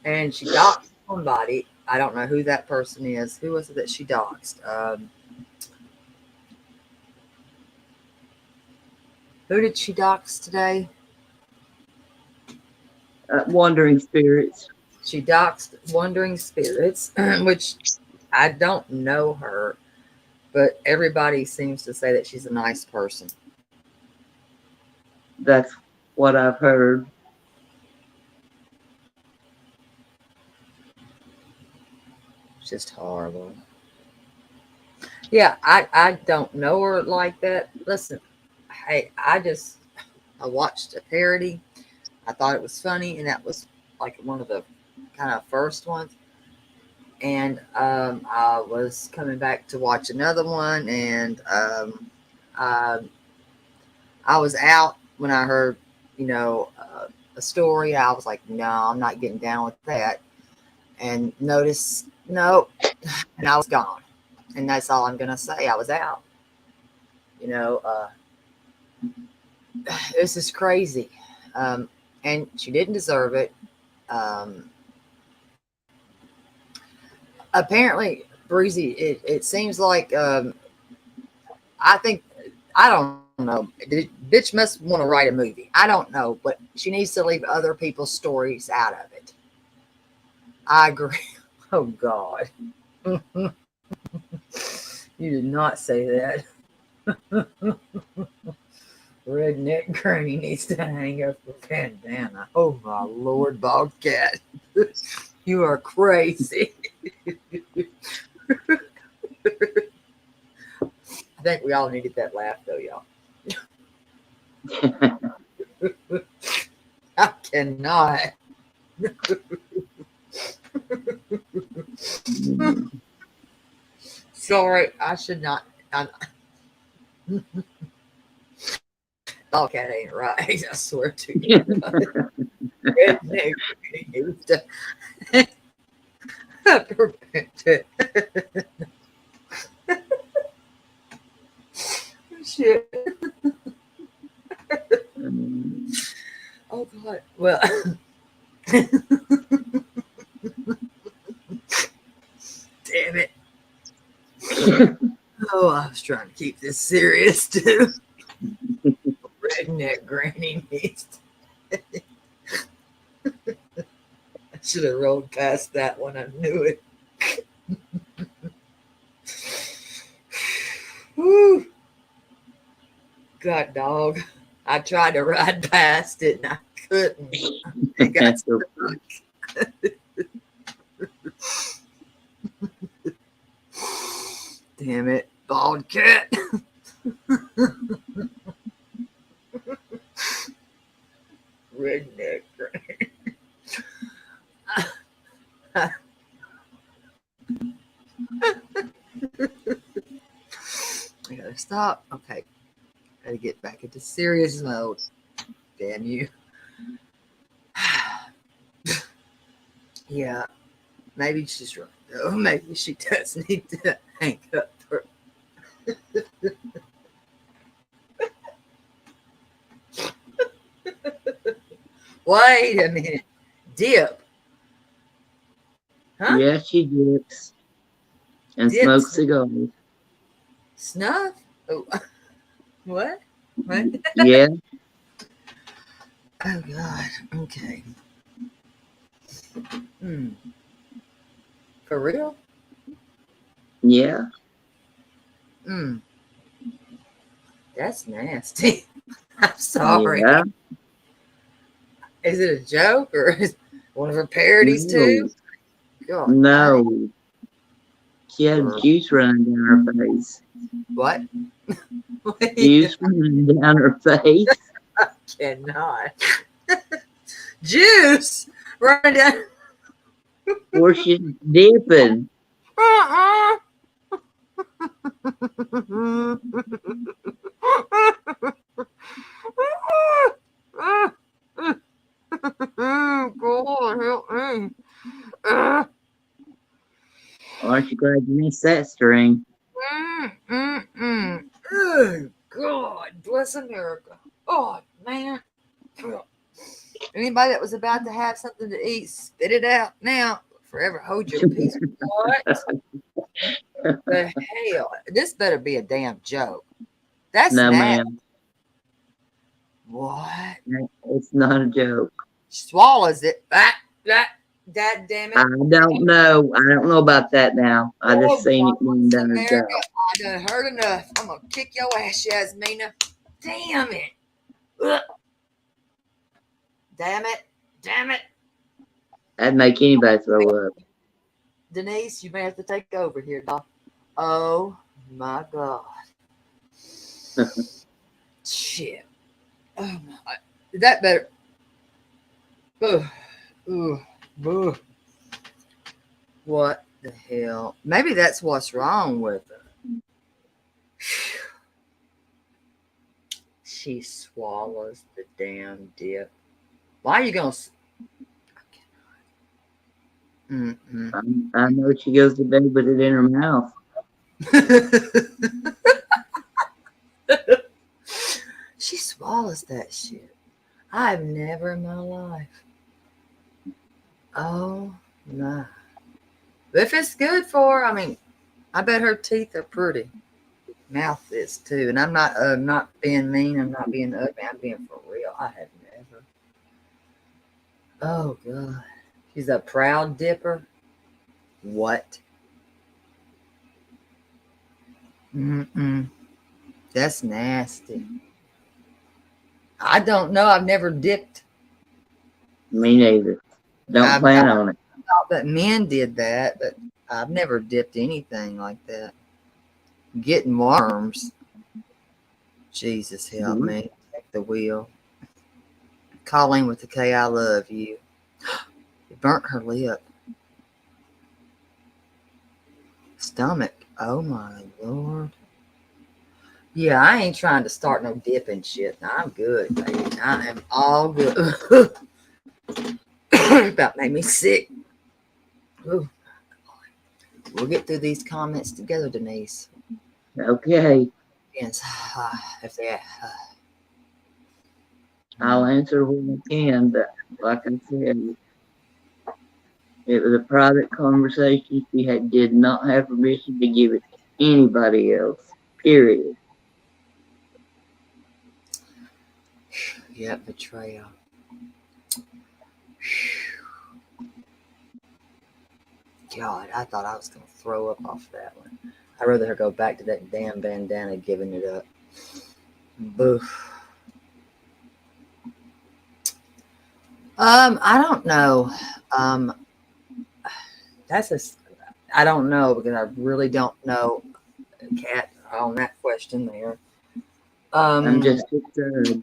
And she doxed somebody. I don't know who that person is. Who was it that she doxed? Who did she dox today? Wandering spirits. She doxed Wandering Spirits, which I don't know her, but everybody seems to say that she's a nice person. That's what I've heard. Just horrible. Yeah, I don't know her like that. Listen, hey, I watched a parody. I thought it was funny, and that was like one of the kind of first ones. And I was coming back to watch another one, and I, I was out when I heard, a story. I was like, no, I'm not getting down with that. And notice, no, and I was gone. And that's all I'm gonna say. I was out. You know, uh, this is crazy, and she didn't deserve it. Um, Apparently, Breezy, it seems like I think I don't know. The bitch must want to write a movie. I don't know, but she needs to leave other people's stories out of it. I agree. Oh God, you did not say that. Redneck Granny needs to hang up a bandana. Oh my Lord, Bobcat, you are crazy. I think we all needed that laugh, though, y'all. I cannot. Sorry, I should not. Bobcat ain't right. I swear to you. Redneck needs to prevent it. Shit. Oh God. Well, damn it. Oh, I was trying to keep this serious too. Redneck Granny needs. I should have rolled past that one. I knew it. Woo. God, dog. I tried to ride past it and I couldn't. I got stuck. Damn it. bald cat. Redneck. I gotta stop. Okay. Gotta get back into serious mode. Damn you. Yeah. Maybe she's right though. Maybe she does need to hang up her. Wait a minute. Dip. Huh? Yeah, she dips and Dip. smokes cigars. Snuff? Oh, what? What? Yeah, Oh, God. Okay. Hmm. For real? yeah, Hmm. That's nasty. I'm sorry. yeah. Is it a joke or is one of her parodies No, too? God dang. no. She had juice running down her face. What? Juice running down her face. Cannot. Juice running down. Or she's dipping. Uh-uh. God help me. Aren't you glad you missed that string? Oh, God bless America. Oh, man. Anybody that was about to have something to eat, spit it out now. Forever hold your peace. What the hell? This better be a damn joke. That's No, nasty. ma'am. What? It's not a joke. Swallows it. Dad damn I it. don't know. I don't know about that now. I Oh, just seen God it going bless down her America. jaw. I done heard enough. I'm going to kick your ass, Yasmina. Damn it. Ugh. Damn it. Damn it. That'd make anybody throw up. Denise, you may have to take over here, doc. Oh, my God. Shit. Oh, my. That better. Ugh. Ugh. Ugh. What the hell? Maybe that's what's wrong with her. She swallows the damn dip. Why are you gonna? I know she goes to bed with it in her mouth. She swallows that shit. I've never in my life. Oh my! If it's good for her, I mean, I bet her teeth are pretty. Mouth is too, and I'm not being mean. I'm not being ugly. I'm being for real. I have never. Oh God, she's a proud dipper. What? That's nasty. I don't know. I've never dipped. Me neither. Don't I plan on it. thought that men did that, but I've never dipped anything like that. Getting worms. Jesus help me. Take the wheel. Colleen with the K, I love you. It burnt her lip. Stomach. Oh my Lord. Yeah, I ain't trying to start no dipping shit. I'm good, baby. I am all good. About made me sick. Ooh. We'll get through these comments together, Denise. Okay. Yes. If they I'll answer when I can, but like I said, it was a private conversation. She did not have permission to give it to anybody else. Period. yeah, betrayal. God, I thought I was going to throw up off that one. I'd rather her go back to that damn bandana giving it up. Boof. I don't know. That's a. I don't know because I really don't know. Cat. on that question there. I'm just concerned.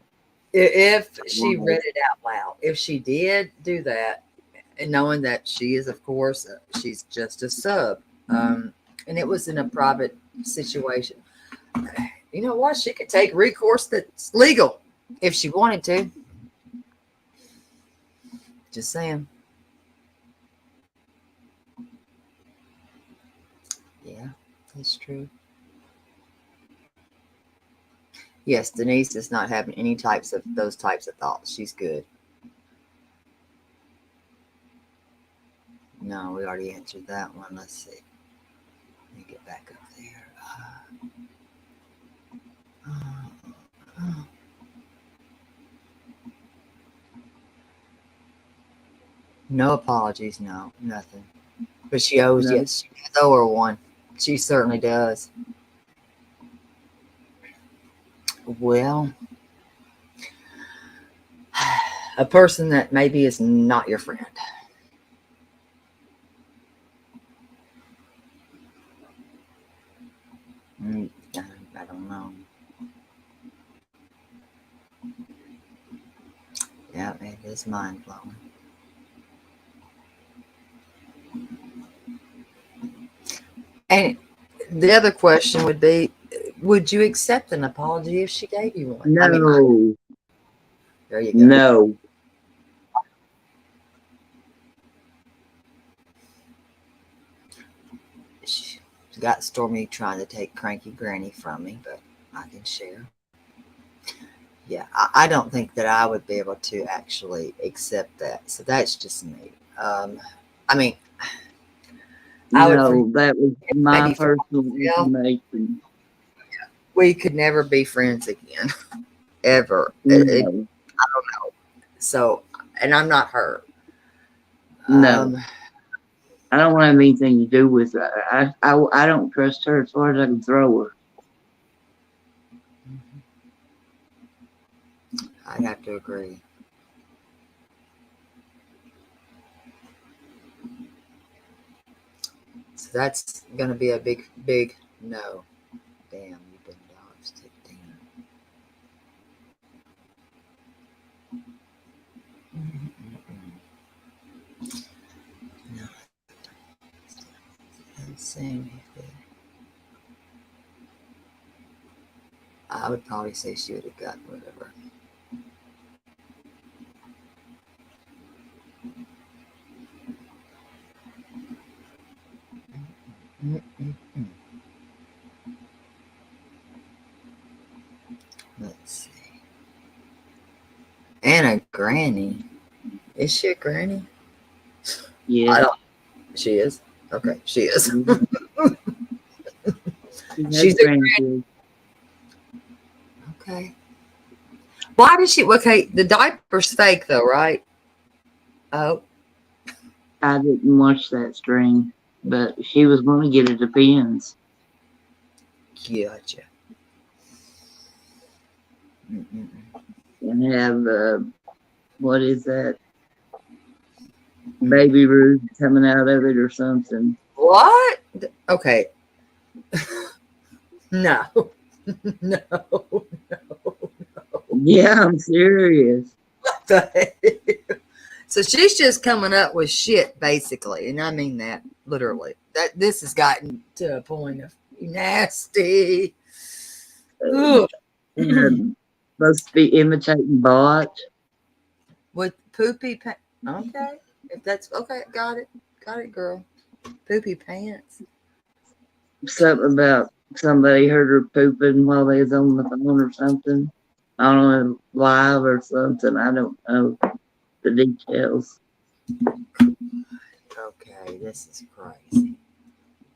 If she read it out loud, if she did do that, and knowing that she is, of course, she's just a sub, and it was in a private situation, you know what? She could take recourse that's legal if she wanted to. Just saying. Yeah, that's true. Yes, Denise is not having any types of those types of thoughts. She's good. No, we already answered that one. Let's see. Let me get back up there. No apologies. No, nothing. But she owes, No, yes, she does owe her one. She certainly does. Well, a person that maybe is not your friend. Mm, I don't know. Yeah, it is mind blowing. And the other question would be, would you accept an apology if she gave you one? I mean, no, there you go. no. She got Stormy trying to take Cranky Granny from me, but I can share. Yeah, I don't think that I would be able to actually accept that. So that's just me. I mean, I would forgive No, that was my maybe for personal myself. information. We could never be friends again, ever. No, So, and I'm not her. no. Um, I don't want to have anything to do with her. I don't trust her as far as I can throw her. I'd have to agree. So that's going to be a big, big no. Damn, you've been dodged. Damn. No, same. I would probably say she would have got whatever. Mm-mm-mm. Let's see. And a granny. Is she a granny? I Yes, don't. She is. Okay, she is. she has She's a grandkids. okay. Why did she? Okay, the diaper's fake though, right? Oh, I didn't watch that stream, but she was going to get it. Depends. gotcha. Mm-mm. And have what is that? Baby Ruth coming out of it or something. What? Okay. No. No. No. Yeah, I'm serious. So she's just coming up with shit, basically, and I mean that literally. That this has gotten to a point of nasty. Ugh. Supposed to be imitating bot. With poopy pants. Okay, if that's okay, got it, girl. Poopy pants. Something about somebody heard her pooping while they was on the phone or something. I don't know, live or something. I don't know the details. Okay, this is crazy.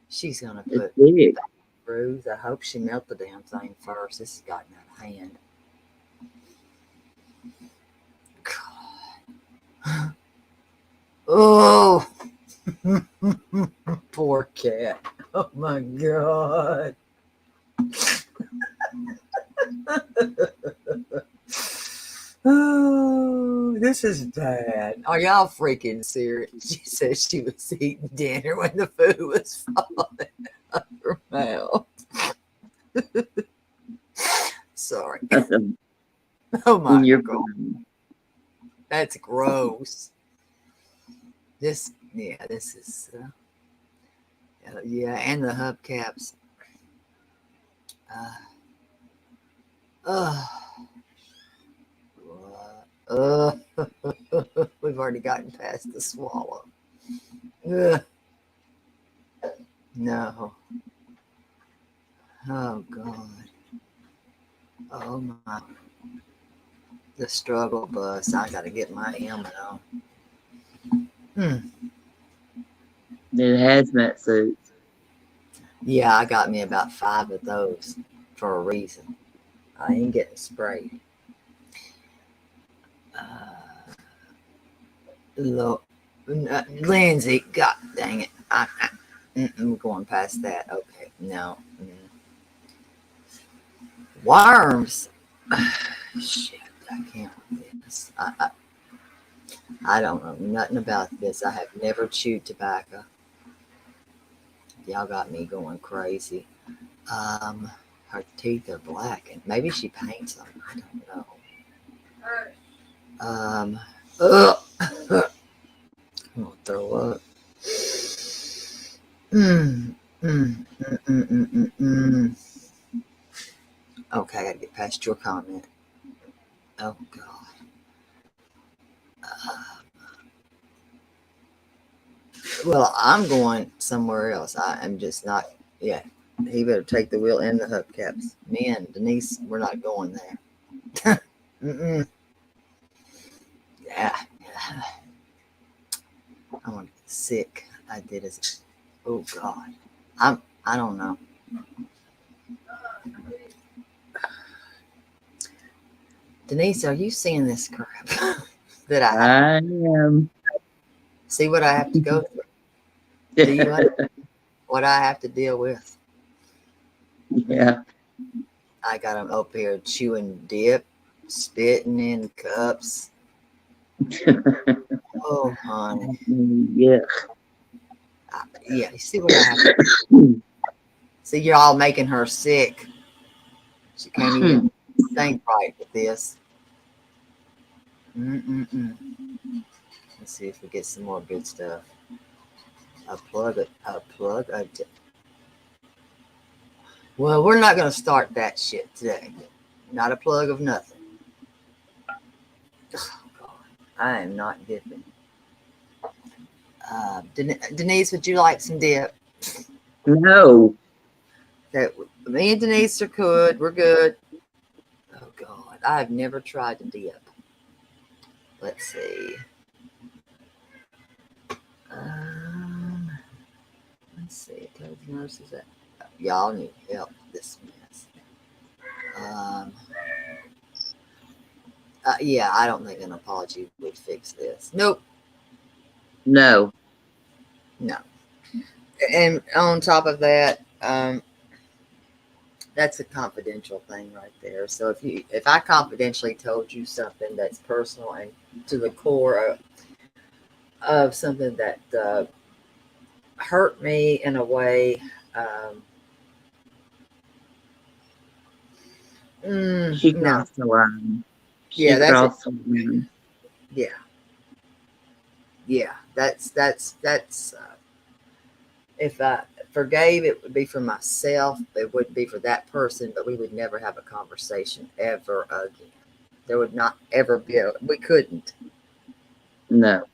She's gonna It's put big. Ruth. I hope she melted the damn thing first. This has gotten out of hand. God. Oh, poor cat. Oh my god. Oh, this is bad. Are y'all freaking serious? She said she was eating dinner when the food was falling out of her mouth. Oh my You're God. fine. That's gross. This, yeah, this is, yeah, and the hubcaps. Uh, uh, uh, we've already gotten past the swallow. Ugh, no. Oh God. Oh my. The struggle bus. I gotta get my helmet on. Hmm. It hazmat suits. Yeah, I got me about 5 of those for a reason. I ain't getting sprayed. Uh, look, Lindsay, God dang it. I'm going past that. Okay, no. Worms. Shit, I can't with this. I don't know nothing about this. I have never chewed tobacco. Y'all got me going crazy. Her teeth are black, and maybe she paints them. I don't know. Ugh. I'm gonna throw up. Mm, mm, mm, mm, mm, mm, mm. Okay, I gotta get past your comment. Oh God. Uh, well, I'm going somewhere else. I am just not. Yeah, he better take the wheel and the hubcaps. Me and Denise, we're not going there. Mm-mm. Yeah, I want to get sick. I did as. Oh God. I don't know. Denise, are you seeing this crap that I have to I am. see what I have to go through? Do you understand what I have to deal with? Yeah. I got them up here chewing dip, spitting in cups. Oh, honey. Yeah. Yeah, you see what I have to see? You're all making her sick. She can't even think right with this. Mm-mm-mm. Let's see if we get some more good stuff. Well, we're not going to start that shit today. Not a plug of nothing. Oh, God. I am not dipping. Denise, would you like some dip? No. That me and Denise are good. We're good. Oh God, I've never tried to dip. Let's see. Um, let's see. Tell the nurses that y'all need help with this mess. Um, yeah, I don't think an apology would fix this. Nope, No. no. And on top of that, that's a confidential thing right there. So if I confidentially told you something that's personal and to the core of something that hurt me in a way, um, She no, crossed the line. yeah, She that's it. crossed the line. Yeah, yeah, that's. If I forgave, it would be for myself. It wouldn't be for that person, but we would never have a conversation ever again. There would not ever be. We couldn't. No.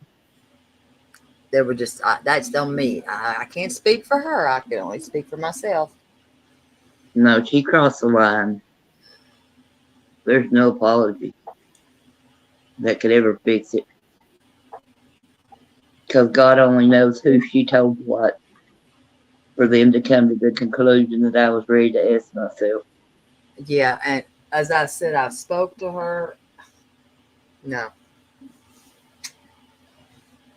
There would just. That's on me. I can't speak for her. I can only speak for myself. No, she crossed the line. There's no apology that could ever fix it. Because God only knows who she told what for them to come to the conclusion that I was ready to ask myself. Yeah, and as I said, I spoke to her. No,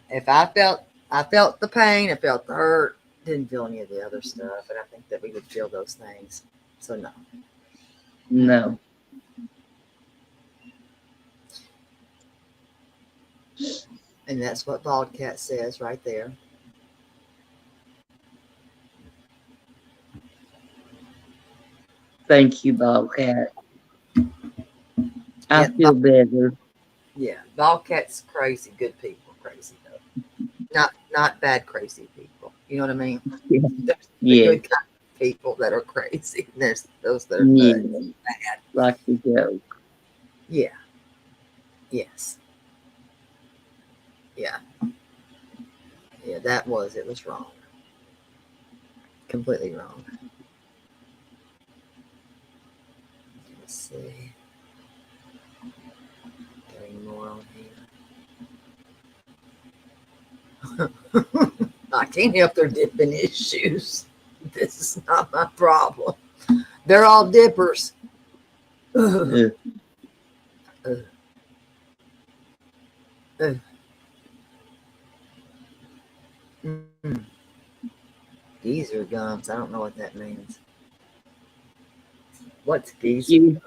if I felt the pain, I felt the hurt, didn't feel any of the other stuff, and I think that we would feel those things. So no. No. Mm-mm. And that's what Bald Cat says right there. Thank you, Bobcat. I Yeah, feel better. yeah. Bobcats crazy, good people crazy though. Not bad crazy people. You know what I mean? Yeah. There's the Yes. good kind of people that are crazy. And there's those that are Yeah. nuts. Bad. Like the joke. Yeah. Yes. Yeah. Yeah. That was it was wrong. Completely wrong. Let's see. Getting more on here. I can't help their dipping issues. This is not my problem. They're all dippers. Ugh, Uh, ugh, ugh. Mm. Geezer gums. I don't know what that means. What's geezer you, gum?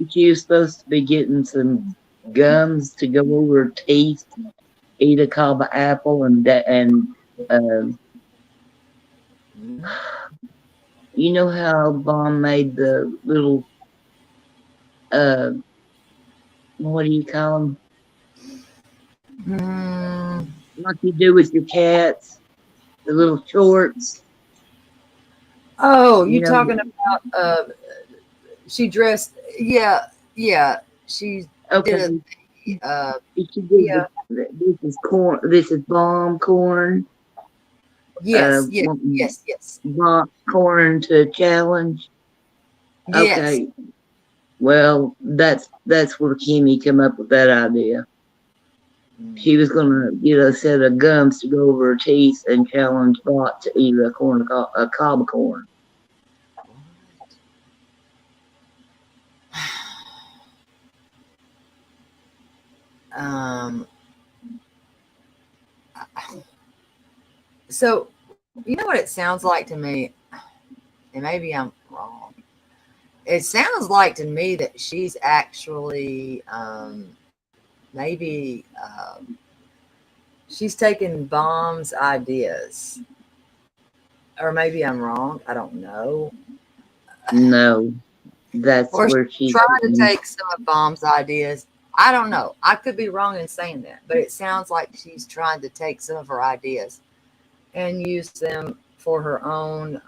you're supposed to be getting some gums to go over teeth. Eat a cob of apple and um, Mm. you know how Bomb made the little uh, what do you call them? Mm. Like you do with your cats, the little shorts. Oh, You you know, talking about she dressed yeah, she did okay. a If you yeah, do this is corn. This is bomb corn. yes, yes, Wanting yes, yes, bomb corn to challenge. yes. Okay. Well, that's where Kimmy came up with that idea. Mm. She was gonna get a set of gums to go over her teeth and challenge Bot to eat a cob of corn. Um so you know what it sounds like to me, and maybe I'm wrong. It sounds like to me that she's actually maybe she's taking Bomb's ideas. Or maybe I'm wrong. I don't know. No, that's Or she's where she's trying to getting. take some of Bomb's ideas. I don't know. I could be wrong in saying that, but it sounds like she's trying to take some of her ideas and use them for her own.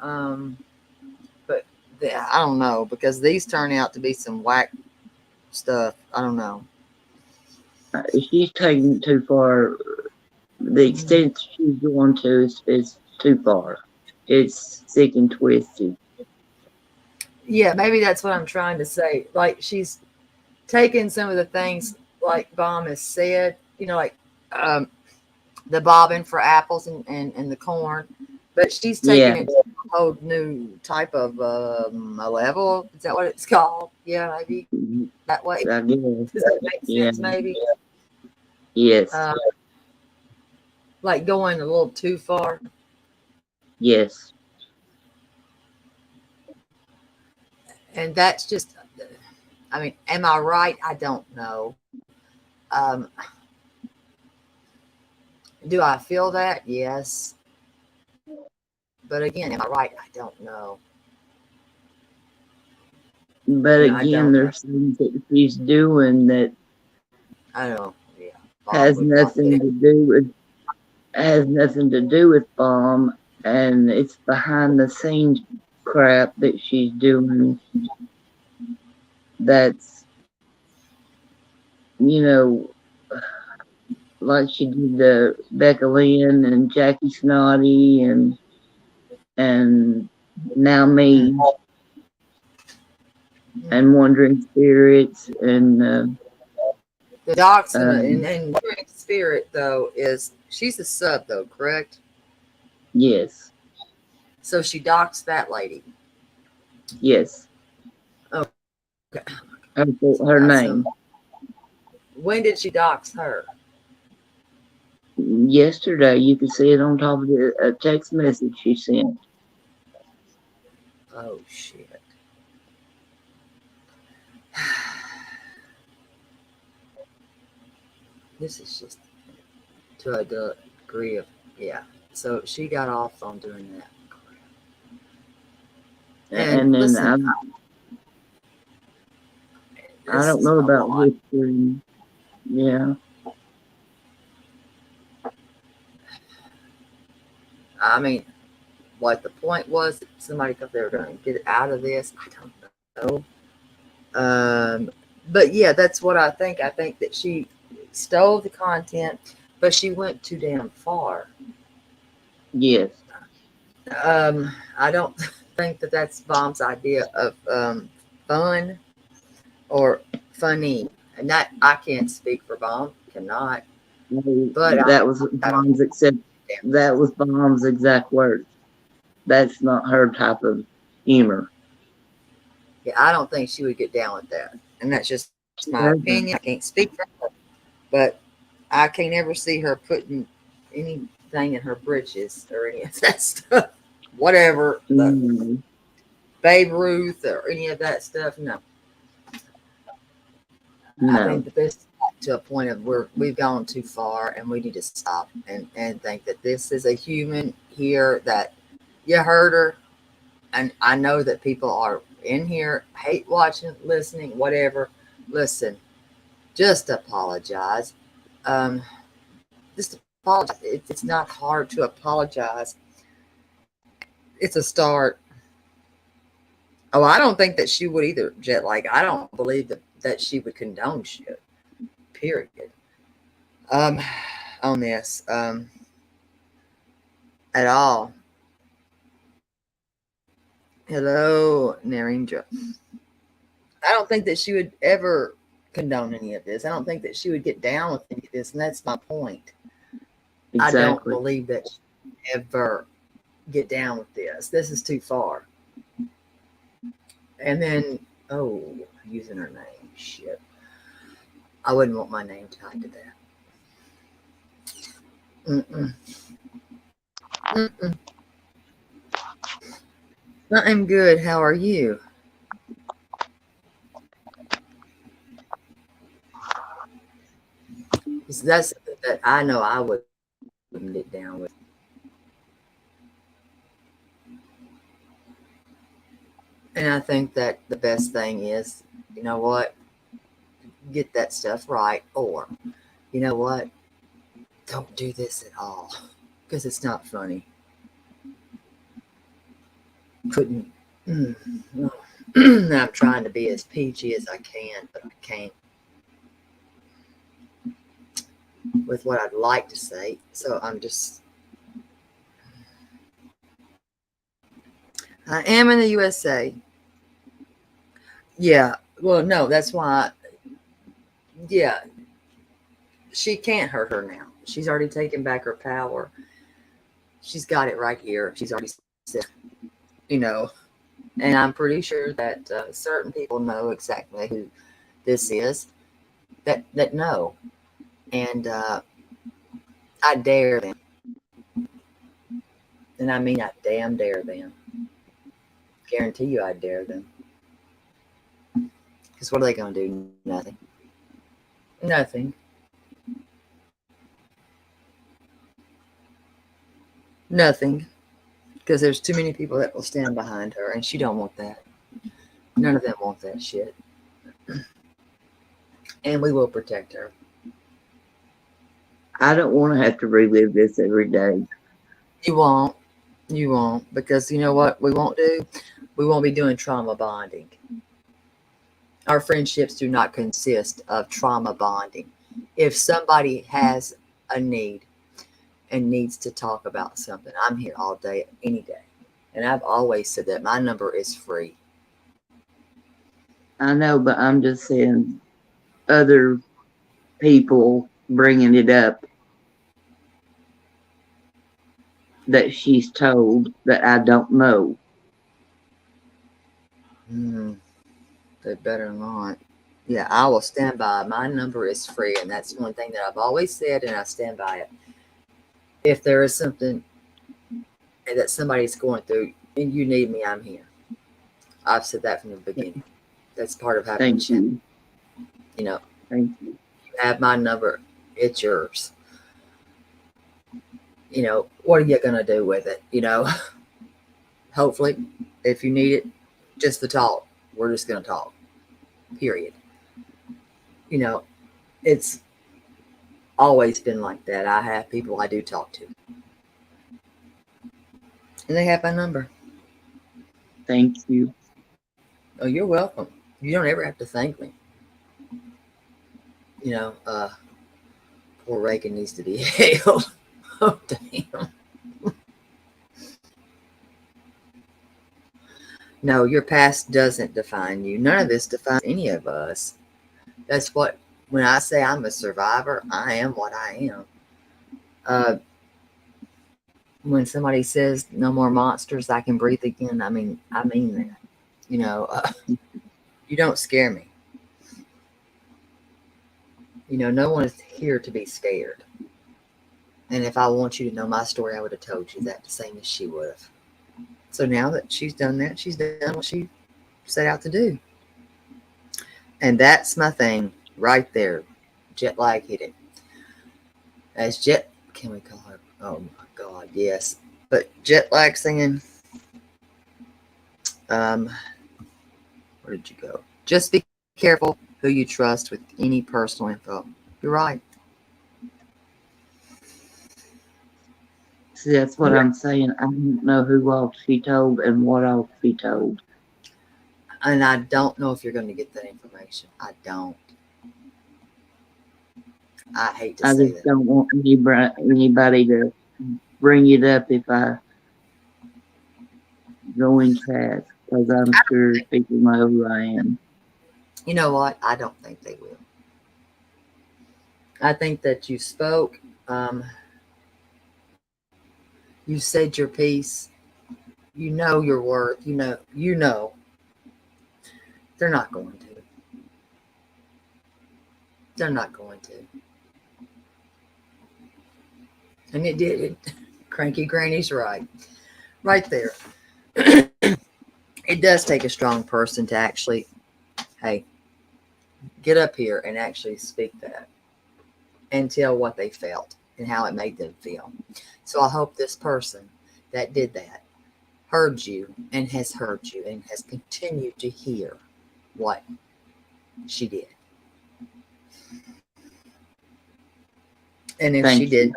But I don't know because these turn out to be some whack stuff. I don't know. She's taking it too far. The Mm. extent she's going to is too far. It's sick and twisted. Yeah, maybe that's what I'm trying to say. Like she's taking some of the things like Bomb has said, like um, the bobbing for apples and the corn, but she's taking Yeah, it to a whole new type of a level. Is that what it's called? Yeah, maybe that way. I guess. Does that make Yeah, sense? Maybe yes, uh, like going a little too far, yes. and that's just. I mean, am I right? I don't know. Um, do I feel that? Yes, but again, am I right? I don't know. But No, I again, don't know. there's things that she's doing that I know. Yeah, Bob has would probably. nothing to do with Bomb, and it's behind the scenes crap that she's doing. That's you know like she did the Becca Lynn and Jackie Snotty and now Mm, me mm. and Wandering Spirits and The Doxxing um, and Wandering Spirit though is she's a sub though, correct? yes, So she doxed that lady. yes, Okay, her, so we her got some. name. When did she dox her? Yesterday, you could see it on top of a text message she sent. Oh shit! This is just to a degree of yeah. So she got off on doing that. And And then listen, I This don't is know a about lot. whispering. Yeah. I mean, what the point was that somebody thought they were going to get out of this. I don't know. Um, but yeah, that's what I think. I think that she stole the content, but she went too damn far. Yes. I don't think that that's Bomb's idea of fun or funny. And that I can't speak for Bomb, cannot. No, But I don't damn. That was Bomb's exact words. That's not her type of humor. Yeah, I don't think she would get down with that. And that's just my She opinion. I doesn't. can't speak for her, but I can't ever see her putting anything in her britches or any of that stuff. Whatever, the No, Babe Ruth or any of that stuff. No, I think no. that this to a point of where we've gone too far and we need to stop and think that this is a human here that you heard her. And I know that people are in here, hate watching, listening, whatever. Listen, just apologize. Um, just apologize. It's not hard to apologize. It's a start. Oh, I don't think that she would either, Jet. Like, I don't believe that she would condone shit, period. Um, on this, at all. Hello, Narendra. I don't think that she would ever condone any of this. I don't think that she would get down with any of this, and that's my point. I don't Exactly. believe that she would ever get down with this. This is too far. And then, oh, using her name, shit. I wouldn't want my name tied to that. Mm-mm. Mm-mm. I'm good. How are you? Because that's something that I know I wouldn't get down with. And I think that the best thing is, you know what, get that stuff right, or you know what, don't do this at all because it's not funny. Couldn't. Mm, no. I'm trying to be as PG as I can, but I can't with what I'd like to say. So I'm just. I am in the USA. Yeah. Well, no, that's why. Yeah, she can't hurt her now. She's already taken back her power. She's got it right here. She's already said, you know, and I'm pretty sure that certain people know exactly who this is. That know, and I dare them, and I mean I damn dare them. Guarantee you, I dare them. Because what are they going to do? Nothing. Nothing. Nothing. Because there's too many people that will stand behind her, and she don't want that. None of them want that shit. And we will protect her. I don't want to have to relive this every day. You won't. You won't. Because you know what we won't do? We won't be doing trauma bonding. Our friendships do not consist of trauma bonding. If somebody has a need and needs to talk about something, I'm here all day, any day. And I've always said that my number is free. I know, but I'm just saying other people bringing it up that she's told that I don't know. Hmm, they better not. Yeah, I will stand by. My number is free, and that's one thing that I've always said, and I stand by it. If there is something that somebody's going through and you need me, I'm here. I've said that from the beginning. That's part of having a Thank channel. you. You know, Thank you. you have my number, it's yours. You know, what are you going to do with it? You know, hopefully, if you need it, just the talk. We're just going to talk, period. You know, it's always been like that. I have people I do talk to, and they have my number. Thank you. Oh, you're welcome. You don't ever have to thank me. You know, poor Reagan needs to be held. Oh, damn. No, your past doesn't define you. None of this defines any of us. That's what, when I say I'm a survivor, I am what I am. Uh, when somebody says no more monsters, I can breathe again, I mean that. You know, you don't scare me. You know, no one is here to be scared. And if I want you to know my story, I would have told you that the same as she would have. So now that she's done that, she's done what she set out to do. And that's my thing right there. Jet lag hit it. As jet, can we call her? Oh my God, yes. But jet lag singing, um, where did you go? Just be careful who you trust with any personal info. You're right. See, that's what I'm saying. I don't know who all she told and what all she told. And I don't know if you're going to get that information. I don't. I hate to I say just that. don't want anybody to bring it up if I go in chat, because I'm sure people know who I am. You know what? I don't think they will. I think that you spoke. Um, you said your piece. You know your worth. You know. You know. They're not going to. They're not going to. And it did it. Cranky Granny's right. Right there. It does take a strong person to actually, hey, get up here and actually speak that and tell what they felt and how it made them feel. So I hope this person that did that heard you and has heard you and has continued to hear what she did. And if she Thank did,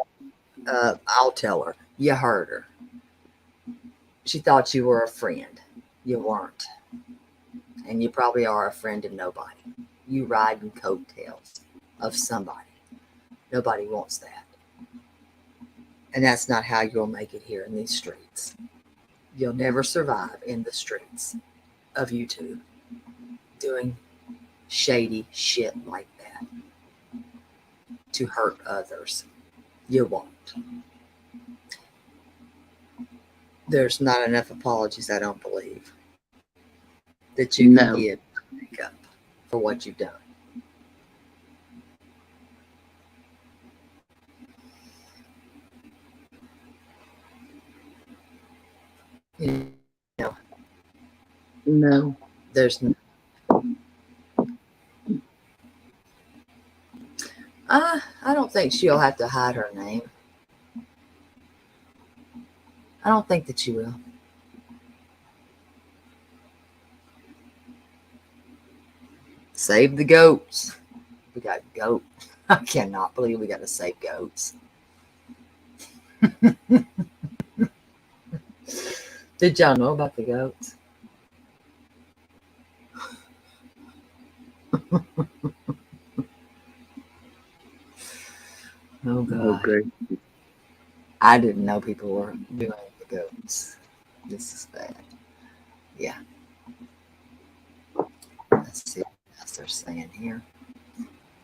you. I'll tell her, you heard her. She thought you were a friend. You weren't. And you probably are a friend of nobody. You ride in coattails of somebody. Nobody wants that. And that's not how you'll make it here in these streets. You'll never survive in the streets of YouTube doing shady shit like that to hurt others. You won't. There's not enough apologies, I don't believe, that you can No, give to make up for what you've done. You know, no, there's I don't think she'll have to hide her name. I don't think that she will. Save the goats. We got goat. I cannot believe we got to save goats. Did y'all know about the goats? Oh God. okay. I didn't know people were doing the goats. This is bad. Yeah. Let's see what else they're saying here.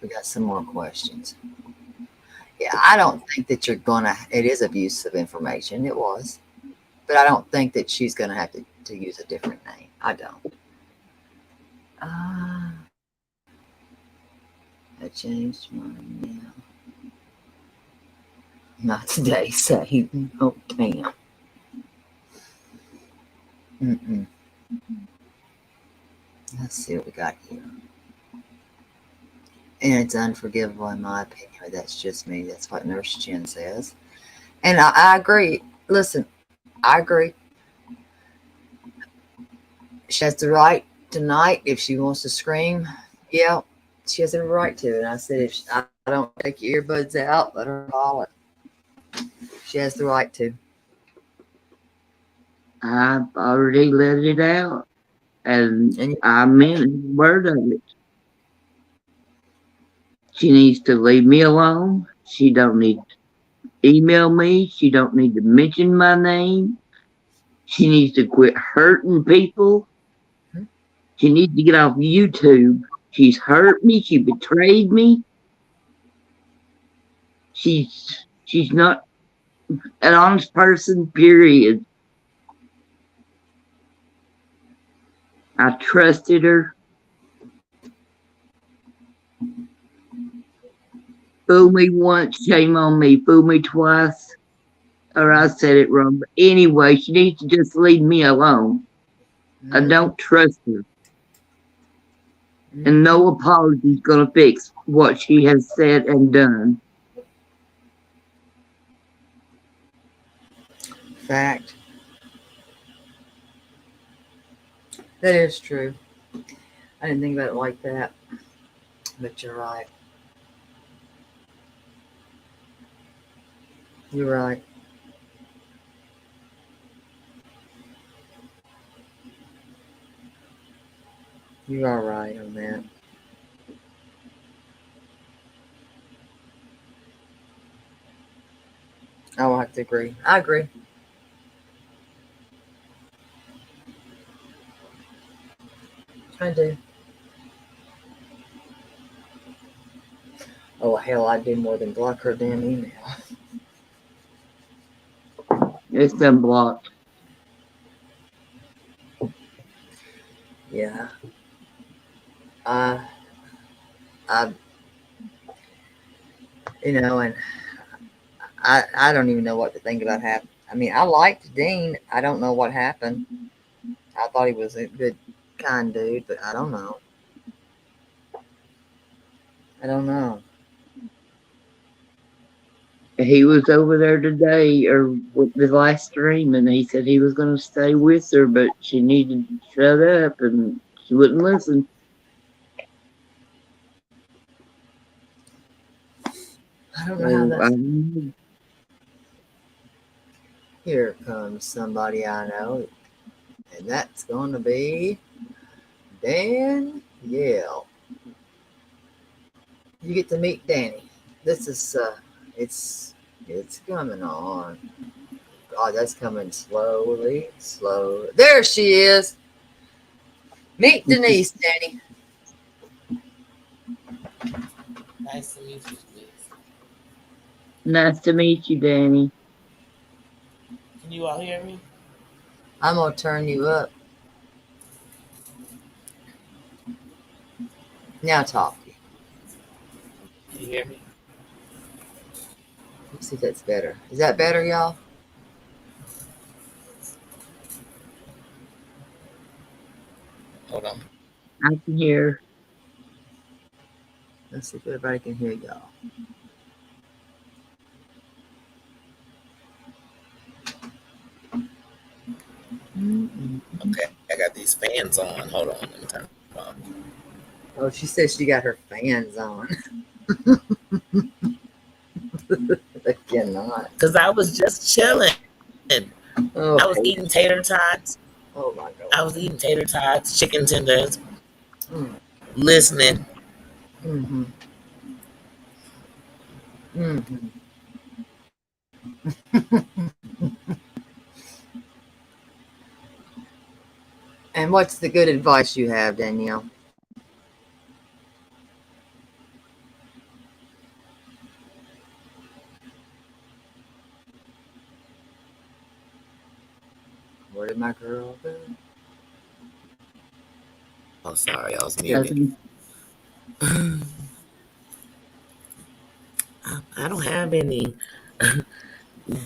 We got some more questions. Yeah, I don't think that you're gonna. It is abuse of information. It was, but I don't think that she's gonna have to use a different name. I don't. Ah, I changed mine now. Not today, Satan. Oh damn. Mm-mm. Let's see what we got here. And it's unforgivable in my opinion. But that's just me. That's what Nurse Jen says, and I agree. Listen, I agree. She has the right tonight if she wants to scream. Yeah, She has every right to. And I said, if I don't take your earbuds out, let her call it. She has the right to. I've already let it out, and And I meant every word of it. She needs to leave me alone. She don't need to email me. She don't need to mention my name. She needs to quit hurting people. She needs to get off YouTube. She's hurt me. She betrayed me. She's not an honest person, period. I trusted her. Fool me once, shame on me. Fool me twice, or I said it wrong. But anyway, she needs to just leave me alone. I mm-hmm, don't trust her. And mm-hmm. no apology is going to fix what she has said and done. Fact. That is true. I didn't think about it like that. But you're right. You're right. You are right on that. I will have to agree. I agree. I do. Oh, hell, I'd do more than block her damn email. It's been blocked. Yeah. Uh, I, and I don't even know what to think about happening. I mean, I liked Dean. I don't know what happened. I thought he was a good, kind dude, but I don't know. I don't know. He was over there today, or with the last stream, and he said he was going to stay with her, but she needed to shut up, and she wouldn't listen. I don't know how So I that's. Here comes somebody I know, and that's going to be Dan Yale. You get to meet Danny. This is it's coming on. God, that's coming slowly, slowly. There she is. Meet Denise, Danny. Nice to meet you, Denise. nice to meet you, Danny. Can you all hear me? I'm gonna turn you up. Now talk. Can you hear me? Let's see if that's better. Is that better, y'all? Hold on. I can hear. Let's see if everybody can hear y'all. Mm-mm. Okay, I got these fans on. Hold on, let me turn them on. Oh, she says she got her fans on. I cannot. Cause I was just chilling. I Oh, was eating tater tots. oh my I was God. eating tater tots, chicken tenders, Mm, listening. mm-hmm, mm-hmm. And what's the good advice you have, Danielle? Where did my girl go? Oh, sorry, I was Good. muted. Nothing. I don't have any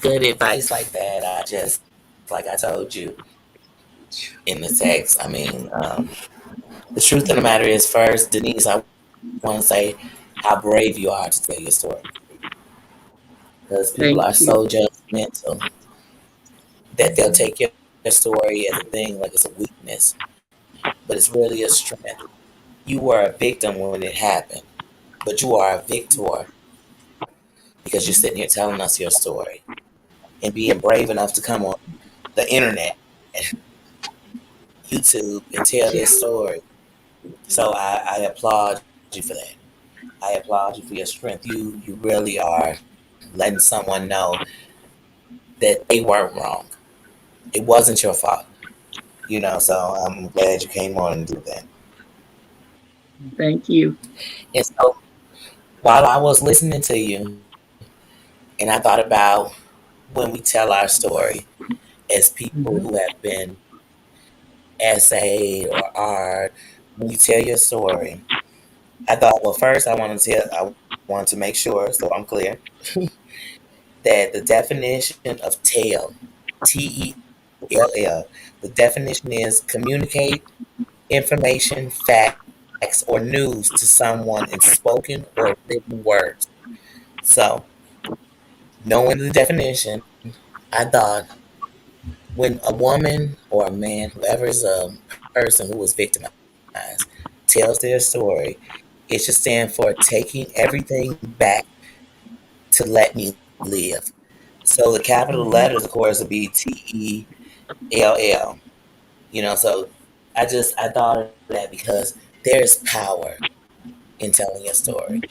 good advice like that. I just, like I told you in the text, I mean, the truth of the matter is, first, Denise, I want to say how brave you are to tell your story. Because people Thank are you. so judgmental that they'll take your story as a thing like it's a weakness, but it's really a strength. You were a victim when it happened, but you are a victor because you're sitting here telling us your story and being brave enough to come on the internet, YouTube, and tell Yeah, this story. So I applaud you for that. I applaud you for your strength. You really are letting someone know that they weren't wrong. It wasn't your fault. So I'm glad you came on and did that. Thank you. And so while I was listening to you, and I thought about when we tell our story as people who Mhm. have been essayed or art, when you tell your story, I thought, well, first I want to make sure, so I'm clear, that the definition of tell, TELL, the definition is communicate information, facts, or news to someone in spoken or written words. So, knowing the definition, I thought when a woman or a man, whoever is a person who was victimized, tells their story, it should stand for taking everything back to let me live. So the capital letters, of hmm course, would be TELL. So I thought of that because there's power in telling your story.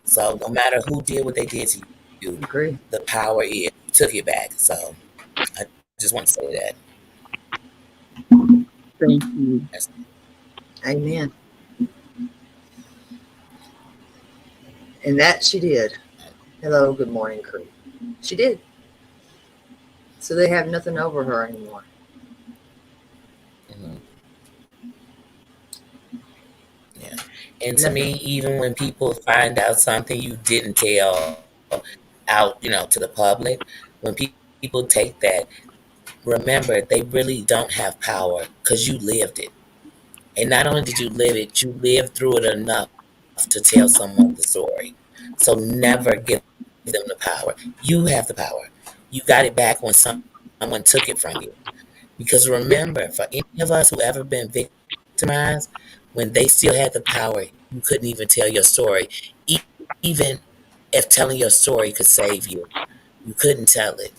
So no matter who did what they did to you, the agree. power is you took it back. So I just want to say that. Thank you. That's, Amen. And that she did. Hello, good morning, crew. She did. So they have nothing over her anymore. mhm, yeah. And to me, Nothing. even when people find out something you didn't tell out, to the public, when people take that, remember they really don't have power because you lived it. And not only did you live it, you lived through it enough to tell someone the story. So never give them the power. You have the power. You got it back when someone took it from you. Because remember, for Yeah, any of us who ever been victimized, when they still had the power, you couldn't even tell your story, even if telling your story could save you. You couldn't tell it.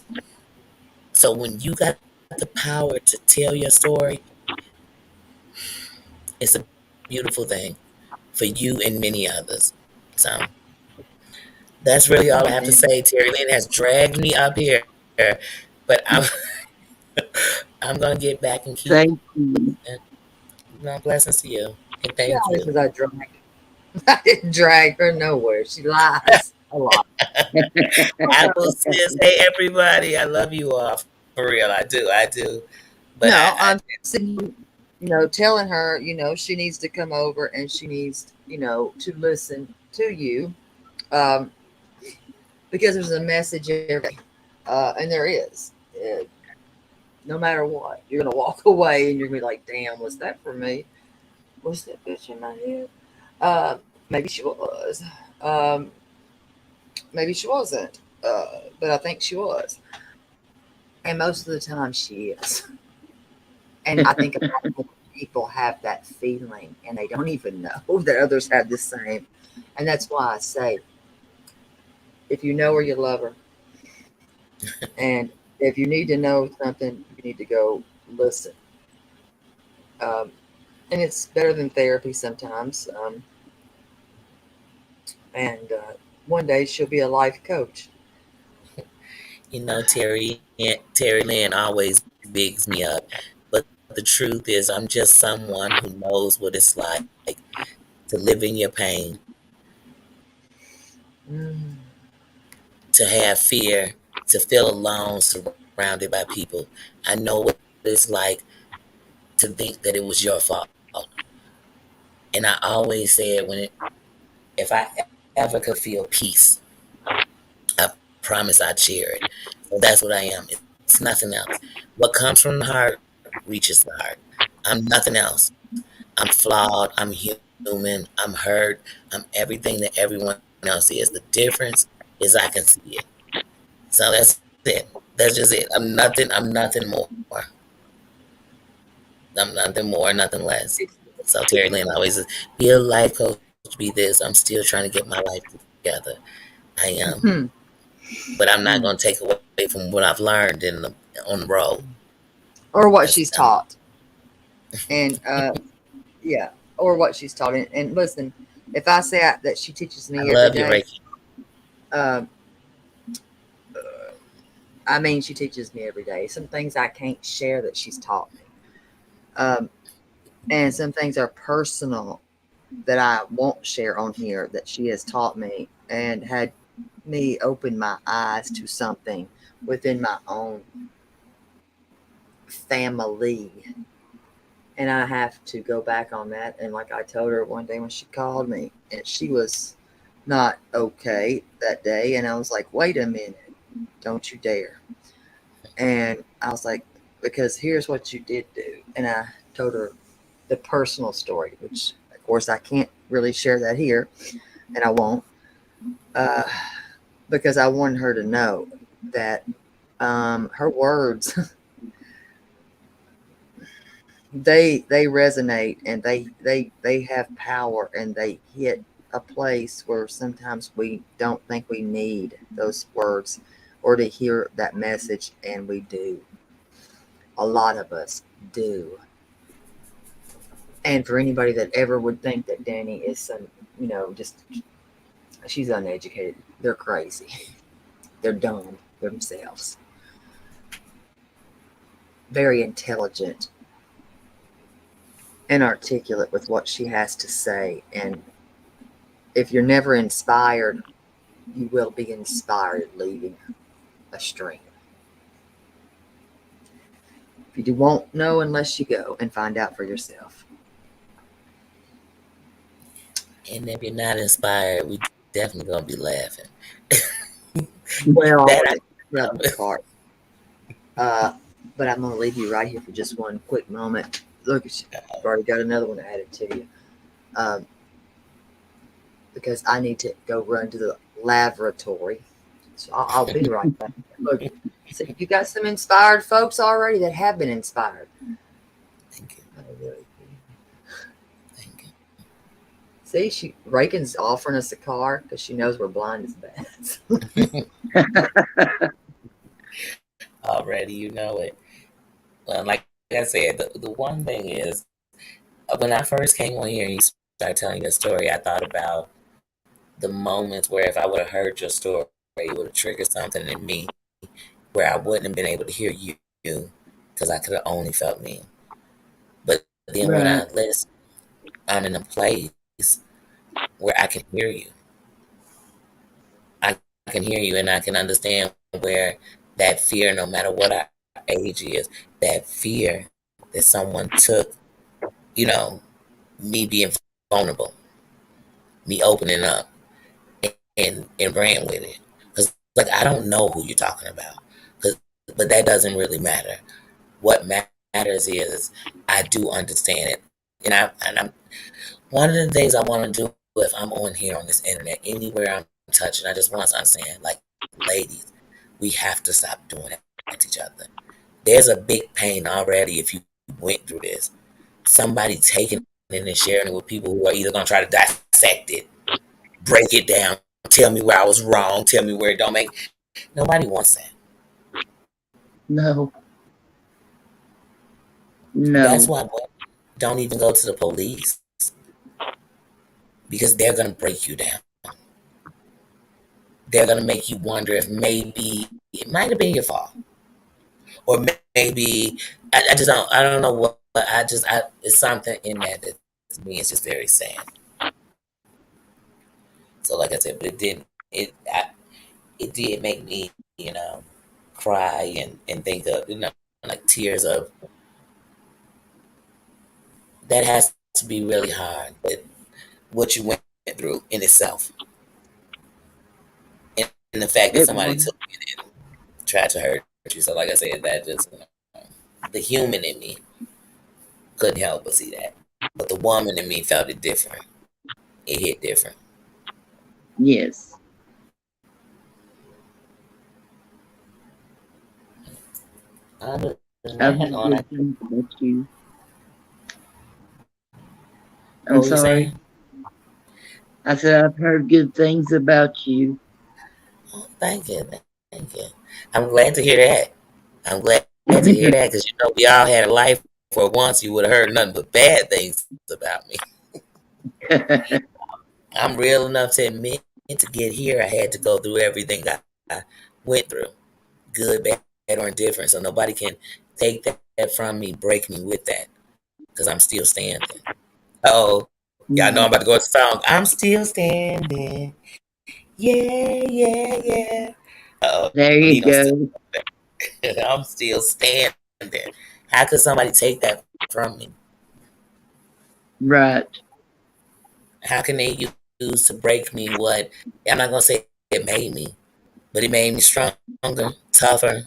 So when you got the power to tell your story, it's a beautiful thing for you and many others. So that's really all I have to say. amen. Terry Lynn has dragged me up here, but I'm gonna get back and keep. Thank you. Blessings to you and thank She you. always says I drag. I didn't drag her nowhere. She lies a lot. Apple says, "Hey everybody, I love you all for real. I do." But No, I'm sitting, telling her, she needs to come over and she needs, to listen to you, um, because there's a message every day, and there is. No matter what, you're gonna walk away and you're gonna be like, "Damn, was that for me? Was that bitch in my head?" Maybe she was. Um, maybe she wasn't. But I think she was, and most of the time she is. And I think a lot of people have that feeling and they don't even know that others have the same. And that's why I say, if you know her, you love her. And if you need to know something, you need to go listen. Um, and it's better than therapy sometimes. And one day she'll be a life coach. Terry Lynn always bigs me up. But the truth is, I'm just someone who knows what it's like to live in your pain, Mm, to have fear, to feel alone, surrounded by people. I know what it's like to think that it was your fault. And I always said if I ever could feel peace, I promise I'd share it. So that's what I am. It's nothing else. What comes from the heart reaches the heart. I'm nothing else. I'm flawed. I'm human. I'm hurt. I'm everything that everyone else is. The difference is I can see it. So that's it. That's just it. I'm nothing more. I'm nothing more, nothing less. So Terry Lynn always says, be a life coach, be this. I'm still trying to get my life together. I am. Hmm. But I'm not Hmm. going to take away from what I've learned on the road. Or what That's, she's taught. And yeah, or what she's taught. And listen, if I say that she teaches I me every love you, day, Reiki. uh, I mean, she teaches me every day. Some things I can't share that she's taught me. Um, and some things are personal that I won't share on here that she has taught me and had me open my eyes to something within my own family. And I have to go back on that. And like I told her one day when she called me, and she was not okay that day. And I was like, wait a minute, don't you dare. And I was like, because here's what you did do. And I told her the personal story, which of course I can't really share that here, and I won't, uh, because I wanted her to know that her words they resonate, and they have power, and they hit a place where sometimes we don't think we need those words or to hear that message, and we do. A lot of us do. And for anybody that ever would think that Danny is some, just she's uneducated, they're crazy. They're dumb themselves. Very intelligent and articulate with what she has to say. And if you're never inspired, you will be inspired leaving a stream. If you won't know unless you go and find out for yourself. And if you're not inspired, we definitely going to be laughing. Well, That the I other part. Uh, but I'm going to leave you right here for just one quick moment. Look, you've already got another one added to you. Um, because I need to go run to the laboratory. So I'll be right back. Look, so you got some inspired folks already that have been inspired. Thank you. I really do. Thank you. See, Reagan's offering us a car because she knows we're blind as bats. Already, you know it. Well, like I said, the one thing is, when I first came on here and you started telling your story, I thought about the moments where if I would have heard your story, it would have triggered something in me where I wouldn't have been able to hear you because I could have only felt me. But then when Right. I listen, I'm in a place where I can hear you. I can hear you and I can understand where that fear, no matter what our age is, that fear that someone took, you know, me being vulnerable, me opening up and ran with it. Because, like, I don't know who you're talking about. Cause, but that doesn't really matter. What matters is I do understand it. And I'm one of the things I want to do if I'm on here on this internet, anywhere I'm touching, I just want to understand, like, ladies, we have to stop doing that to each other. There's a big pain already if you went through this. Somebody taking it and sharing it with people who are either going to try to dissect it, break it down, tell me where I was wrong, tell me where it don't make. Nobody wants that. No, That's no, why women don't even go to the police because they're going to break you down. They're going to make you wonder if maybe it might have been your fault, or maybe I just I don't know what. But it's something in that to me it's just very sad. So like I said, but it didn't it did make me cry and think of like tears of that has to be really hard. But what you went through in itself, and the fact that it somebody was. took it and tried to hurt you. So like I said, that just the human in me couldn't help but see that. But the woman in me felt it different. It hit different. Yes. Other than Other that, on good I things about you. I'm What were you sorry. saying? I said I've heard good things about you. Oh, thank you. I'm glad to hear that. I'm glad to hear that because we all had a life where once you would have heard nothing but bad things about me. I'm real enough to admit to get here, I had to go through everything I went through, good, bad, or indifferent. So nobody can take that from me, break me with that, because I'm still standing. Oh, y'all know I'm Right. about to go to the song. I'm still standing. Yeah, yeah, yeah. Oh, There don't you need no still. go. I'm still standing. How could somebody take that from me? Right. How can they use to break me what I'm not gonna say it made me, but it made me stronger, tougher,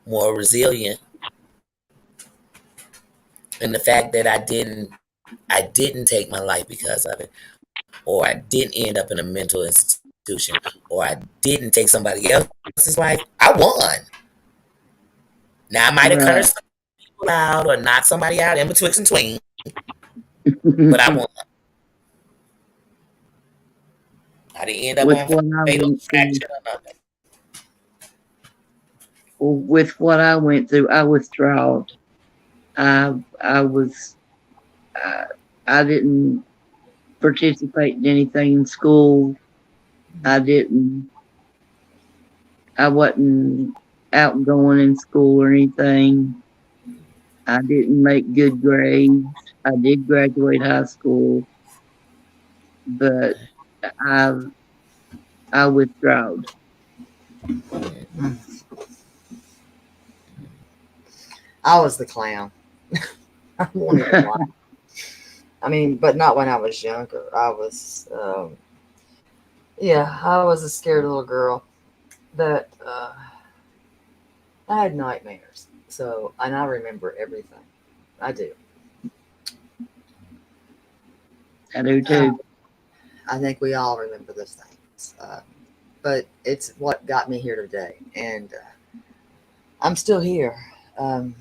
more resilient. And the fact that I didn't take my life because of it, or I didn't end up in a mental institution, or I didn't take somebody else's life, I won. Now I might have Right. cursed some people out or knocked somebody out in betwixt and tween, but I won. I didn't end up With on what I fatal went through, attraction or nothing. with what I went through, I withdrawed. I was I, I didn't participate in anything in school. I didn't. I wasn't outgoing in school or anything. I didn't make good grades. I did graduate high school, but I I withdrawed. Mm. I was the clown. I won't even lie. I mean, but not when I was younger. Yeah, I was a scared little girl that I had nightmares. So, and I remember everything. I do. I do Uh, too. I think we all remember those things. But it's what got me here today. And I'm still here. Um,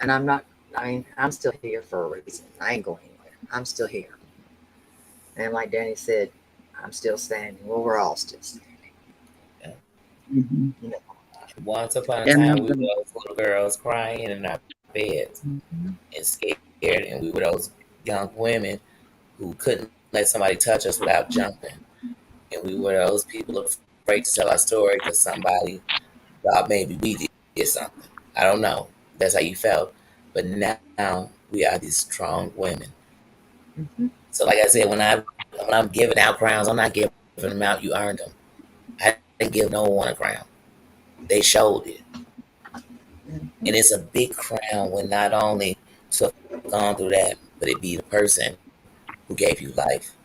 and I'm not, I mean, I'm still here for a reason. I ain't going anywhere. I'm still here. And like Danny said, I'm still standing. Well, we're all still standing. Yeah. Hmm. You know. Once upon a And time, I'm we were those little girls crying in our beds Mhm. and scared, and we were those young women who couldn't let somebody touch us without jumping. And we were those people afraid to tell our story because somebody thought maybe we did something. I don't know. That's how you felt. But now we are these strong women. Mhm. So, like I said, when I'm giving out crowns, I'm not giving them out. You earned them. I didn't give no one a crown. They showed it, Mhm. and it's a big crown when not only to have gone through that, but it be the person who gave you life.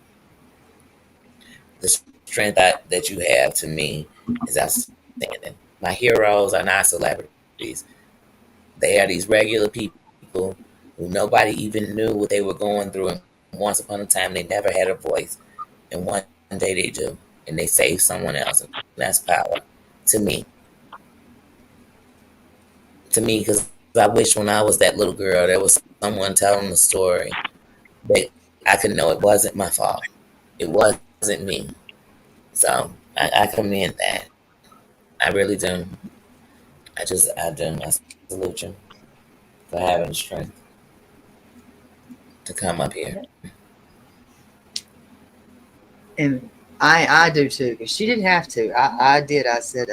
The strength that you have to me is outstanding. My heroes are not celebrities. They are these regular people who nobody even knew what they were going through. And once upon a time, they never had a voice. And one day they do. And they save someone else. And that's power to me. To me, because I wish when I was that little girl, there was someone telling the story that I could know it wasn't my fault. It wasn't me. So I commend that. I really do. I do. I salute you for having the strength to come up here. And I do too. 'Cause she didn't have to. I did. I said,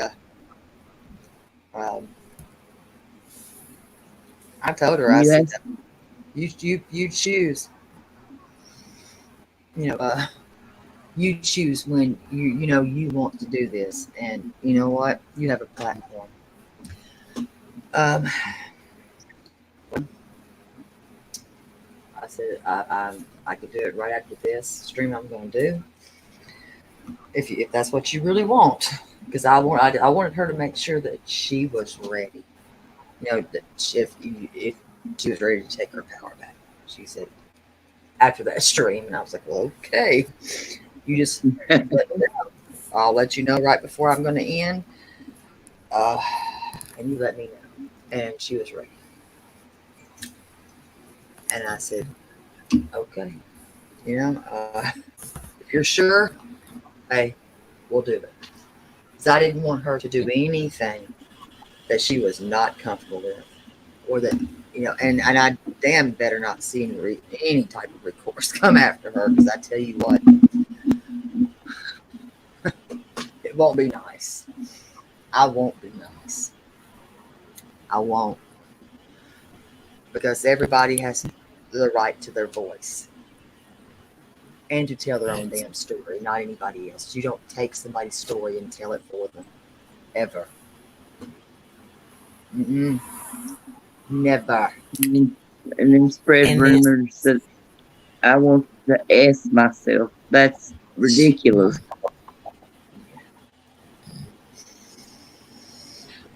um, I told her. I you said, asked. you choose. You know, you choose when you want to do this, and you know what? You have a platform. Um, I said I could do it right after this stream I'm going to do if that's what you really want, because I wanted her to make sure that she was ready. That if she was ready to take her power back. She said after that stream, and I was like, well, okay, you just let me know. I'll let you know right before I'm going to end, uh, and you let me know. And she was ready, And I said, okay, you know, if you're sure, hey, we'll do it. Because I didn't want her to do anything that she was not comfortable with, or that, and I damn better not see any type of recourse come after her. Because I tell you what, it won't be nice. I won't be nice. I won't, because everybody has the right to their voice and to tell their own Right. damn story, not anybody else. You don't take somebody's story and tell it for them, ever. Mm-mm, never. And then spread And this, rumors that I want to ask myself. That's ridiculous.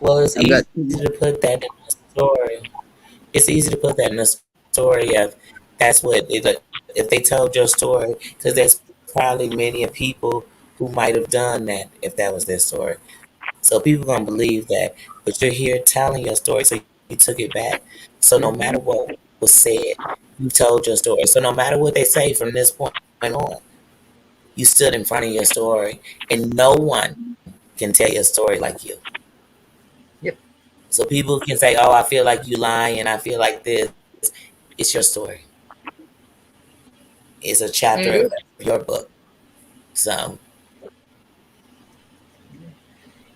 well, it's I've got easy to put that in a story. It's easy to put that in a story of that's what if they told your story, because there's probably many of people who might have done that if that was their story. So people gonna believe that, but you're here telling your story, so you took it back. So no matter Mm-hmm. what was said, you told your story. So no matter what they say from this point on, you stood in front of your story, and no one can tell your story like you. Yep. So people can say, "Oh, I feel like you lying. I feel like this." It's your story. It's a chapter And of it is. your book. So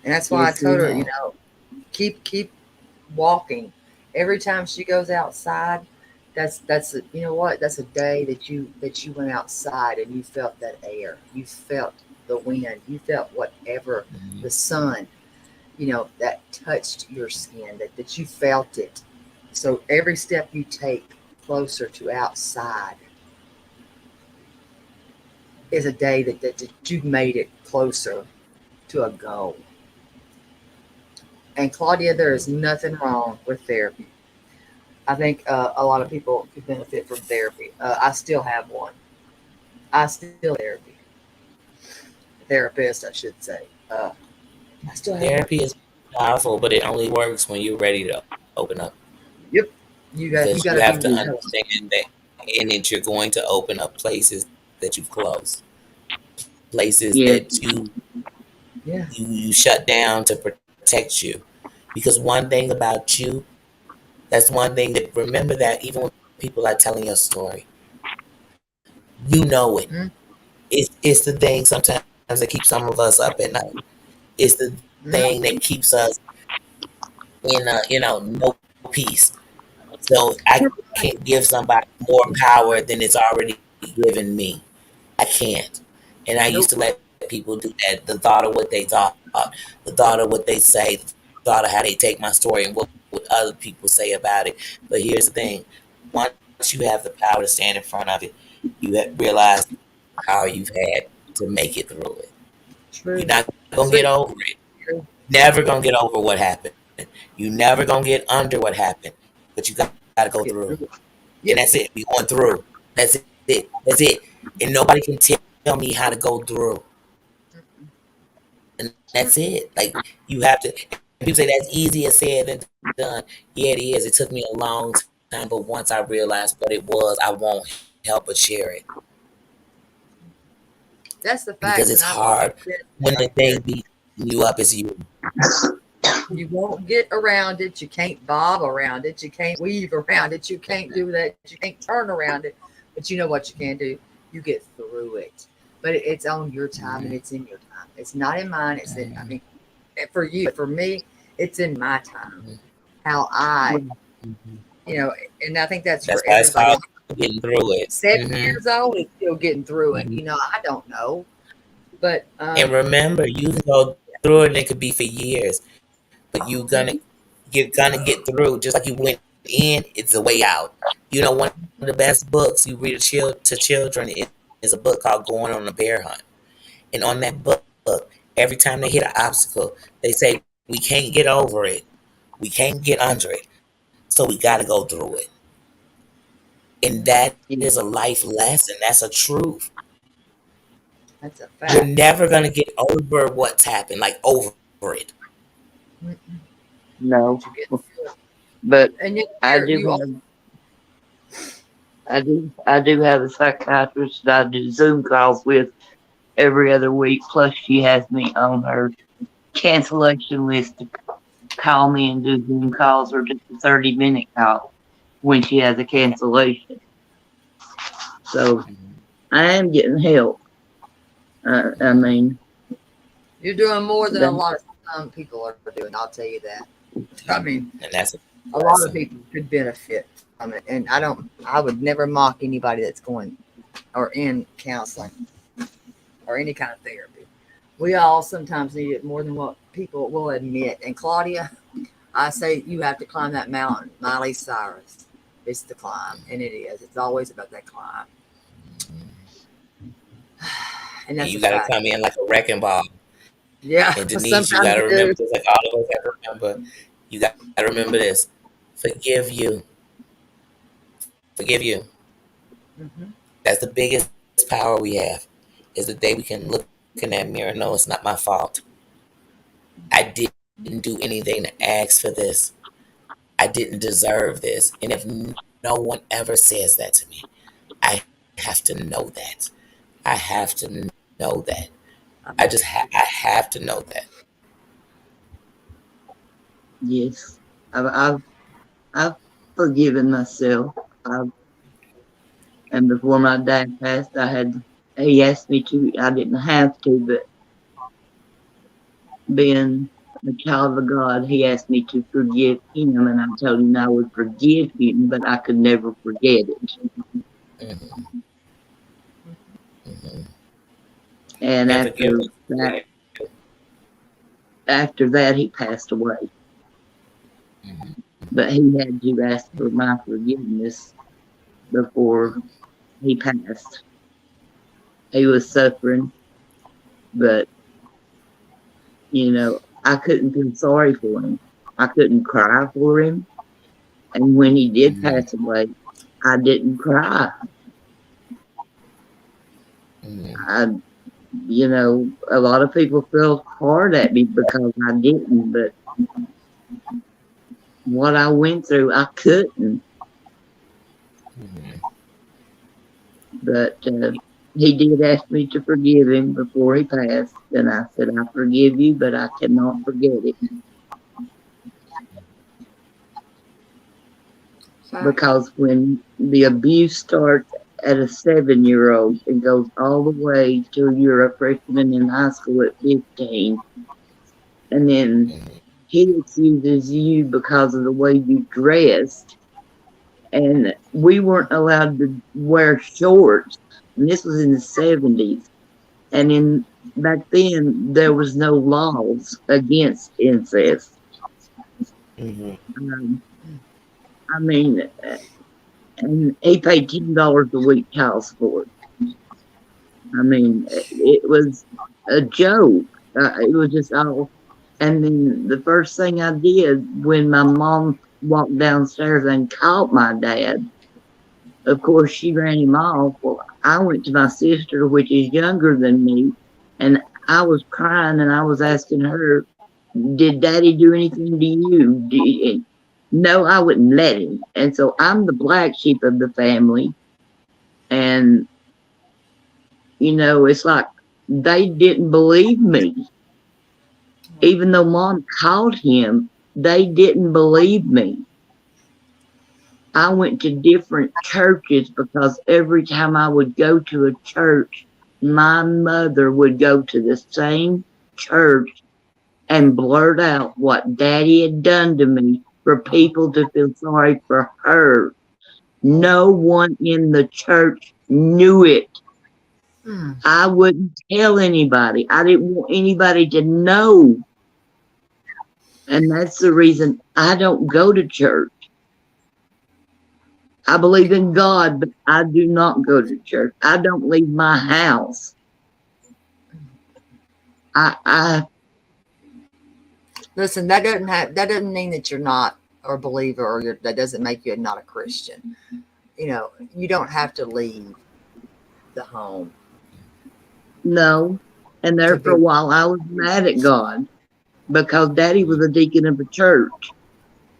And that's why I yes, told her, it keep walking. Every time she goes outside, that's a, you know what? That's a day that you went outside and you felt that air. You felt the wind. You felt whatever, mhm. the sun, that touched your skin, that you felt it. So every step you take closer to outside is a day that you've made it closer to a goal. And Claudia, there is nothing wrong with therapy. I think a lot of people could benefit from therapy. I still have one. I still therapy therapist, I should say. I still have one. Therapy is powerful, but it only works when you're ready to open up, Yep, you because got you to have be to ready. understand that in it you're going to open up places that you've closed, places yes, that Yeah. you shut down to protect you. Because one thing about you, that's one thing that remember that even when people are telling your story, you know it. Mm-hmm. It's the thing sometimes that keeps some of us up at night. It's the thing that keeps us in no peace. So I can't give somebody more power than it's already given me. I can't. And I used to let Nope. people do that. The thought of what they thought, the thought of what they say, the thought of how they take my story, and what would other people say about it. But here's the thing: once you have the power to stand in front of it, realize how you've had to make it through it. You're not True. gonna get over it. True. Never gonna get over what happened. You never gonna get under what happened. But you gotta go through. Get through it. And that's it. We Yep. going through. That's it. That's it. And nobody can tell me how to go through. And that's it. Like you have to. And people say that's easier said than done. Yeah, it is. It took me a long time, but once I realized what it was, I won't help but share it That's the because it's facts, and hard I've when experienced the it thing right there. beating you up is you. You won't get around it. You can't bob around it. You can't weave around it. You can't do that. You can't turn around it. But you know what you can do? You get through it. But it's on your time and Mhm. it's in your time. It's not in mine. It's in, I Mhm. mean, for you, for me, it's in my time. How I, Mhm. you know, and I think that's for That's why it's called everybody. getting through it. 7 years old is still getting through it. I don't know. But And remember, you can go through it and it could be for years, but you're gonna get through just like you went in. It's a way out. One of the best books you read to children is a book called Going on a Bear Hunt. And on that book, every time they hit an obstacle, they say we can't get over it, we can't get under it, so we got to go through it. And that is a life lesson. That's a truth. that's a You're fact. never gonna get over what's happened, like over it. no. But you get through it. But And yet I here do you have, also, I do have a psychiatrist that I do Zoom calls with every other week. Plus, she has me on her cancellation list to call me and do Zoom calls or just a 30-minute call when she has a cancellation. So I am getting help. I mean, You're doing more than a that, lot of people are doing. I'll tell you that. I mean, And that's a a lot of blessing. people could benefit from it, and I would never mock anybody that's going or in counseling or any kind of therapy. We all sometimes need it more than what people will admit. And Claudia, I say you have to climb that mountain. Miley Cyrus. It's the climb, and it is. It's always about that climb, and And that's a you got to fact. come in like a wrecking ball. Yeah, And Denise, you sometimes got to you do. remember, just like all of us have to remember, you got to remember this. Forgive you. Forgive you. Hmm. That's the biggest power we have. Is the day we can look in that mirror and know it's not my fault. I didn't do anything to ask for this. I didn't deserve this. And if no one ever says that to me, I have to know that. I have to know that. I have to know that. yes, I've I've forgiven myself. And before my dad passed, he asked me to. I didn't have to, but being a child of God, he asked me to forgive him, and I told him I would forgive him, but I could never forget it. Hmm. Hmm. And And forgiveness is that, real. after that, he passed away. Hmm. But he had to ask for my forgiveness before he passed. He was suffering, but I couldn't feel sorry for him. I couldn't cry for him. And when he did Hmm. pass away, I didn't cry. Hmm. I, a lot of people felt hard at me because I didn't, but what I went through, I couldn't. Hmm. But he did ask me to forgive him before he passed. And I said, I forgive you, but I cannot forget it. Fact. Because when the abuse starts at a 7-year-old and goes all the way till you're a freshman in high school at 15, and then he accuses you because of the way you dressed, and we weren't allowed to wear shorts, and this was in the 70s, and in back then there was no laws against incest. Hmm. Um, I mean, and he paid $10 a week child support. I mean, it was a joke. It was just all. And then the first thing I did when my mom walked downstairs and caught my dad, of course, she ran him off. Well, I went to my sister, which is younger than me, and I was crying and I was asking her, did daddy do anything to you? No, I wouldn't let him. And so I'm the black sheep of the family. And it's like they didn't believe me. Even though mom called him, they didn't believe me. I went to different churches because every time I would go to a church, my mother would go to the same church and blurt out what daddy had done to me for people to feel sorry for her. No one in the church knew it. Mm. I wouldn't tell anybody. I didn't want anybody to know. And that's the reason I don't go to church. I believe in God, but I do not go to church. I don't leave my house. I Listen, that doesn't mean that you're not a believer or that doesn't make you not a Christian. You don't have to leave the home no. And to there for a be. while, I was mad at God because daddy was a deacon of a church.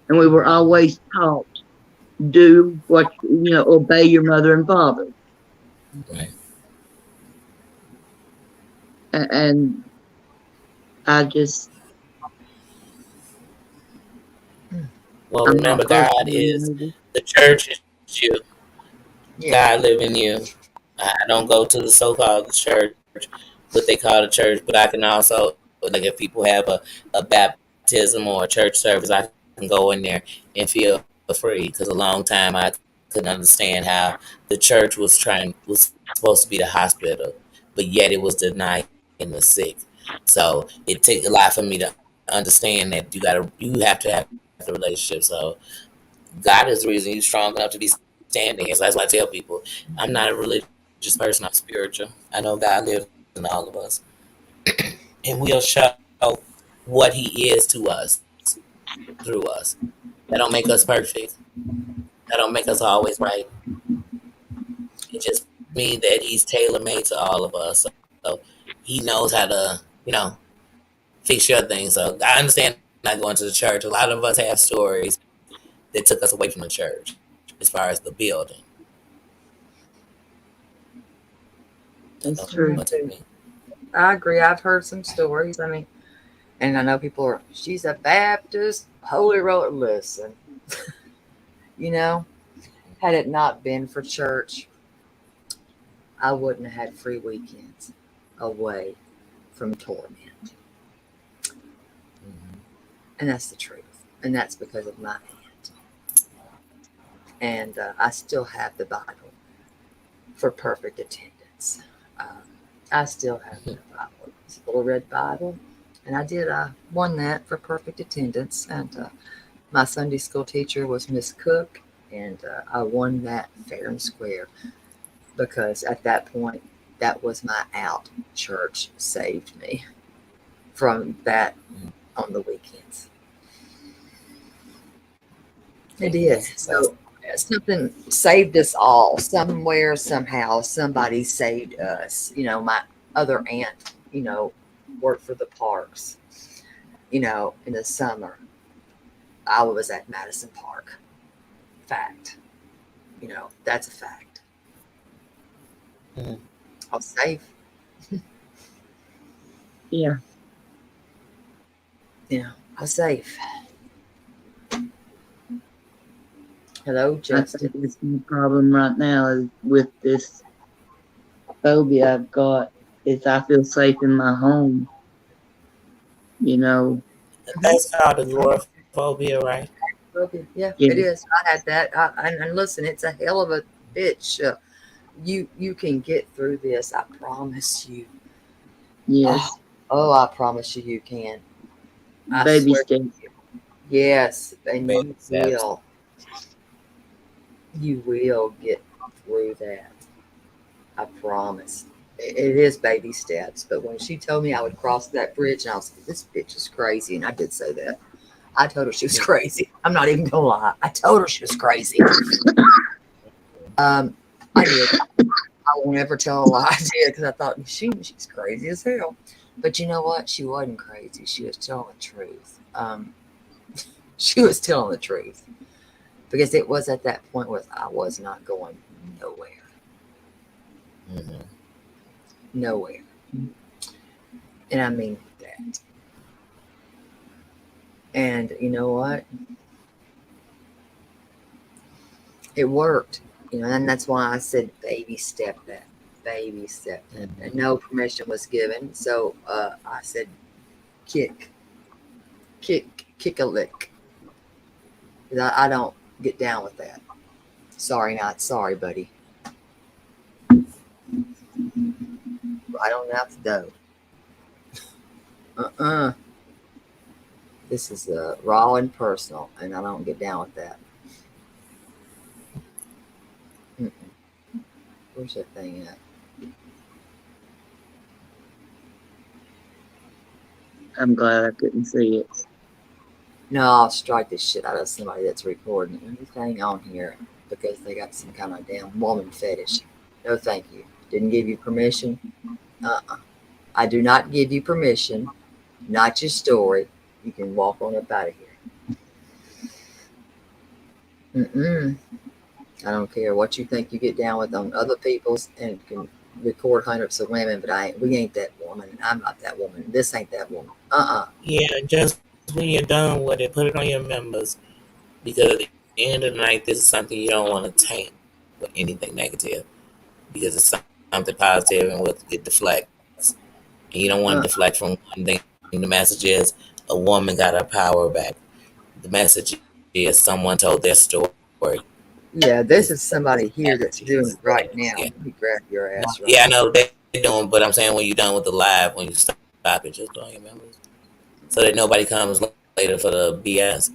And we were always taught do what, obey your mother and father. Right. And I just, Well, I'm not remember, God perfect, is maybe. the church is you. Yeah. God live in you. I don't go to the so-called church, what they call the church, but I can also, like, if people have a baptism or a church service, I can go in there and feel free. Because a long time I couldn't understand how the church was supposed to be the hospital, but yet it was denying the sick. So it takes a lot for me to understand that you have to have the relationship. So God is the reason you're strong enough to be standing. So that's why I tell people, I'm not a religious person. I'm spiritual. I know God lives in all of us, and we'll show what He is to us through us. That don't make us perfect. That don't make us always right. It just means that He's tailor made to all of us. So He knows how to, fix your things. So I understand not going to the church. A lot of us have stories that took us away from the church as far as the building. I know That's what true. to me. I agree. I've heard some stories. I mean, and I know people are, she's a Baptist, Holy Roller. Listen, you know, had it not been for church, I wouldn't have had free weekends away from torment. Mm-hmm. And that's the truth. And that's because of my aunt. And I still have the Bible for perfect attendance. Um, I still have that Bible. It's a little red Bible. And I won that for perfect attendance. And my Sunday school teacher was Miss Cook. And I won that fair and square because at that point, that was my out. Church saved me from that on the weekends. It did. That's So something saved us all somewhere, somehow. Somebody saved us. My other aunt, worked for the parks. In the summer, I was at Madison Park. Fact. That's a fact. mm, I was safe. Yeah. I was safe. Hello, I think Justin. that's my problem right now is with this phobia I've got is I feel safe in my home, you know. Hmm. that's called agoraphobia, right? Okay. Yeah, Yeah, it is. I had that. And listen, it's a hell of a bitch. You can get through this. I promise you. Oh, yes. oh, I promise you, you can. I Baby swear. steps. Yes, and Baby you steps. will. You will get through that. I promise. It is baby steps. But when she told me I would cross that bridge, and I was like, this bitch is crazy. And I did say that. I told her she was crazy. I'm not even gonna lie. I told her she was crazy. Um, I did. I won't ever tell a lie. I did because I thought she's crazy as hell. But you know what? She wasn't crazy. She was telling the truth. She was telling the truth because it was at that point where I was not going nowhere, Mm-hmm. nowhere, and I mean that. And you know what? It worked. And that's why I said baby step that, baby step that, and Mm-hmm. no permission was given. So I said kick, kick a lick. 'Cause I don't get down with that. Sorry, not sorry, buddy. Right on out the dough. Uh-uh. This is raw and personal, and I don't get down with that. Mm-mm. Where's that thing at? I'm glad I couldn't see it. No, I'll strike the shit out of somebody that's recording anything on here because they got some kind of damn woman fetish. No, thank you. Didn't give you permission. Uh-uh. I do not give you permission. Not your story. You can walk on up out of here. Mm-mm. I don't care what you think you get down with on other people's and can record hundreds of women, but we ain't that woman. I'm not that woman. This ain't that woman. Yeah, just when you're done with it, put it on your members because at the end of the night, this is something you don't want to taint with anything negative because it's something positive and it deflects. And you don't want to deflect Uh, from one thing. The message is a woman got her power back. The message is someone told their story. This is what yeah, the this is message somebody is. here that's Yeah. doing it right now. Let me grab your ass Yeah, I right know quick. they're doing, but I'm saying when you're done with the live, when you stop it, just put on your members so that nobody comes later for the BS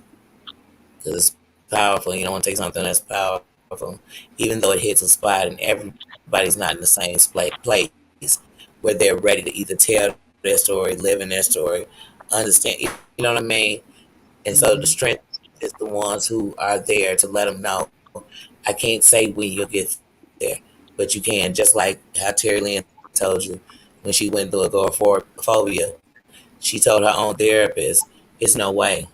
because it's powerful. You don't want to take something that's powerful, even though it hits a spot and everybody's not in the same place where they're ready to either tell their story, live in their story, understand. You know what I mean? And so the strength is the Mm-hmm. ones who are there to let them know, I can't say when you'll get there, but you can. Just like how Terry Lynn told you when she went through agoraphobia, she told her own therapist, "It's no way,"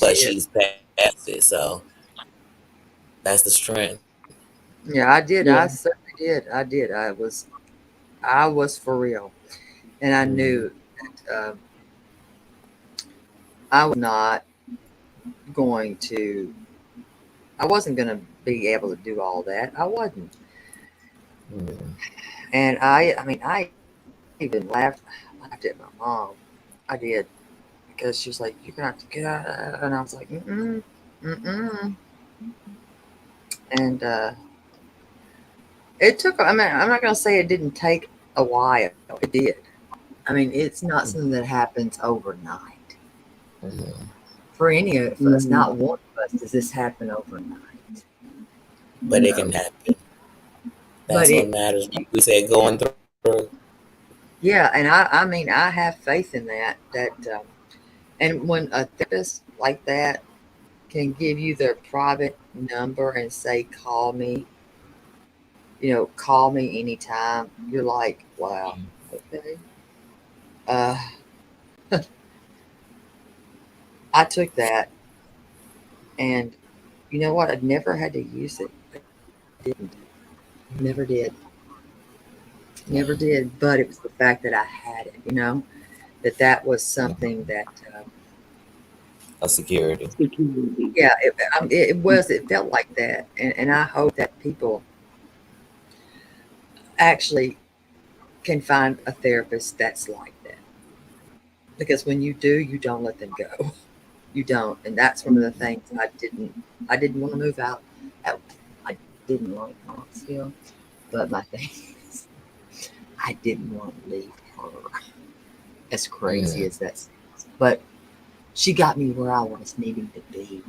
but she's past it. So She is. that's the strength. Yeah, I did. Yeah. I certainly did. I did. I was for real, and I Mm-hmm. knew that I was not going to. I wasn't going to be able to do all that. I wasn't, Mm-hmm. and I even laughed at my mom. I did because she was like, "You're gonna have to get out," and I was like, "Mm-mm, mm-mm," and it took. I mean, I'm not going to say it didn't take a while. It did. I mean, it's not something that happens overnight. Mm-hmm. For any of us, No. not one of us does this happen overnight. But it No, can happen. but That's what matters. Like we said, going through. yeah, and I mean, I have faith in that. And when a therapist like that can give you their private number and say, "Call me," call me anytime. You're like, wow, okay. Uh, I took that, and you know what? I never had to use it. I didn't. Never did. Never Wow. did. But it was the fact that I had it. That was something Mm-hmm. that. A security. Security. Yeah, it felt like that, and I hope that people actually can find a therapist that's like that, because when you do, you don't let them go. You don't, and that's one of the things I didn't want to move out. At, I didn't like Knoxville, but my thing is, I didn't want to leave her. As crazy Mm-hmm. as that sounds, but she got me where I was needing to be,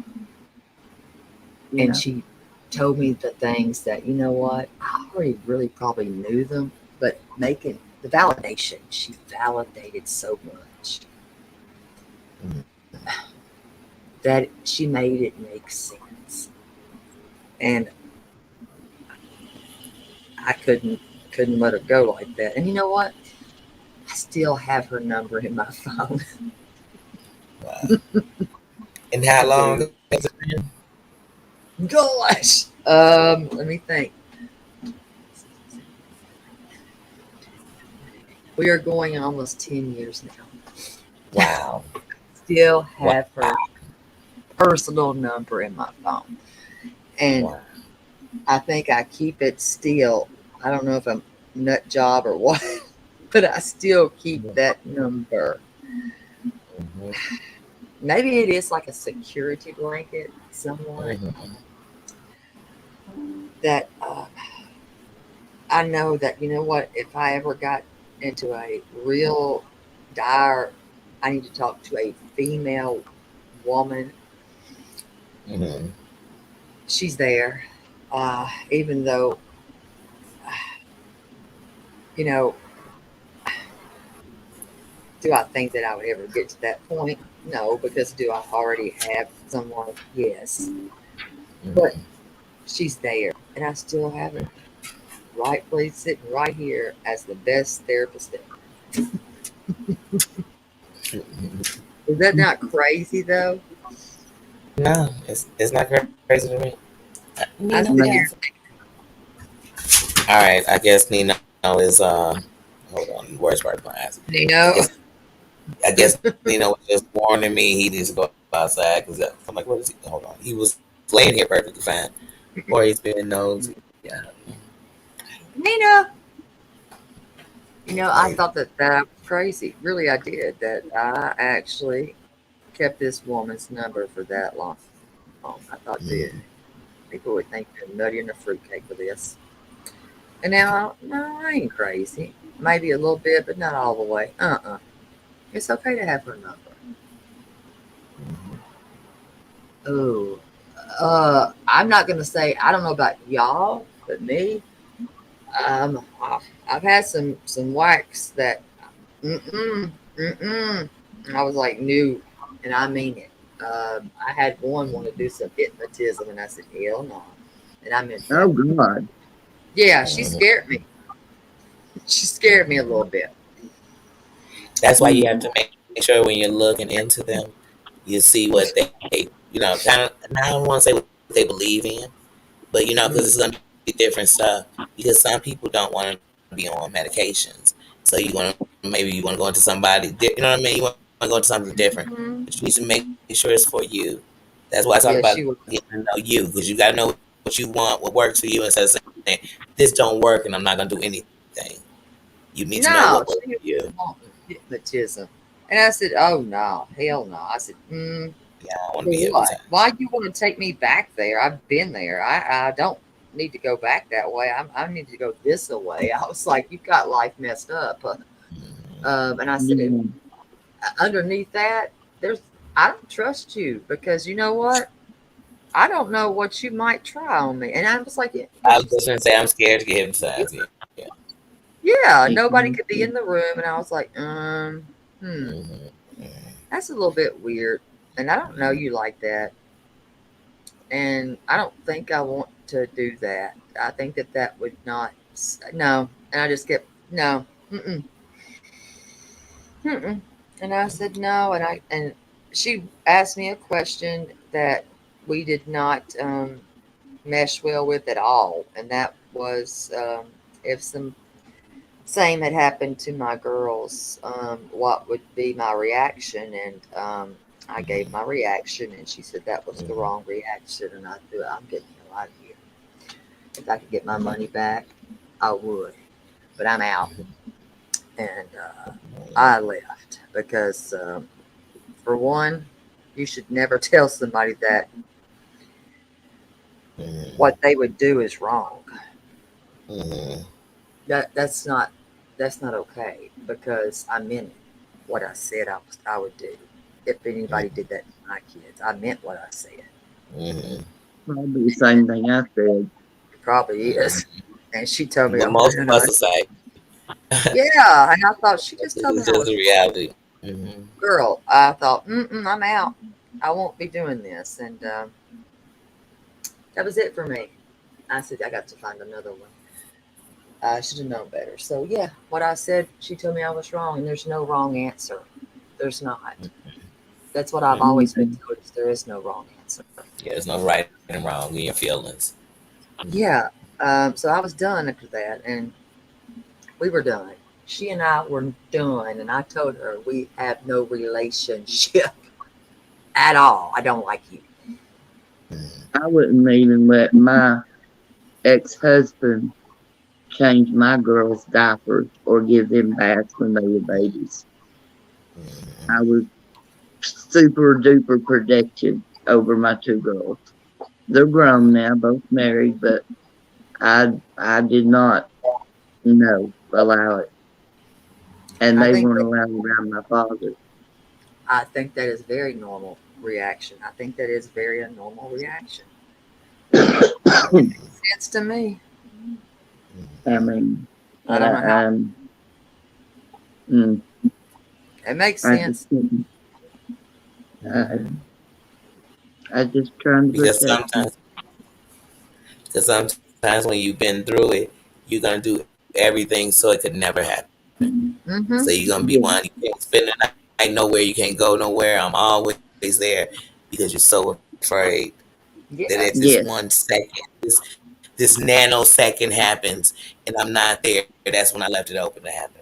and Yeah. she told me the things that, you know what, I already really probably knew them, but making the validation, she validated so much Mm-hmm. that she made it make sense, and I couldn't let her go like that. And you know what? I still have her number in my phone. Wow. And how I long do. has it been? Gosh, let me think. We are going almost 10 years now. Wow. Still Wow. have her personal number in my phone. And Wow. I think I keep it still. I don't know if I'm nut job or what, but I still keep that number. Mm-hmm. Maybe it is like a security blanket, somewhat, Mm-hmm. that I know that, you know what, if I ever got into a real dire, I need to talk to a female woman, Mm-hmm. she's there. Even though, you know, do I think that I would ever get to that point? No, because do I already have someone? Yes. But Mm-hmm. she's there, and I still have her rightfully sitting right here as the best therapist ever. Is that not crazy, though? No, it's not crazy to me. I Nino sit No. here, has. All right, I guess Nino is. Hold on, the worst part of my ass. I Nino. guess I guess Nino was just warning me he needs to go outside because I'm like, what is he? Hold on, he was laying here perfectly fine, or he's being nosy. Yeah, Nino. I maybe. thought that was crazy. Really, I did. That I actually kept this woman's number for that long. I thought, dude, Mm, people would think you're nutty in a fruitcake for this. And now, no, I ain't crazy. Maybe a little bit, but not all the way. It's okay to have her number. Oh, I'm not gonna say I don't know about y'all, but me, I've had some wax that, mm. And I was like, new, and I mean it. I had one want to do some hypnotism, and I said, hell no, and I meant Oh that. God. Yeah, she mhm, scared me. She scared me a little bit. That's why you have Mm. to make sure when you're looking into them, you see what they kind of. I don't want to say what they believe in, but because it's Mm, gonna be different stuff. Because some people don't want to be on medications, so maybe you want to go into somebody, you know what I mean? You want to go into something different, but you need to make sure it's for you. That's why I talk about yeah, getting she to was. know you, because you got to know what you want, what works for you, instead of saying this don't work and I'm not gonna do anything. You need to know what works for you. No, she was wanting hypnotism. And I said, oh, no, hell no. I said, Yeah, I want to be for hypnotized. what? Why you want to take me back there? I've been there. I don't need to go back that way. I need to go this way. I was like, you've got life messed up. Mhm. And I said, Yeah. underneath that, there's, I don't trust you because you know what? I don't know what you might try on me. And I was like, I what was you just say? gonna say I'm scared to get hypnotized. Yeah. Yeah, nobody could be Exactly. in the room. And I was like, hmm, Hmm. that's a little bit weird. And I don't know you like that. And I don't think I want to do that. I think that would not, no. And I just kept, no, mm-mm, mm-mm. And I said no. And she asked me a question that we did not mesh well with at all. And that was if some same had happened to my girls, what would be my reaction? And I gave my reaction, and she said that was the Hmm. wrong reaction. And I thought, I'm getting the hell out of here. If I could get my money back, I would. But I'm out, and I left because, for one, you should never tell somebody that Hmm. what they would do is wrong. Hmm. That's not that's not okay because I meant what I said I would do. If anybody did that to my kids, I meant what I said. Hmm. Probably the same thing I said. It probably is. And she told me, But "Oh no, most no, of no." us I will said, say yeah, and I thought she just this told me is I just was the wrong. reality. Hmm. Girl, I thought, I'm out. I won't be doing this, and that was it for me. I said I got to find another one. I should have known better. So yeah, what I said, she told me I was wrong, and there's no wrong answer. There's not. That's what I've Yeah. always been Mhm. told. Is there is no wrong answer. Yeah, there's no right and wrong in your feelings. Yeah. So I was done after that, and we were done. She and I were done, and I told her we have no relationship at all. I don't like you. I wouldn't even let my ex-husband change my girls' diapers or give them baths when they were babies. Hmm. I was super duper protective over my two girls. They're grown now, both married, but I did not allow it, and I they think weren't that allowed around my father. I think that is very normal reaction. I think that is very a normal reaction. It makes sense to me. I mean, I don't know how I, mm, it makes I just sense. couldn't. Hmm. I just trying to Because protect them. sometimes when you've been through it, you're gonna do everything so it could never happen. So you're Mm-hmm. gonna be one. You Yeah, can't spend the night nowhere. You can't go nowhere. I'm always there because you're so afraid. afraid that if Yes. this Yes, 1 second, this nanosecond happens and I'm not there, that's when I left it open to happen.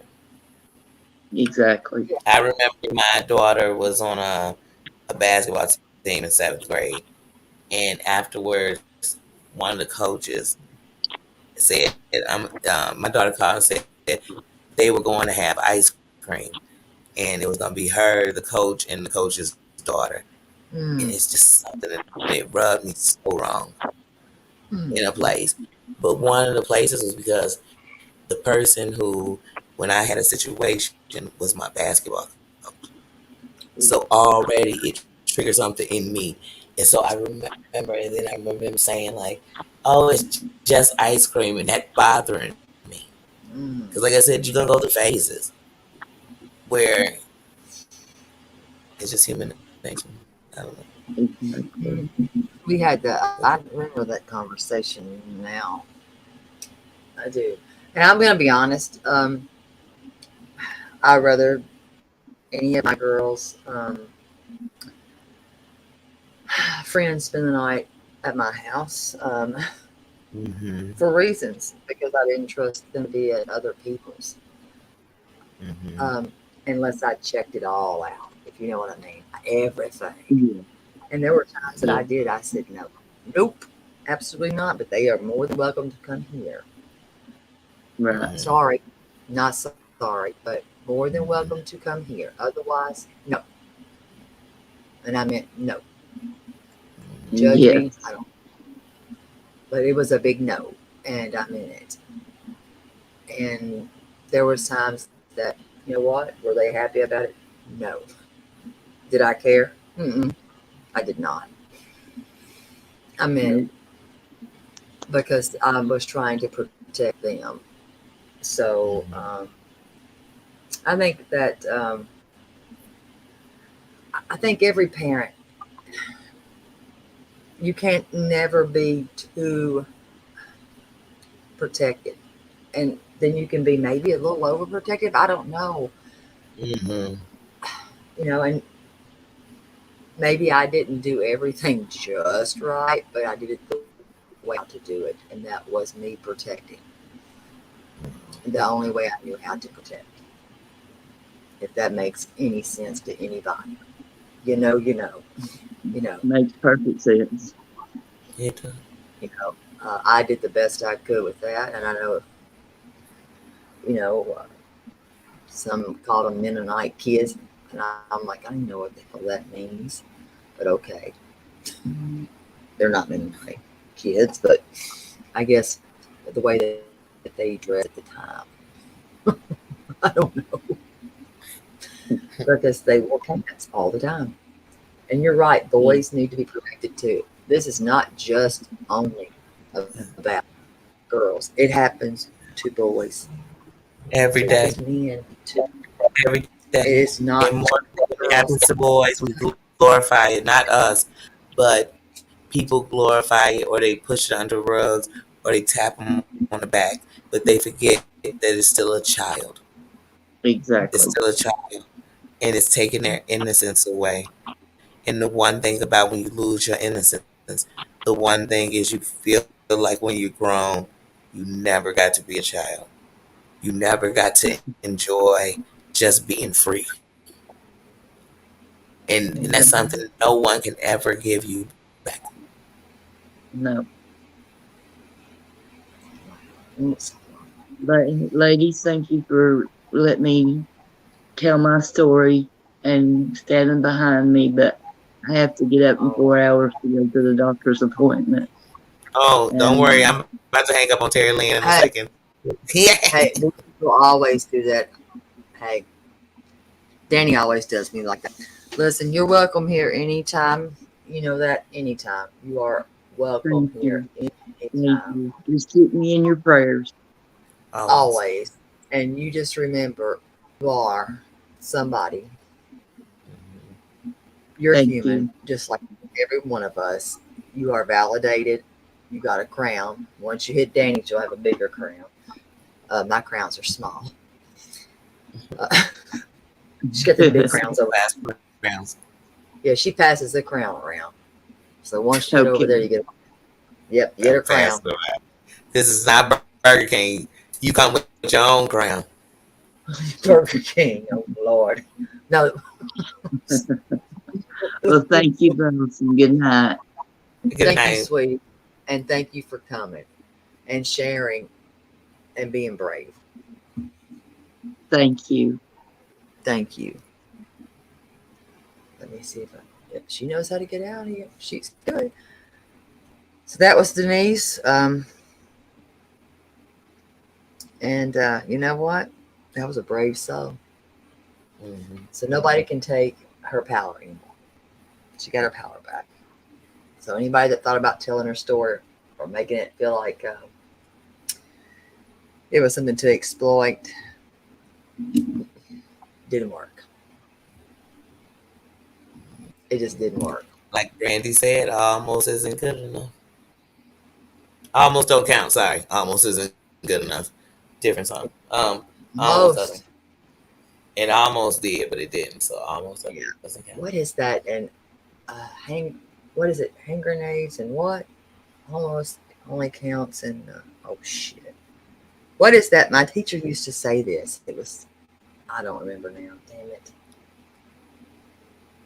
exactly. I remember my daughter was on a basketball team in 7th grade, and afterwards, one of the coaches said, my daughter called and said they were going to have ice cream, and it was going to be her, the coach, and the coach's daughter. And it's Mm, just something that it rubbed me so wrong in a mm, place. But one of the places was because the person who, when I had a situation, was my basketball coach. So already it triggered something in me. And so I remember, and then I remember him saying, like, oh, it's just ice cream. And that bothering me. Because, like I said, you're mm, going to go through phases where it's just human nature. I don't know. Exactly. mm. We had the, I remember that conversation now. I do. And I'm going to be honest. I'd rather any of my girls, friends spend the night at my house Mm-hmm. for reasons because I didn't trust them to be at other people's Mm-hmm. unless I checked it all out, if you know what I mean. Everything. Yeah, And there were times that yeah, I did. I said, no, nope, absolutely not. But they are more than welcome to come here. right. Sorry, not sorry, but more than welcome Mm-hmm. to come here. Otherwise, no. And I meant no. Judge me. I Yes, don't. But it was a big no. And I meant it. And there was times that, you know what? Were they happy about it? No. Did I care? Mm-mm, I did not. I meant it no, because I was trying to protect them. So Mm-hmm. I think that I think every parent, you can't never be too protected, and then you can be maybe a little overprotective. I don't know, Mm-hmm. and maybe I didn't do everything just right, but I did it the way I knew how to do it, and that was me protecting. The only way I knew how to protect, if that makes any sense to anybody. You know, you know, makes perfect sense. It does. I did the best I could with that, and I know, you know, some called them Mennonite kids, and I'm like, I don't know what the hell that means, but okay, they're not Mennonite kids, but I guess the way that they dressed at the time, I don't know, because they wore pants all the time. And you're right, Yeah, boys need to be protected too. This is not just only about girls; it happens to boys. It Every happens day. to men too. Every day. It's And not more just than it girls. happens to boys, we glorify it. Not us, but people glorify it, or they push it under rugs, or they tap them on the back, but they forget that it's still a child. It's still a exactly. child, and it's taking their innocence away. And the one thing about when you lose your innocence, the one thing is you feel like when you're grown, you never got to be a child. You never got to enjoy just being free. And that's something Exactly. no one can ever give you back. No, Mm, but ladies, thank you for letting me tell my story and standing behind me. But I have to get up in oh, 4 hours to go to the doctor's appointment. Oh, don't And worry. I'm about to hang up on Terry Lynn in a second. hey, Yeah. hey, we'll always do that. Hey, Danny always does me like that. Listen, you're welcome here anytime. You know that anytime. You are welcome thank here you. Thank anytime. you. Just keep me in your prayers. Always. Always. And you just remember you are somebody. You're Thank human, you. just like every one of us. You are validated. You got a crown. Once you hit Danny, you'll have a bigger crown. My crowns are small. Uh, she's got them big crowns over. Last rounds. Yeah, she passes the crown around. So once you get over Okay. there, you get, yep, you get I'm a crown. faster. This is not Burger King. You come with your own crown. Burger King. Oh Lord, no. Well, thank you both and good night. Good Thank you, night. sweetie, and thank you for coming and sharing and being brave. Thank you. Thank you. Let me see if she knows how to get out of here. She's good. So that was Denise. And you know what? That was a brave soul. Mm-hmm. So nobody can take her power anymore. She got her power back. So anybody that thought about telling her story or making it feel like it was something to exploit, didn't work. It just didn't work. Like Brandy said, almost isn't good enough. Almost don't count. Sorry, almost isn't good enough. Different song. Almost Most, doesn't. It almost did, but it didn't. So almost yeah. doesn't count. What is that? And what is it? Hand grenades and what? Almost only counts in, oh shit. What is that? My teacher used to say this. It was, I don't remember now. Damn it.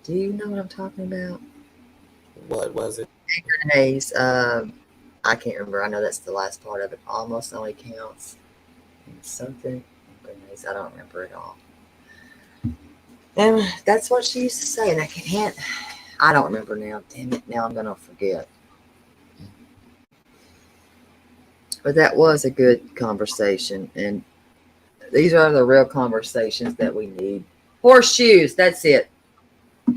Do you know what I'm talking about? What was it? Grenades. I can't remember. I know that's the last part of it. Almost only counts in something. Grenades. I don't remember it all. And that's what she used to say. And I can't. I don't remember now. Damn it. Now I'm gonna forget. But that was a good conversation, and these are the real conversations that we need. Horseshoes. That's it.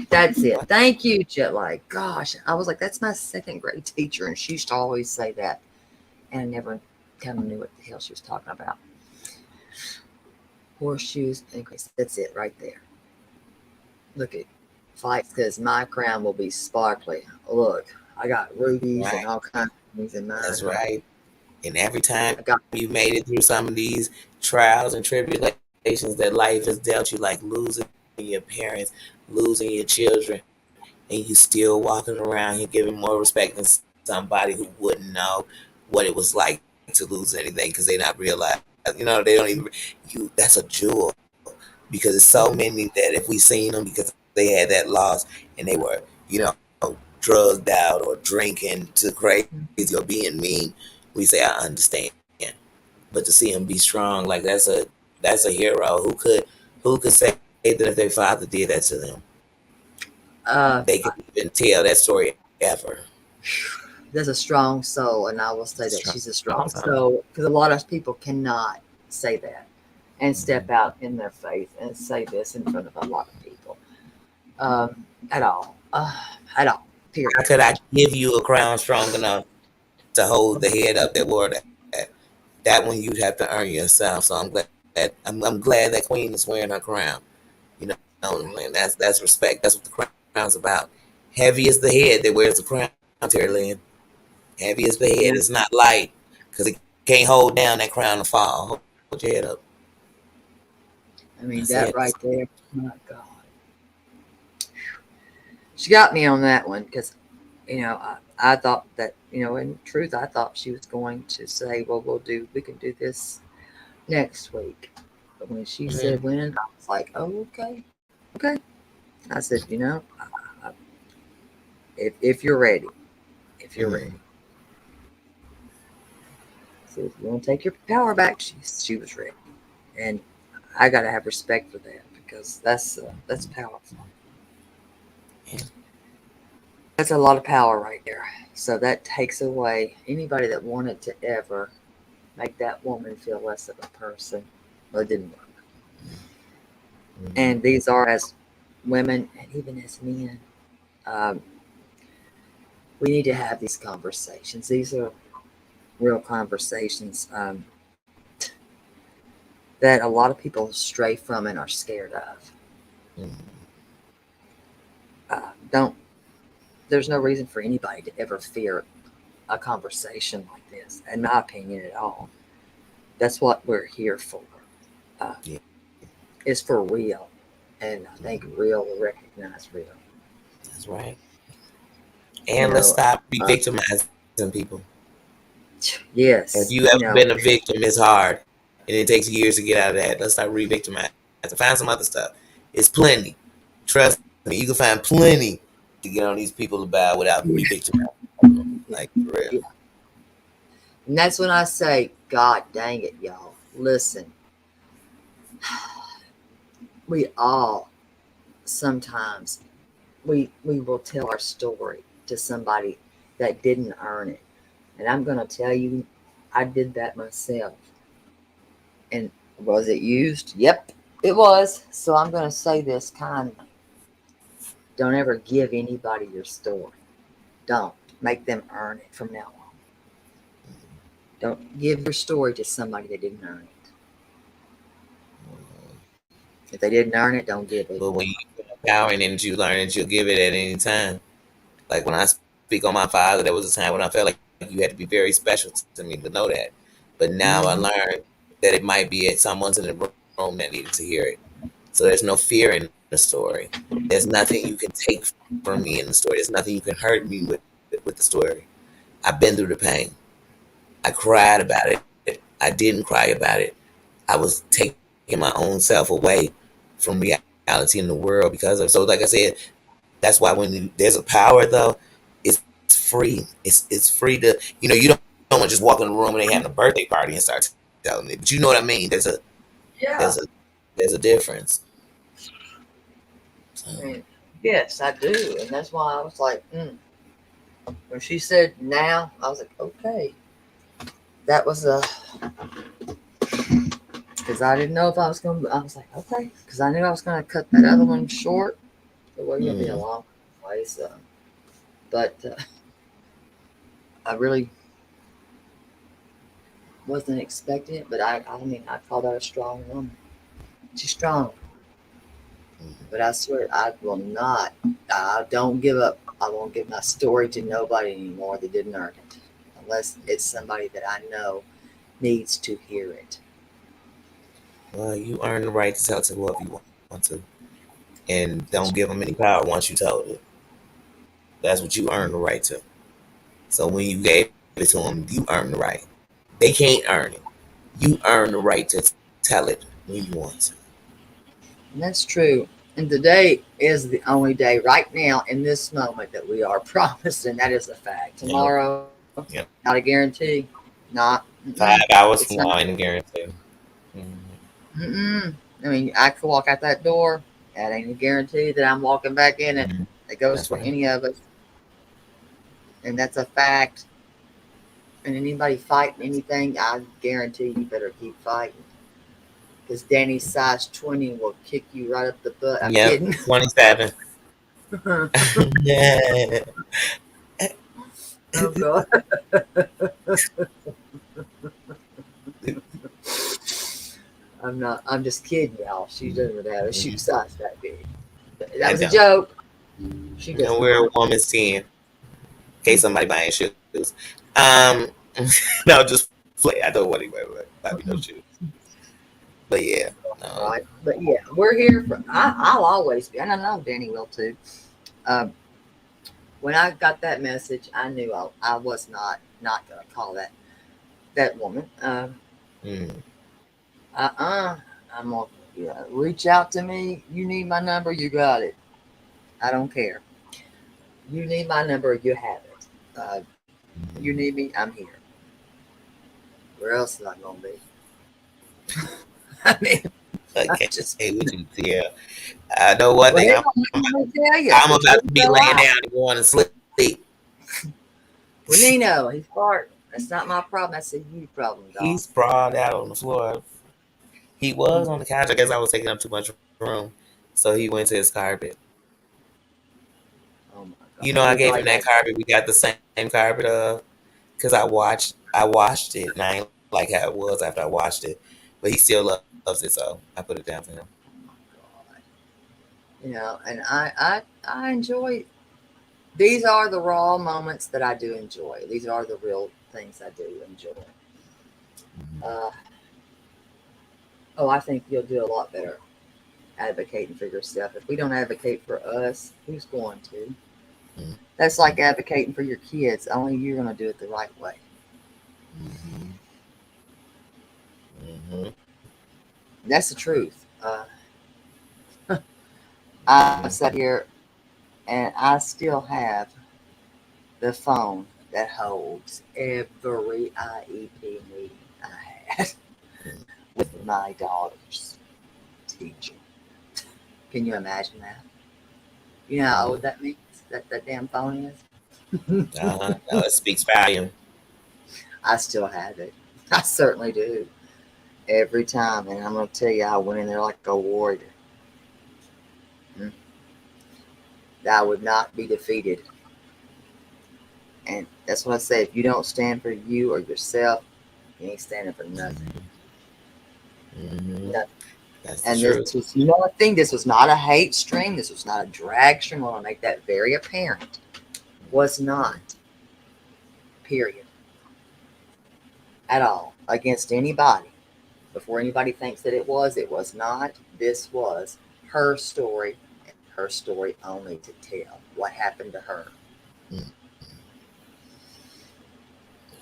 That's it. Thank you, Jetlag. Gosh, I was like, that's my second grade teacher, and she used to always say that, and I never kind of knew what the hell she was talking about. Horseshoes and grace. That's it right there. Look at fights because my crown will be sparkly. Look, I got rubies and Right. all kinds of things in mine, That's honey. right. And every time I got you made it through some of these trials and tribulations that life has dealt you, like losing your parents, losing your children, and you still walking around here giving more respect than somebody who wouldn't know what it was like to lose anything because they not realize, they don't even, that's a jewel because it's so many that if we seen them because they had that loss and they were, you know, drugged out or drinking to crazy or being mean, we say, I understand. But to see him be strong, like that's a hero. Who could say that if their father did that to them, uh, they could even tell that story ever. there's a strong soul, and I will say that Strong, she's a strong son. soul because a lot of people cannot say that and step Mhm. out in their faith and say this in front of a lot of people at all. At all. How Period. could I give you a crown strong enough to hold the head up that wore that? That one you'd have to earn yourself. So I'm glad that Queen is wearing her crown. You know, and that's respect. That's what the crown's about. Heavy is the head that wears the crown, Terry Lynn. Heavy is the Yeah. head. It's not light because it can't hold down that crown to fall. Hold your head up. I mean, That's that it. right there, my God. She got me on that one because, I thought that, in truth, I thought she was going to say, well, we can do this next week. But when she Mm-hmm. said when, I was like, oh, okay. Okay. I said, if you're ready, if you're Mm-hmm. ready. So if you want to take your power back, she was ready. And I got to have respect for that because that's powerful. Yeah. That's a lot of power right there. So that takes away anybody that wanted to ever make that woman feel less of a person. Well, it didn't work. Mm-hmm. And these are, as women and even as men, um, we need to have these conversations. These are real conversations that a lot of people stray from and are scared of. Mm-hmm. Don't. There's no reason for anybody to ever fear a conversation like this, in my opinion, at all. That's what we're here for. Uh, Yeah. is for real, and I think Mm-hmm. real will recognize real. That's right. You And let's know, stop uh, re-victimizing people. If yes, you ever been a victim, it's hard, and it takes years to get out of that. Let's stop re-victimizing. Find some other stuff. It's plenty. Trust me, you can find plenty to get on these people about without re-victimizing. yeah, Like for real. yeah. And that's when I say, God dang it, y'all. Listen, we all sometimes we will tell our story to somebody that didn't earn it. And I'm gonna tell you, I did that myself. And was it used? Yep, it was. So I'm gonna say this kindly. Don't ever give anybody your story. Don't. Make them earn it from now on. Don't give your story to somebody that didn't earn it. If they didn't earn it, don't give it. But when you put power in it, you learn that you'll give it at any time. Like when I speak on my father, there was a time when I felt like you had to be very special to me to know that. But now I Mm-hmm. learned that it might be at someone's in the room that needed to hear it. So there's no fear in the story. There's nothing you can take from me in the story. There's nothing you can hurt me with the story. I've been through the pain. I cried about it. I didn't cry about it. I was taking my own self away from reality in the world because of. So, like I said, that's why when there's a power though, it's free. It's free to you don't want to just walk in the room and they having a birthday party and start telling it. But you know what I mean. There's a Yeah. there's a difference. So, And yes, I do. And that's why I was like, when she said now, I was like, okay. That was a, because I didn't know if I was going to, I was like, okay. Because I knew I was going to cut that other one short. It wasn't going to be a mm, long place. But I really wasn't expecting it. But I mean, I call that a strong woman. She's strong. mm. But I swear, I will not, I don't give up. I won't give my story to nobody anymore that didn't earn it. Unless it's somebody that I know needs to hear it. Well, you earn the right to tell to whoever you want to, and don't give them any power once you told it. That's what you earn the right to. So when you gave it to them, you earned the right. They can't earn it. You earn the right to tell it when you want to. And that's true. And today is the only day right now in this moment that we are promised, and that is a fact. You know, Tomorrow, yeah. not a guarantee. Not. 5 hours It's from not. now, ain't a guarantee. Mm, I mean, I could walk out that door. That ain't a guarantee that I'm walking back in it. mm. It goes That's for right. any of us, and that's a fact. And anybody fighting anything, I guarantee you better keep fighting. Because Danny's size 20 will kick you right up the butt. I'm Yep, kidding. 27. Yeah. Oh, God. I'm not. I'm just kidding, y'all. She doesn't have a shoe size that big. That I was a don't. joke. She does And we're a not. woman's team. In case somebody buying shoes. Um, no, just play. I don't want anybody to buy me no shoes. But yeah, Right. But yeah, we're here for. I'll always be, and I know Danny will too. Um, when I got that message, I knew I was not gonna call that woman. mm, I'm gonna reach out to me. You need my number, you got it. I don't care. You need my number, you have it. You need me, I'm here. Where else is I gonna be? I mean, I okay, just with you, yeah. I know one thing. well, hell, I'm gonna tell you I'm the about truth to be will laying out. down and going to sleep. Well, Nino, he's part. That's not my problem. That's a you problem, He's dog. sprawled out on the floor. He was on the couch. I guess I was taking up too much room, so he went to his carpet. Oh my You god, know, I he gave him probably that got. carpet. We got the same carpet, because I washed it, and I ain't like how it was after I washed it. But he still loves it, so I put it down for him. God. And I enjoy. These are the raw moments that I do enjoy. These are the real things I do enjoy. Uh, oh, I think you'll do a lot better advocating for yourself. If we don't advocate for us, who's going to? That's like advocating for your kids. Only you're going to do it the right way. Mm-hmm. Mm-hmm. That's the truth. I've sat here and I still have the phone that holds every IEP meeting I had with my daughter's teacher. Can you imagine that? You know how old that means? That damn phone is? Uh-huh. No, it speaks volume. I still have it. I certainly do. Every time. And I'm going to tell you, I went in there like a warrior. Mm. I would not be defeated. And that's what I say. If you don't stand for you or yourself, you ain't standing for nothing. Mm-hmm. Nothing. That's the And this truth. was nothing. This was not a hate stream. This was not a drag stream. I want to make that very apparent. Was not. Period. At all. Against anybody. Before anybody thinks that it was not. This was her story and her story only to tell what happened to her. Mm-hmm.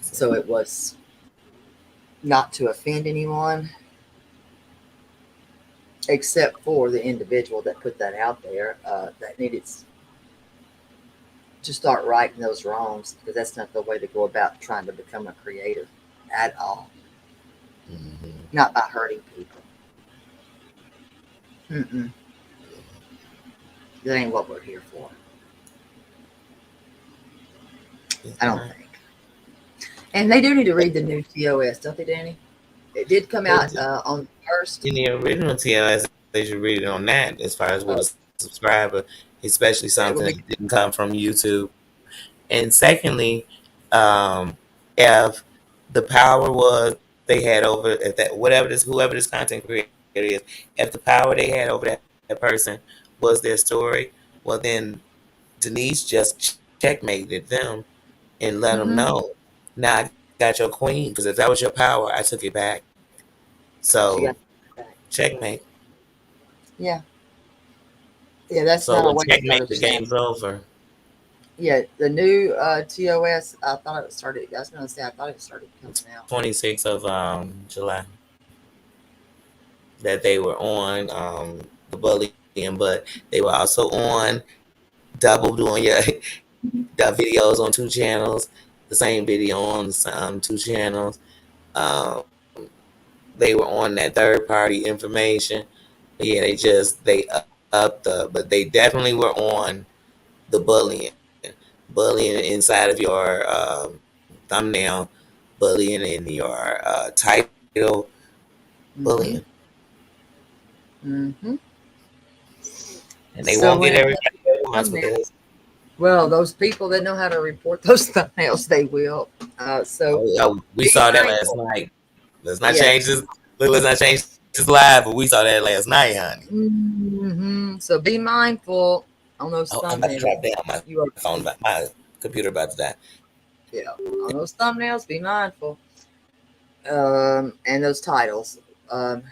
So it was not to offend anyone, except for the individual that put that out there that needed to start righting those wrongs, because that's not the way to go about trying to become a creator at all. Mm-hmm. Not by hurting people. Mm-mm. That ain't what we're here for. I don't think. And they do need to read the new TOS, don't they, Danny? It did come Well, out on the first. in the original TLS, they should read it on that as far as with Uh, a subscriber, especially it will something be. that didn't come from YouTube. And secondly, if the power was they had over if that whatever this whoever this content creator is, if the power they had over that person was their story, well then Denise just checkmated them and let them Mm-hmm. know. Now I got your queen because if that was your power, I took it back. She got So back. checkmate. Yeah. Yeah, that's So not a with way to start checkmate, a the channel. game's over. Yeah, the new TOS. I thought it started. I was gonna say I thought it started coming out. 26th of July that they were on the bullying, but they were also on double doing your the videos on two channels, the same video on two channels. Um, they were on that third party information. Yeah, they upped but they definitely were on the bullying inside of your thumbnail, bullying in your title, Mm-hmm. bullying, Mm-hmm. and they So won't when get it comes everybody at to once thumbnails, because well, those people that know how to report those thumbnails, they will. So we be saw that last mindful. night. Let's not Yes. change this. Let's not change this live, but we saw that last night, honey. Mm-hmm. So be mindful on those Oh, I'm about to thumbnails. drop down You are, my phone, my computer about to die. yeah, on those thumbnails. Be mindful. And those titles, um,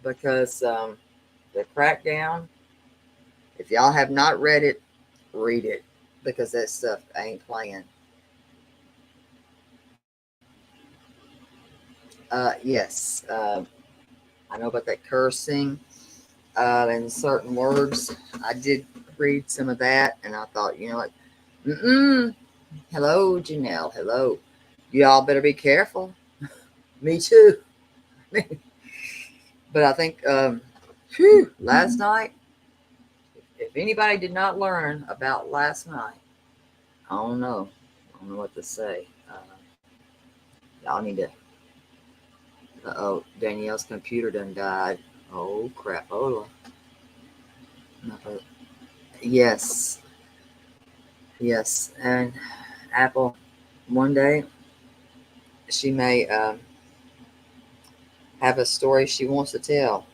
because the crackdown. If y'all have not read it, read it, because that stuff ain't playing. Yes, I know about that cursing and certain words. I did read some of that, and I thought, you know what? Mm-mm. Hello, Janelle. Hello. Y'all better be careful. Me too. But I think last night, if anybody did not learn about last night, I don't know. I don't know what to say. Y'all need to. Oh, Danielle's computer done died. Oh crap! Oh, yes, yes. And Apple, one day she may have a story she wants to tell.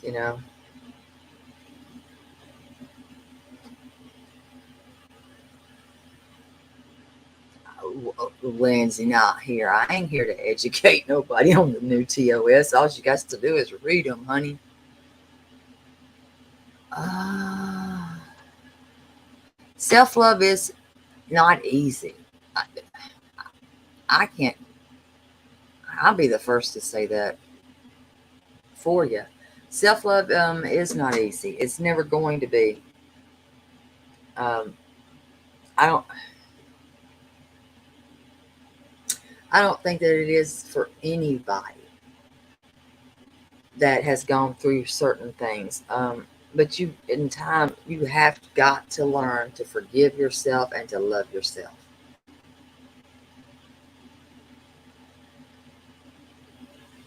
You know, Lindsay, not here. I ain't here to educate nobody on the new TOS. All you got to do is read them, honey. Self-love is not easy. I, I can't, I'll be the first to say that for you. Self-love is not easy. It's never going to be. Um, I don't I don't think that it is for anybody that has gone through certain things. But you, in time, you have got to learn to forgive yourself and to love yourself.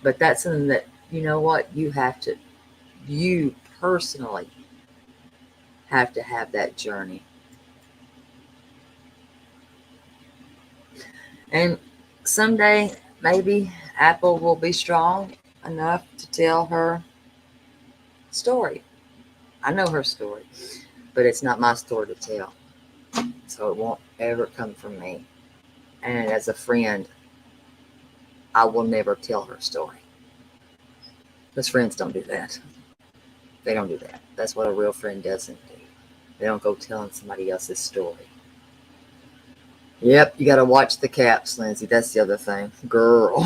But that's something that, you know what, you personally have to have that journey. And someday, maybe Apple will be strong enough to tell her story. I know her story, but it's not my story to tell. So it won't ever come from me. And as a friend, I will never tell her story. Because friends don't do that. They don't do that. That's what a real friend doesn't do. They don't go telling somebody else's story. Yep, you got to watch the caps, Lindsay. That's the other thing. Girl,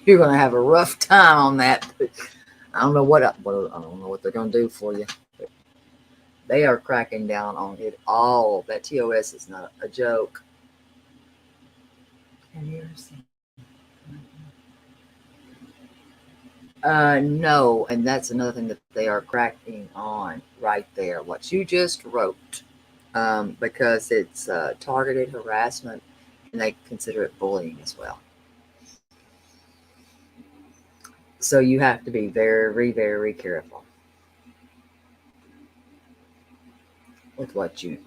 you're going to have a rough time on that. I don't know I don't know what they're going to do for you. They are cracking down on it all. That TOS is not a joke. Have you ever seen? No, and that's another thing that they are cracking on right there. What you just wrote, because it's targeted harassment, and they consider it bullying as well. So you have to be very, very careful with what you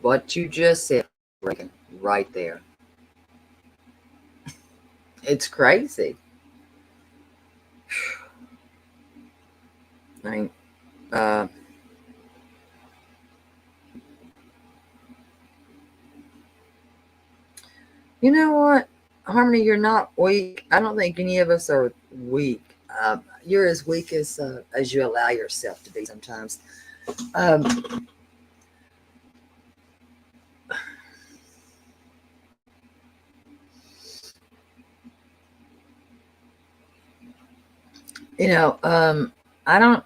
just said, Reagan, right there. It's crazy. I mean, uh, you know what, Harmony, you're not weak. I don't think any of us are weak. You're as weak as you allow yourself to be sometimes. Um, you know, I don't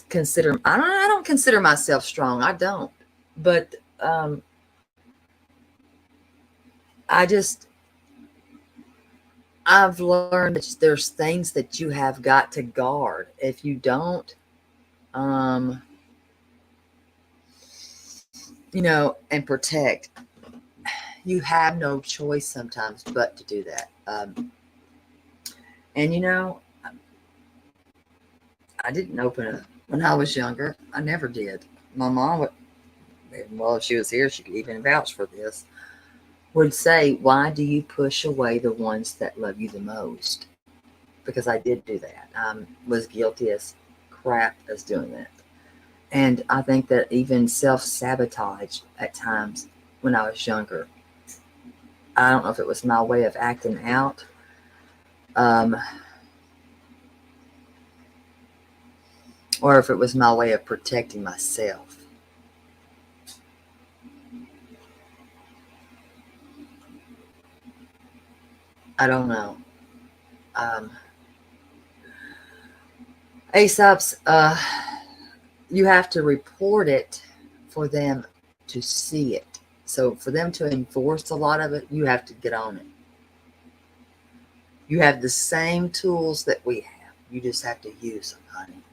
consider myself strong. I don't. But I just I've learned that there's things that you have got to guard. If you don't, um, and protect, you have no choice sometimes but to do that. And I didn't open it when I was younger. I never did. My mom would, well, if she was here, she could even vouch for this, would say, why do you push away the ones that love you the most? Because I did do that. I was guilty as crap as doing that. And I think that even self-sabotage at times when I was younger, I don't know if it was my way of acting out, um, or if it was my way of protecting myself. I don't know. Um, ASAPs, you have to report it for them to see it. So for them to enforce a lot of it, you have to get on it. You have the same tools that we have. You just have to use them, honey.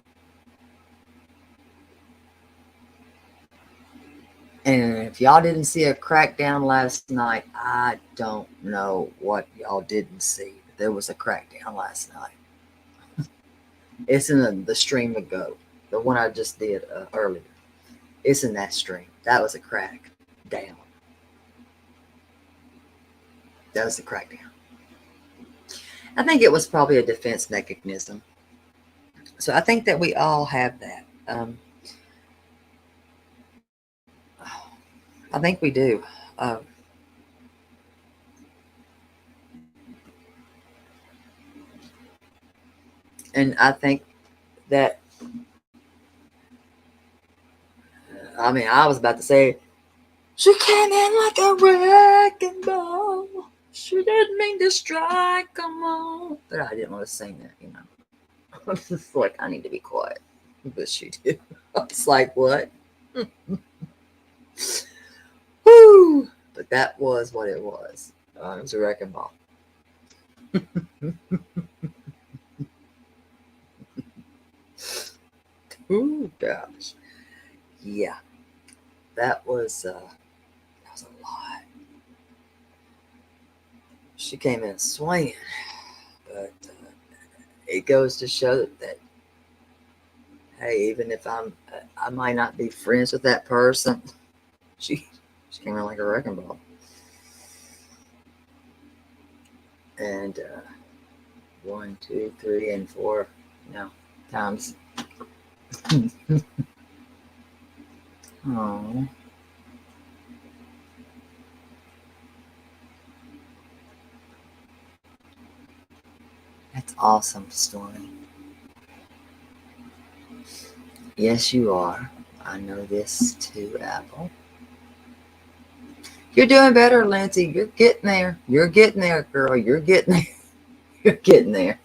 And if y'all didn't see a crackdown last night, I don't know what y'all didn't see. There was a crackdown last night. It's in the stream ago, the one I just did earlier. It's in that stream. That was a crack down. That was a crackdown. I think it was probably a defense mechanism. So I think that we all have that. I think we do. Um, and I think that, I mean, I was about to say, She came in like a wrecking ball. She didn't mean to strike them all. But I didn't want to sing that, you know. I was just like, I need to be quiet. But she did. I was like, what? Woo! But that was what it was. It was a wrecking ball. Ooh, gosh. Yeah. That was a lot. She came in swinging. But it goes to show that, hey, even if I might not be friends with that person, she came in like a wrecking ball. And 1, 2, 3, and 4, times. Oh, that's awesome, Stormy. Yes, you are. I know this too, Apple. You're doing better, Lindsay. You're getting there. You're getting there, girl. You're getting there. You're getting there.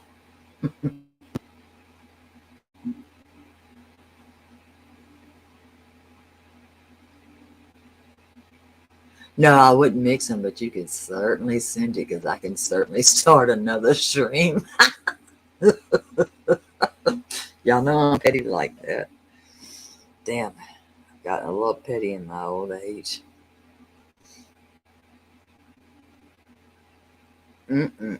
No, I wouldn't mix them, but you could certainly send it because I can certainly start another stream. Y'all know I'm petty like that. Damn, I've gotten a little petty in my old age. Mm-mm.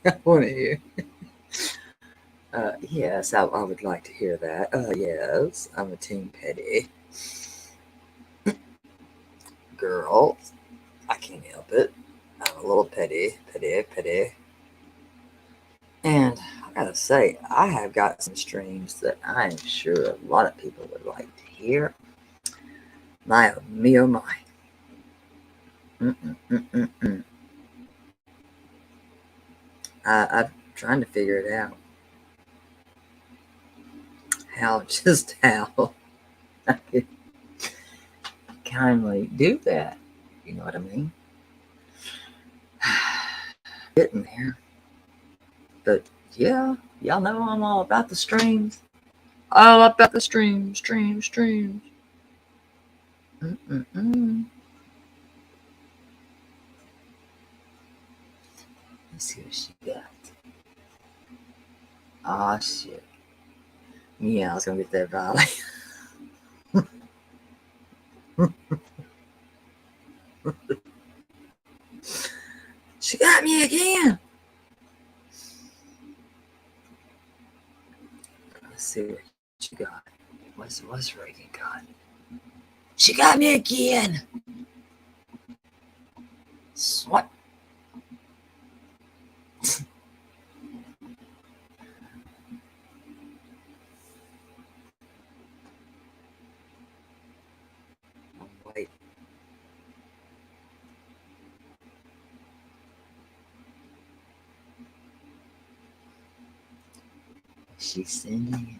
I want to hear. Yes, I would like to hear that. Yes, I'm a team petty. Girl, I can't help it. I'm a little petty. And I gotta say, I have got some streams that I'm sure a lot of people would like to hear. My, oh me, oh my. Mm-mm. I'm trying to figure it out. How I could kindly do that. You know what I mean? Getting there. But yeah, y'all know I'm all about the streams. All about the streams. Mm-mm. Let's see what she got. Oh, shit. Yeah, I was gonna get that volley. She got me again. Let's see what she got. What's Reagan got? She got me again. What? Wait. She's sending it.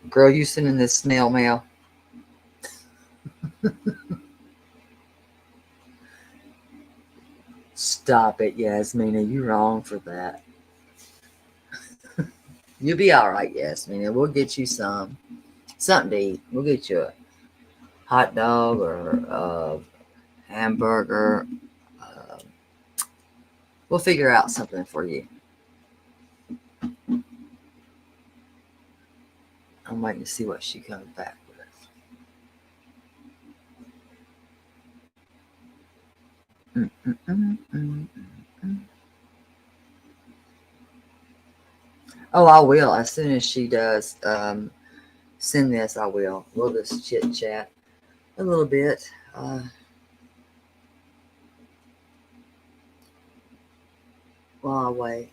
Girl, you sending this snail mail? Stop it, Yasmina. You're wrong for that. You'll be all right, Yasmina. We'll get you something to eat. We'll get you a hot dog or a hamburger. Uh, we'll figure out something for you. I'm waiting to see what she comes back with. Oh, I will. As soon as she does send this, I will. We'll just chit chat a little bit. While I wait.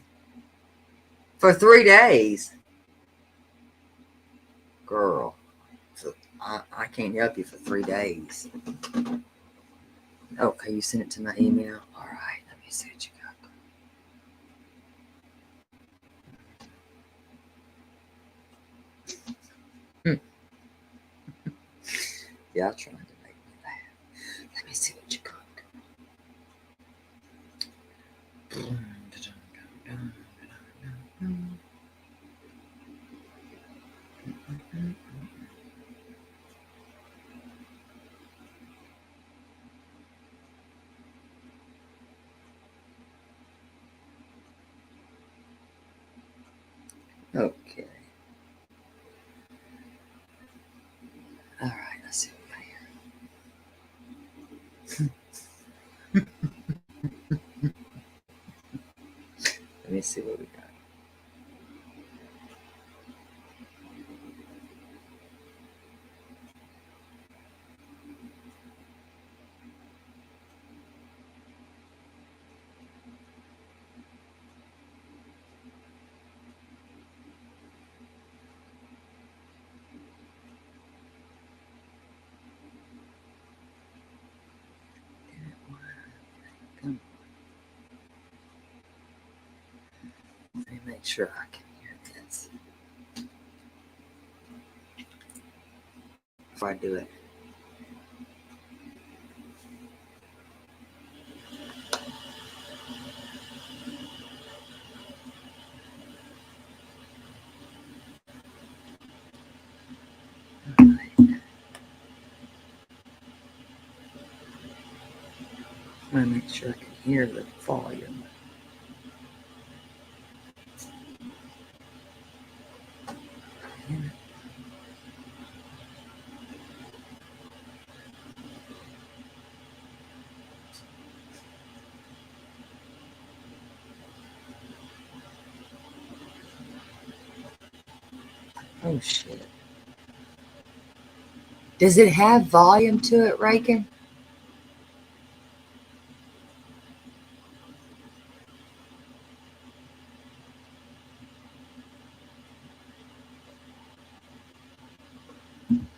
For 3 days. Girl. I can't help you for 3 days. Okay, you sent it to my email. All right, let me see what you got. Y'all trying to make me laugh. Let me see what you got. Okay. All right, let's see what we got here. Let me see what we got. Come on. Let me make sure I can hear this before I do it. All right. I want to make sure I can hear the volume. Oh shit. Does it have volume to it, Reagan?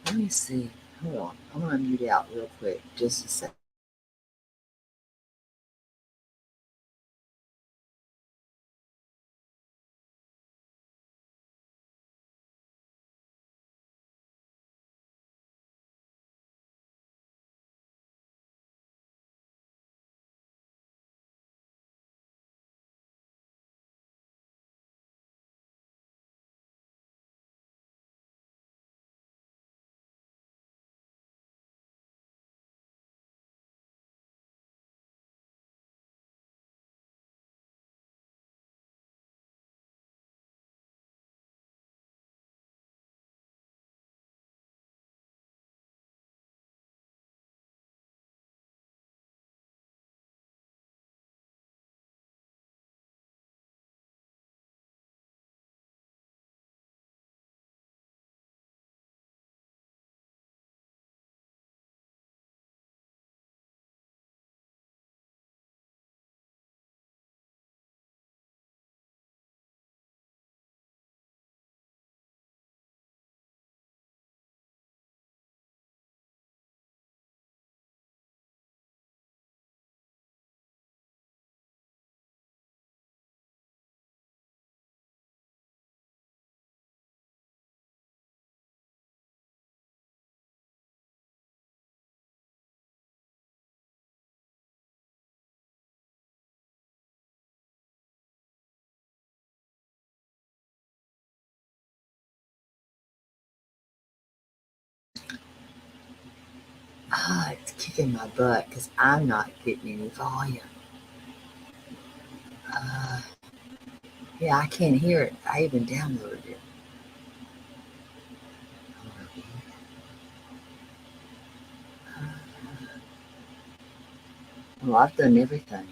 Let me see. Hold on. I'm gonna mute out real quick. Just a second. It's kicking my butt because I'm not getting any volume. Uh, yeah, I can't hear it. I even downloaded it. Well, I've done everything.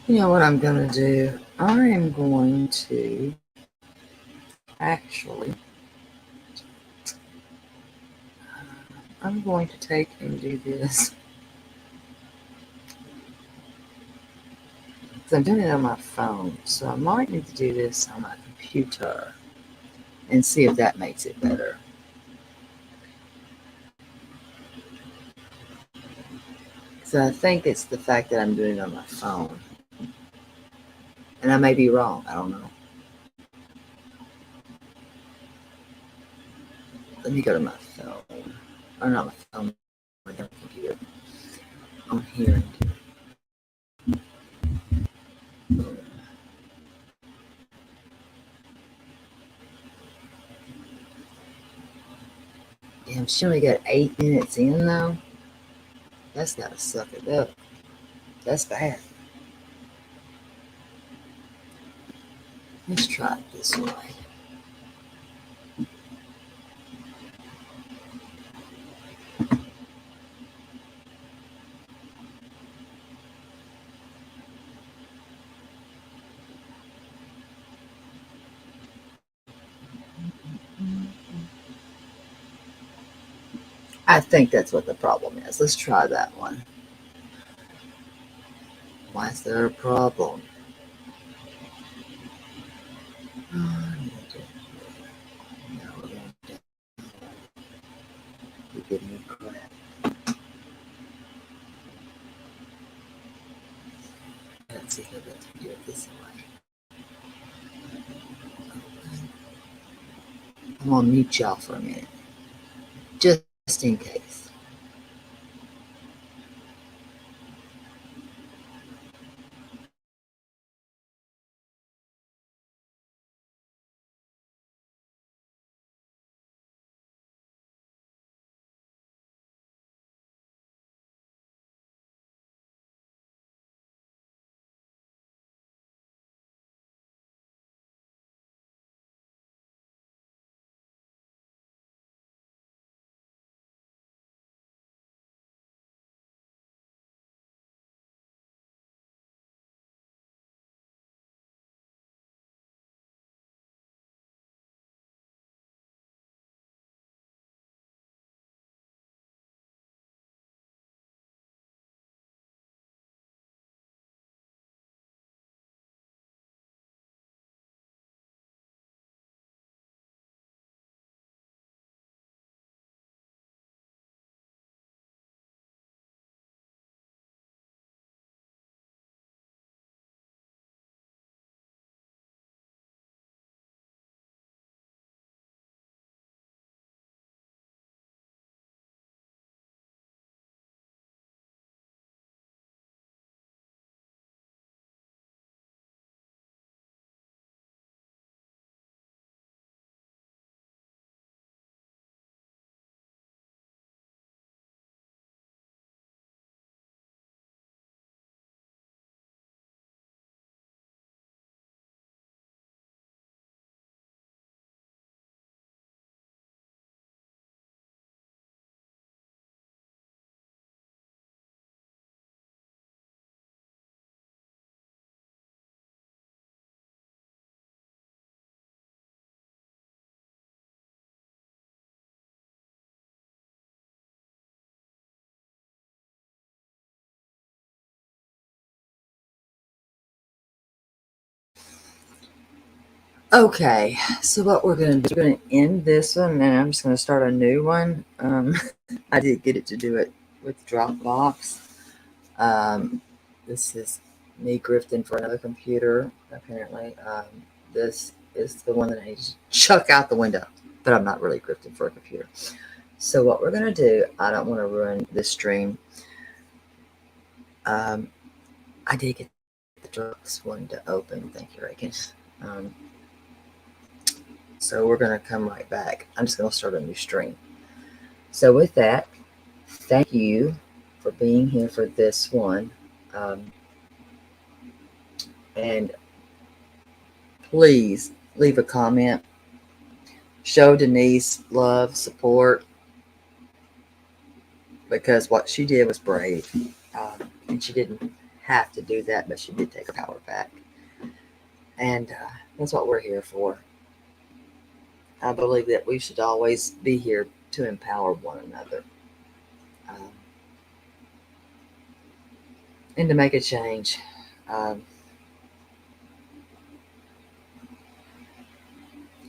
You know what I'm going to do? I am going to actually, I'm going to take and do this. Because I'm doing it on my phone. So I might need to do this on my computer and see if that makes it better. So I think it's the fact that I'm doing it on my phone. And I may be wrong. I don't know. Let me go to my phone. Or not my phone, my computer. On here. Damn, she only got 8 minutes in though. That's gotta suck it up. That's bad. Let's try it this way. I think that's what the problem is. Let's try that one. Why is there a problem? Oh, no, you give me crap. Let's see if let's do it this way. I'm gonna mute y'all for a minute, just in case. Okay, so what we're gonna do, we're gonna end this one, and I'm just gonna start a new one. I did get it to do it with Dropbox. This is me grifting for another computer, apparently. This is the one that I need to chuck out the window, but I'm not really grifting for a computer. So what we're gonna do, I don't want to ruin this stream. I did get the Dropbox one to open. Thank you, Reagan. Um, so we're gonna come right back. I'm just gonna start a new stream. So with that, thank you for being here for this one. And please leave a comment. Show Denise love, support, because what she did was brave. And she didn't have to do that, but she did take her power back. And that's what we're here for. I believe that we should always be here to empower one another, um, and to make a change. Um,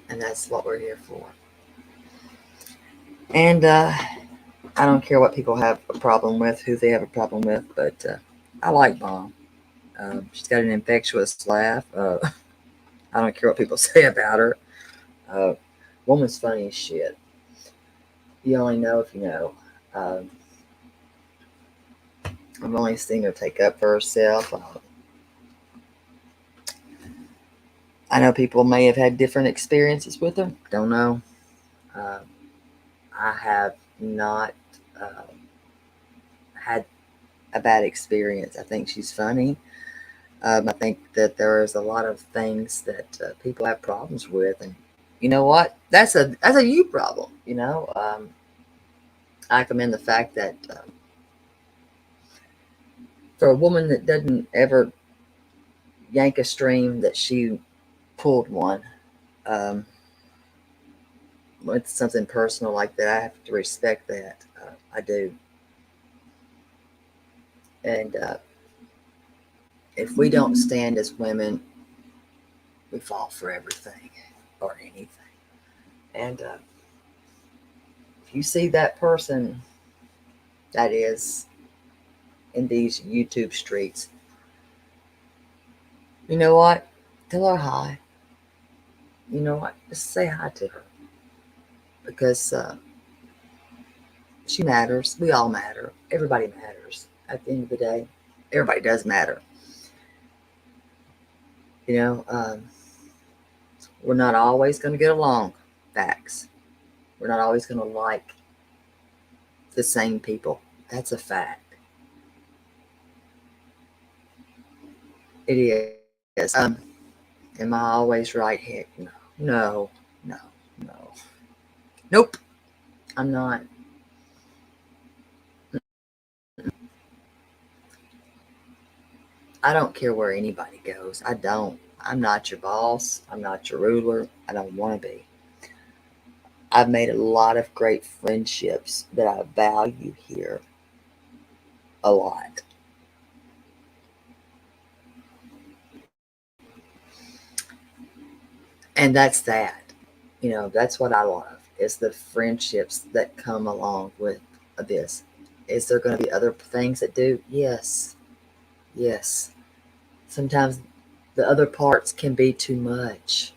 and that's what we're here for. And I don't care what people have a problem with, who they have a problem with, but I like Mom. She's got an infectious laugh. I don't care what people say about her. Uh, Woman's funny as shit. You only know if you know. Um, I've only seen her take up for herself. I know people may have had different experiences with her. Don't know. Uh, I have not had a bad experience. I think she's funny. I think that there's a lot of things that people have problems with, and you know what? That's a you problem. I commend the fact that for a woman that doesn't ever yank a stream, that she pulled one. Um, with something personal like that, I have to respect that. I do. And if we don't stand as women, we fall for everything or anything. And if you see that person that is in these YouTube streets, you know what? Tell her hi. You know what? Just say hi to her. Because she matters. We all matter. Everybody matters. At the end of the day, everybody does matter. You know, we're not always going to get along. Facts. We're not always going to like the same people. That's a fact. It is. Am I always right? Heck no. No. No. No. Nope. I'm not. I don't care where anybody goes. I don't. I'm not your boss. I'm not your ruler. I don't want to be. I've made a lot of great friendships that I value here a lot. And that's that. That's what I love is the friendships that come along with this. Is there going to be other things that do? Yes. Yes. Sometimes the other parts can be too much.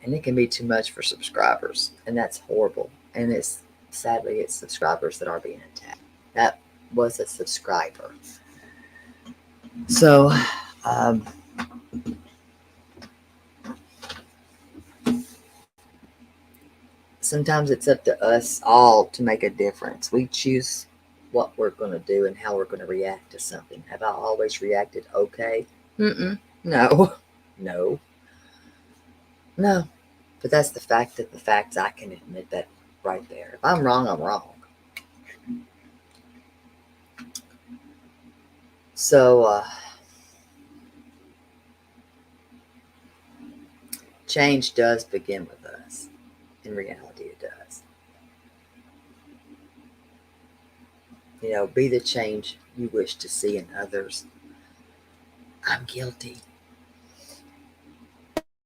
And it can be too much for subscribers. And that's horrible. And it's subscribers that are being attacked. That was a subscriber. So, um, sometimes it's up to us all to make a difference. We choose what we're going to do and how we're going to react to something. Have I always reacted okay? Mm-mm. No. No. No. But that's the fact that the facts, I can admit that right there. If I'm wrong, I'm wrong. So, change does begin with us. In reality, it does. Be the change you wish to see in others. I'm guilty.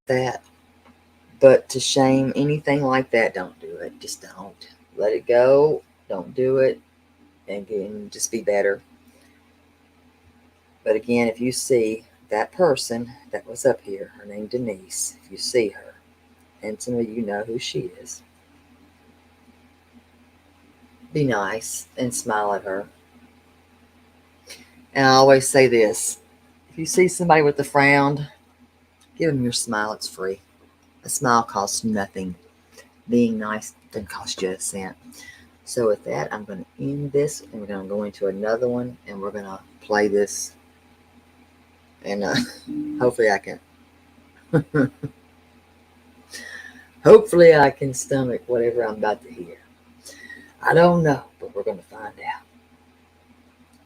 That. But to shame anything like that, don't do it. Just don't. Let it go. Don't do it. And just be better. But again, if you see that person that was up here, her name Denise, if you see her, and some of you know who she is, be nice and smile at her. And I always say this: if you see somebody with a frown, give them your smile. It's free. A smile costs nothing. Being nice doesn't cost you a cent. So with that, I'm going to end this, and we're going to go into another one, and we're going to play this, and hopefully I can, hopefully I can stomach whatever I'm about to hear. I don't know, but we're going to find out.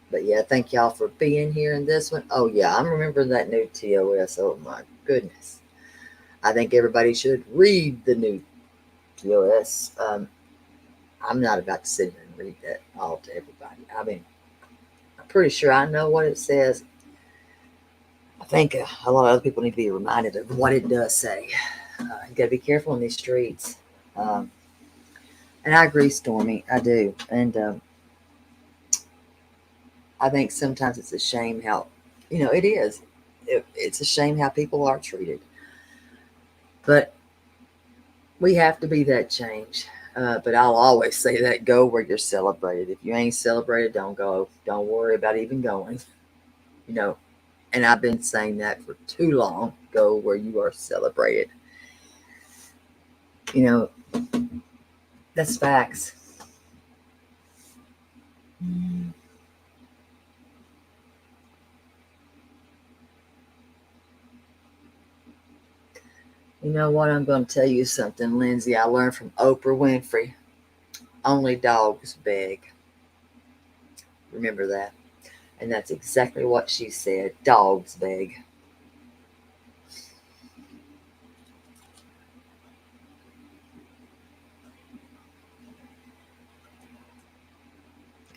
But yeah, thank y'all for being here in this one. Oh yeah, I'm remembering that new TOS. Oh my goodness. I think everybody should read the new TOS. I'm not about to sit here and read that all to everybody. I mean, I'm pretty sure I know what it says. I think a lot of other people need to be reminded of what it does say. You got to be careful in these streets. Um, and I agree, Stormy. I do. And I think sometimes it's a shame how, it is. It's a shame how people are treated. But we have to be that change. But I'll always say that go where you're celebrated. If you ain't celebrated, don't go. Don't worry about even going. You know, and I've been saying that for too long. Go where you are celebrated. You know, that's facts. You know what? I'm going to tell you something, Lindsay. I learned from Oprah Winfrey. Only dogs beg. Remember that. And that's exactly what she said. Dogs beg.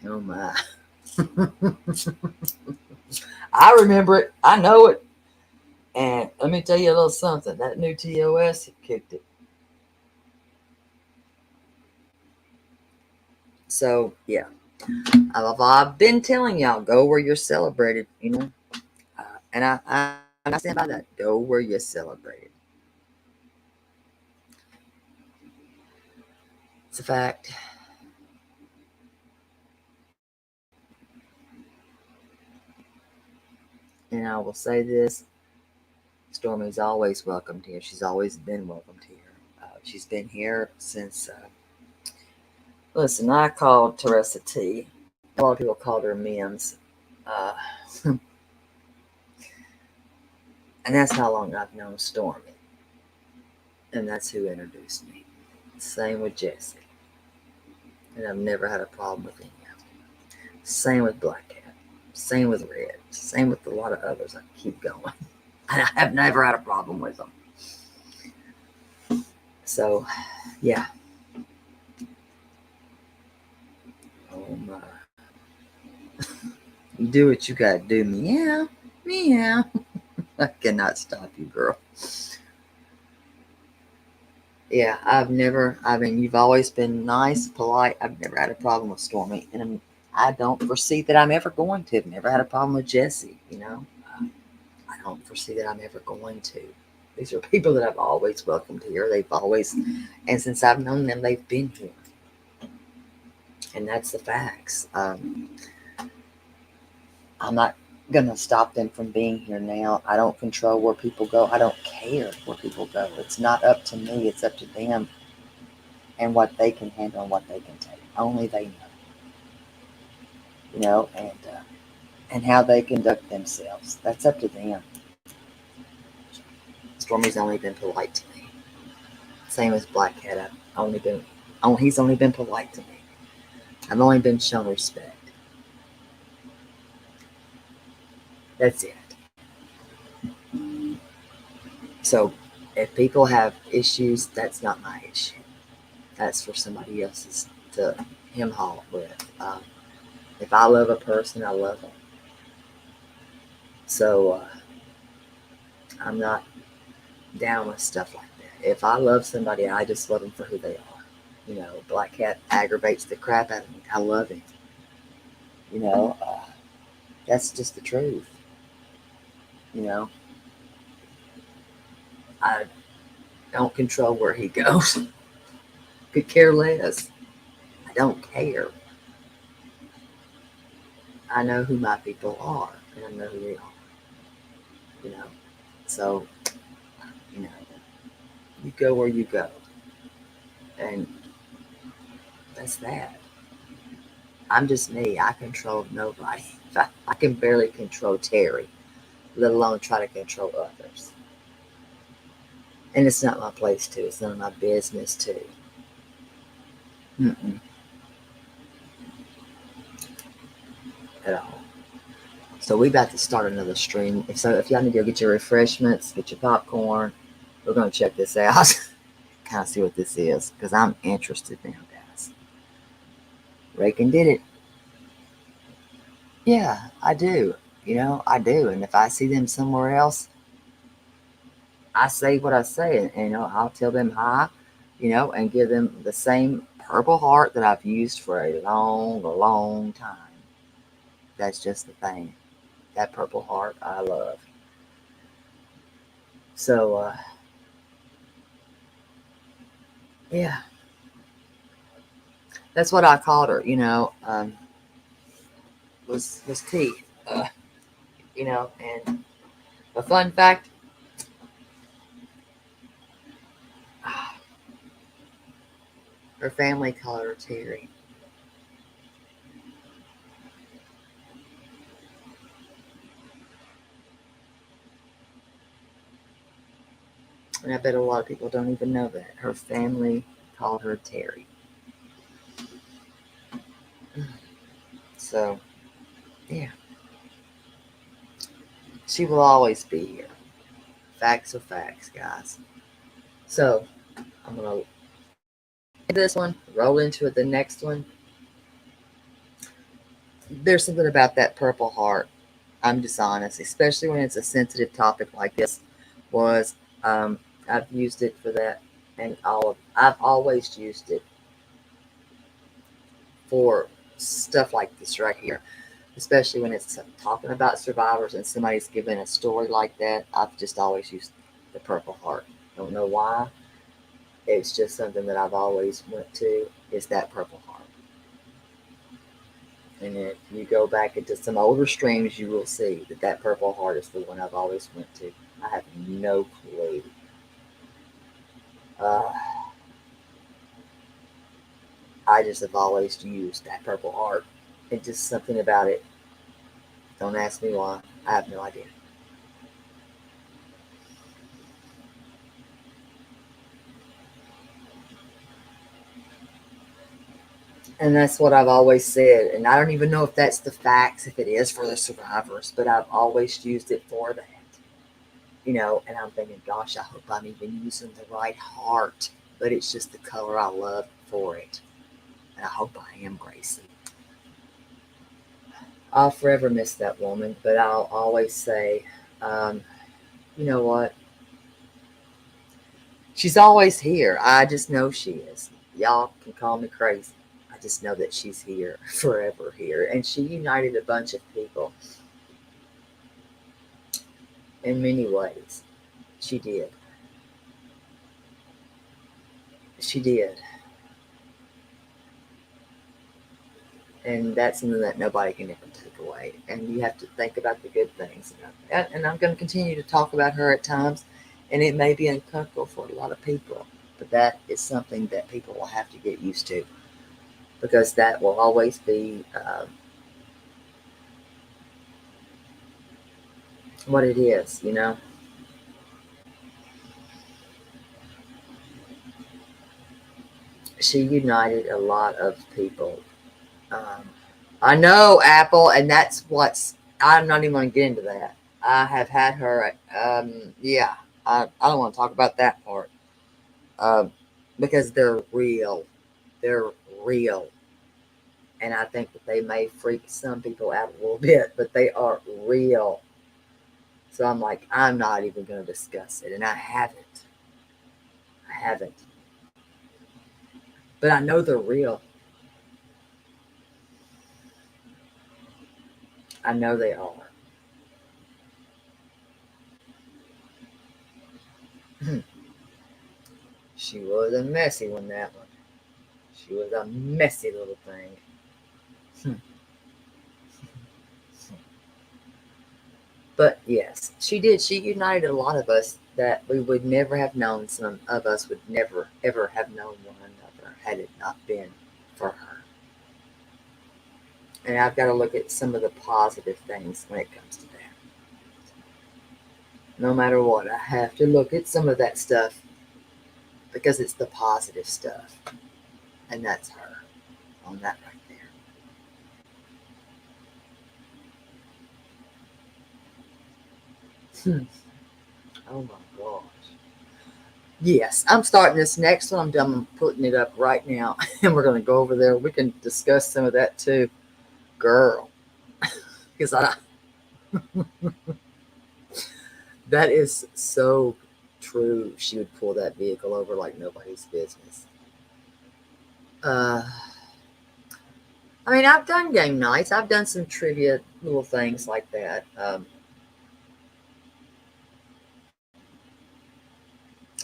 Oh my. I remember it. I know it. And let me tell you a little something. That new TOS, it kicked it. So, yeah. I've been telling y'all, go where you're celebrated, and I stand by that. Go where you're celebrated. It's a fact. And I will say this, Stormy's always welcomed here. She's always been welcomed here. She's been here since, listen, I called Teresa T. A lot of people called her Mims. Uh, and that's how long I've known Stormy. And that's who introduced me. Same with Jesse. And I've never had a problem with any of them. Same with Black Cat. Same with Red. Same with a lot of others. I keep going. And I have never had a problem with them. So, yeah. Oh my. You do what you gotta do. Meow. Meow. I cannot stop you, girl. Yeah, I mean, you've always been nice, polite. I've never had a problem with Stormy. And I don't foresee that I'm ever going to. I've never had a problem with Jesse. I don't foresee that I'm ever going to. These are people that I've always welcomed here. They've always, and since I've known them, they've been here. And that's the facts. I'm not going to stop them from being here now. I don't control where people go. I don't care where people go. It's not up to me. It's up to them and what they can handle and what they can take. Only they know. And how they conduct themselves. That's up to them. Stormy's only been polite to me. Same as Black Cat. He's only been polite to me. I've only been shown respect. That's it. So if people have issues, that's not my issue. That's for somebody else's to him haul with. If I love a person, I love them. So I'm not down with stuff like that. If I love somebody, I just love them for who they are. Black Cat aggravates the crap out of me. I love him. You know, uh, that's just the truth. You know, I don't control where he goes. Could care less. I don't care. I know who my people are, and I know who they are. You know, so you know, you go where you go, and that's that. I'm just me. I control nobody. I can barely control Terry, let alone try to control others. And it's not my place to. It's none of my business to. Mm-mm. at all. So we about to start another stream. So if y'all need to go get your refreshments, get your popcorn, we're gonna check this out. Kind of see what this is because I'm interested now, guys. Reagan did it. Yeah, I do. I do. And if I see them somewhere else, I say what I say, and I'll tell them hi, and give them the same purple heart that I've used for a long, long time. That's just the thing. That purple heart I love. So yeah, that's what I called her. Was T. And a fun fact. Her family called her Terry. And I bet a lot of people don't even know that. Her family called her Terry. So, yeah. She will always be here. Facts are facts, guys. So, I'm going to this one, roll into it, the next one. There's something about that purple heart. I'm just honest, especially when it's a sensitive topic like this was. I've used it for that, and I've always used it for stuff like this right here, especially when it's talking about survivors and somebody's giving a story like that. I've just always used the purple heart. Don't know why. It's just something that I've always went to is that purple heart. And if you go back into some older streams, you will see that purple heart is the one I've always went to. I have no clue. Uh, I just have always used that purple heart. It's just something about it. Don't ask me why. I have no idea. And that's what I've always said. And I don't even know if that's the facts, if it is for the survivors, but I've always used it for that. And I'm thinking, gosh, I hope I'm even using the right heart. But it's just the color I love for it. And I hope I am, Gracie. I'll forever miss that woman, but I'll always say, um, you know what? She's always here. I just know she is. Y'all can call me crazy. I just know that she's here, forever here. And she united a bunch of people in many ways. She did. She did. And that's something that nobody can ever take away. And you have to think about the good things. And I'm going to continue to talk about her at times. And it may be uncomfortable for a lot of people. But that is something that people will have to get used to. Because that will always be what it is. She united a lot of people. Um, I know Apple, and that's what's. I'm not even going to get into that. I have had her. Yeah, I don't want to talk about that part because they're real. They're real, and I think that they may freak some people out a little bit, but they are real. So I'm like, I'm not even going to discuss it, and I haven't. I haven't, but I know they're real. I know they are. She was a messy one, that one. She was a messy little thing. But yes, she did. She united a lot of us that we would never have known. Some of us would never, ever have known one another had it not been for her. And I've got to look at some of the positive things when it comes to that. No matter what, I have to look at some of that stuff because it's the positive stuff. And that's her on that right there. Oh my gosh. Yes, I'm starting this next one. I'm done. I'm putting it up right now, and we're going to go over there. We can discuss some of that too, girl. Because that is so true. She would pull that vehicle over like nobody's business. Uh, I mean, I've done game nights. I've done some trivia little things like that.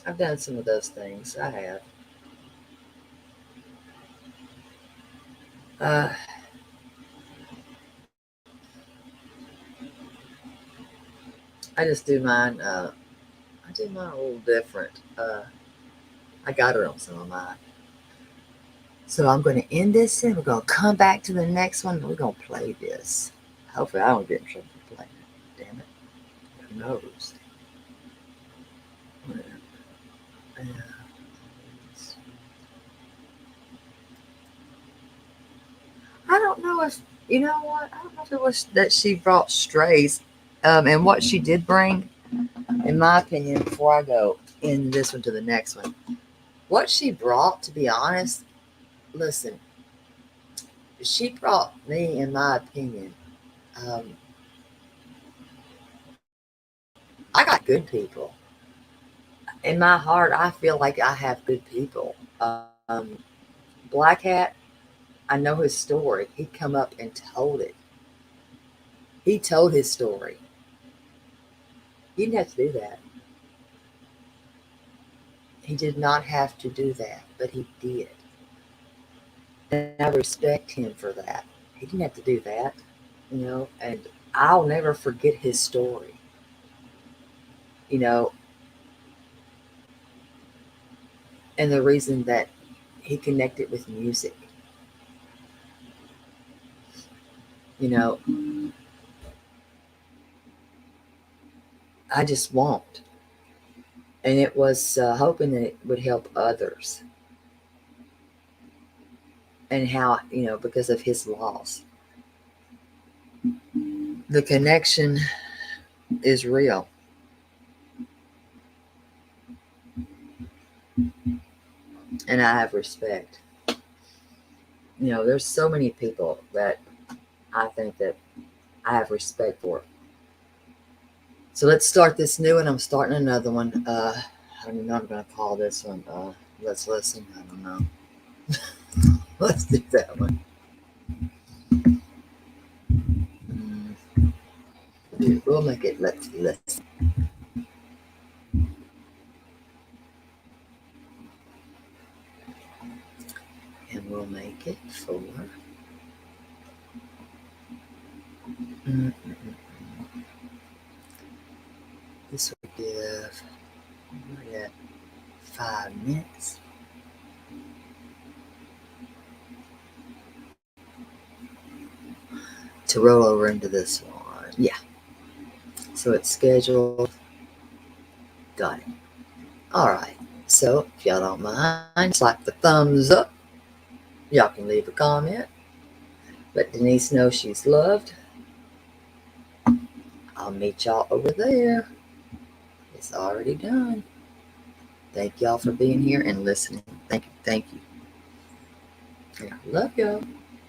I've done some of those things. I have. Uh, I just do mine. I do mine a little different. I got her on some of mine. So I'm going to end this and we're going to come back to the next one. We're going to play this. Hopefully, I don't get in trouble for playing it. Damn it. Who knows? Yeah. I don't know if, you know what? I don't know if it was that she brought strays. And what she did bring, in my opinion, before I go in this one to the next one, what she brought, to be honest, listen, she brought me, in my opinion, um, I got good people. In my heart, I feel like I have good people. Black Hat, I know his story. He come up and told it. He told his story. He didn't have to do that. He did not have to do that, but he did. And I respect him for that. He didn't have to do that, and I'll never forget his story. You know, and the reason that he connected with music, you know, I just won't. And it was hoping that it would help others, and how, because of his loss. The connection is real. And I have respect. There's so many people that I think that I have respect for. So let's start this new one. I'm starting another one. I don't even know what I'm going to call this one. Let's listen. I don't know. Let's do that one. We'll make it let's listen. And we'll make it for. This will give. We're at 5 minutes. To roll over into this one. Yeah. So it's scheduled. Got it. All right. So if y'all don't mind, slap the thumbs up. Y'all can leave a comment. Let Denise know she's loved. I'll meet y'all over there. It's already done. Thank y'all for being here and listening. Thank you. Thank you. Yeah, love y'all.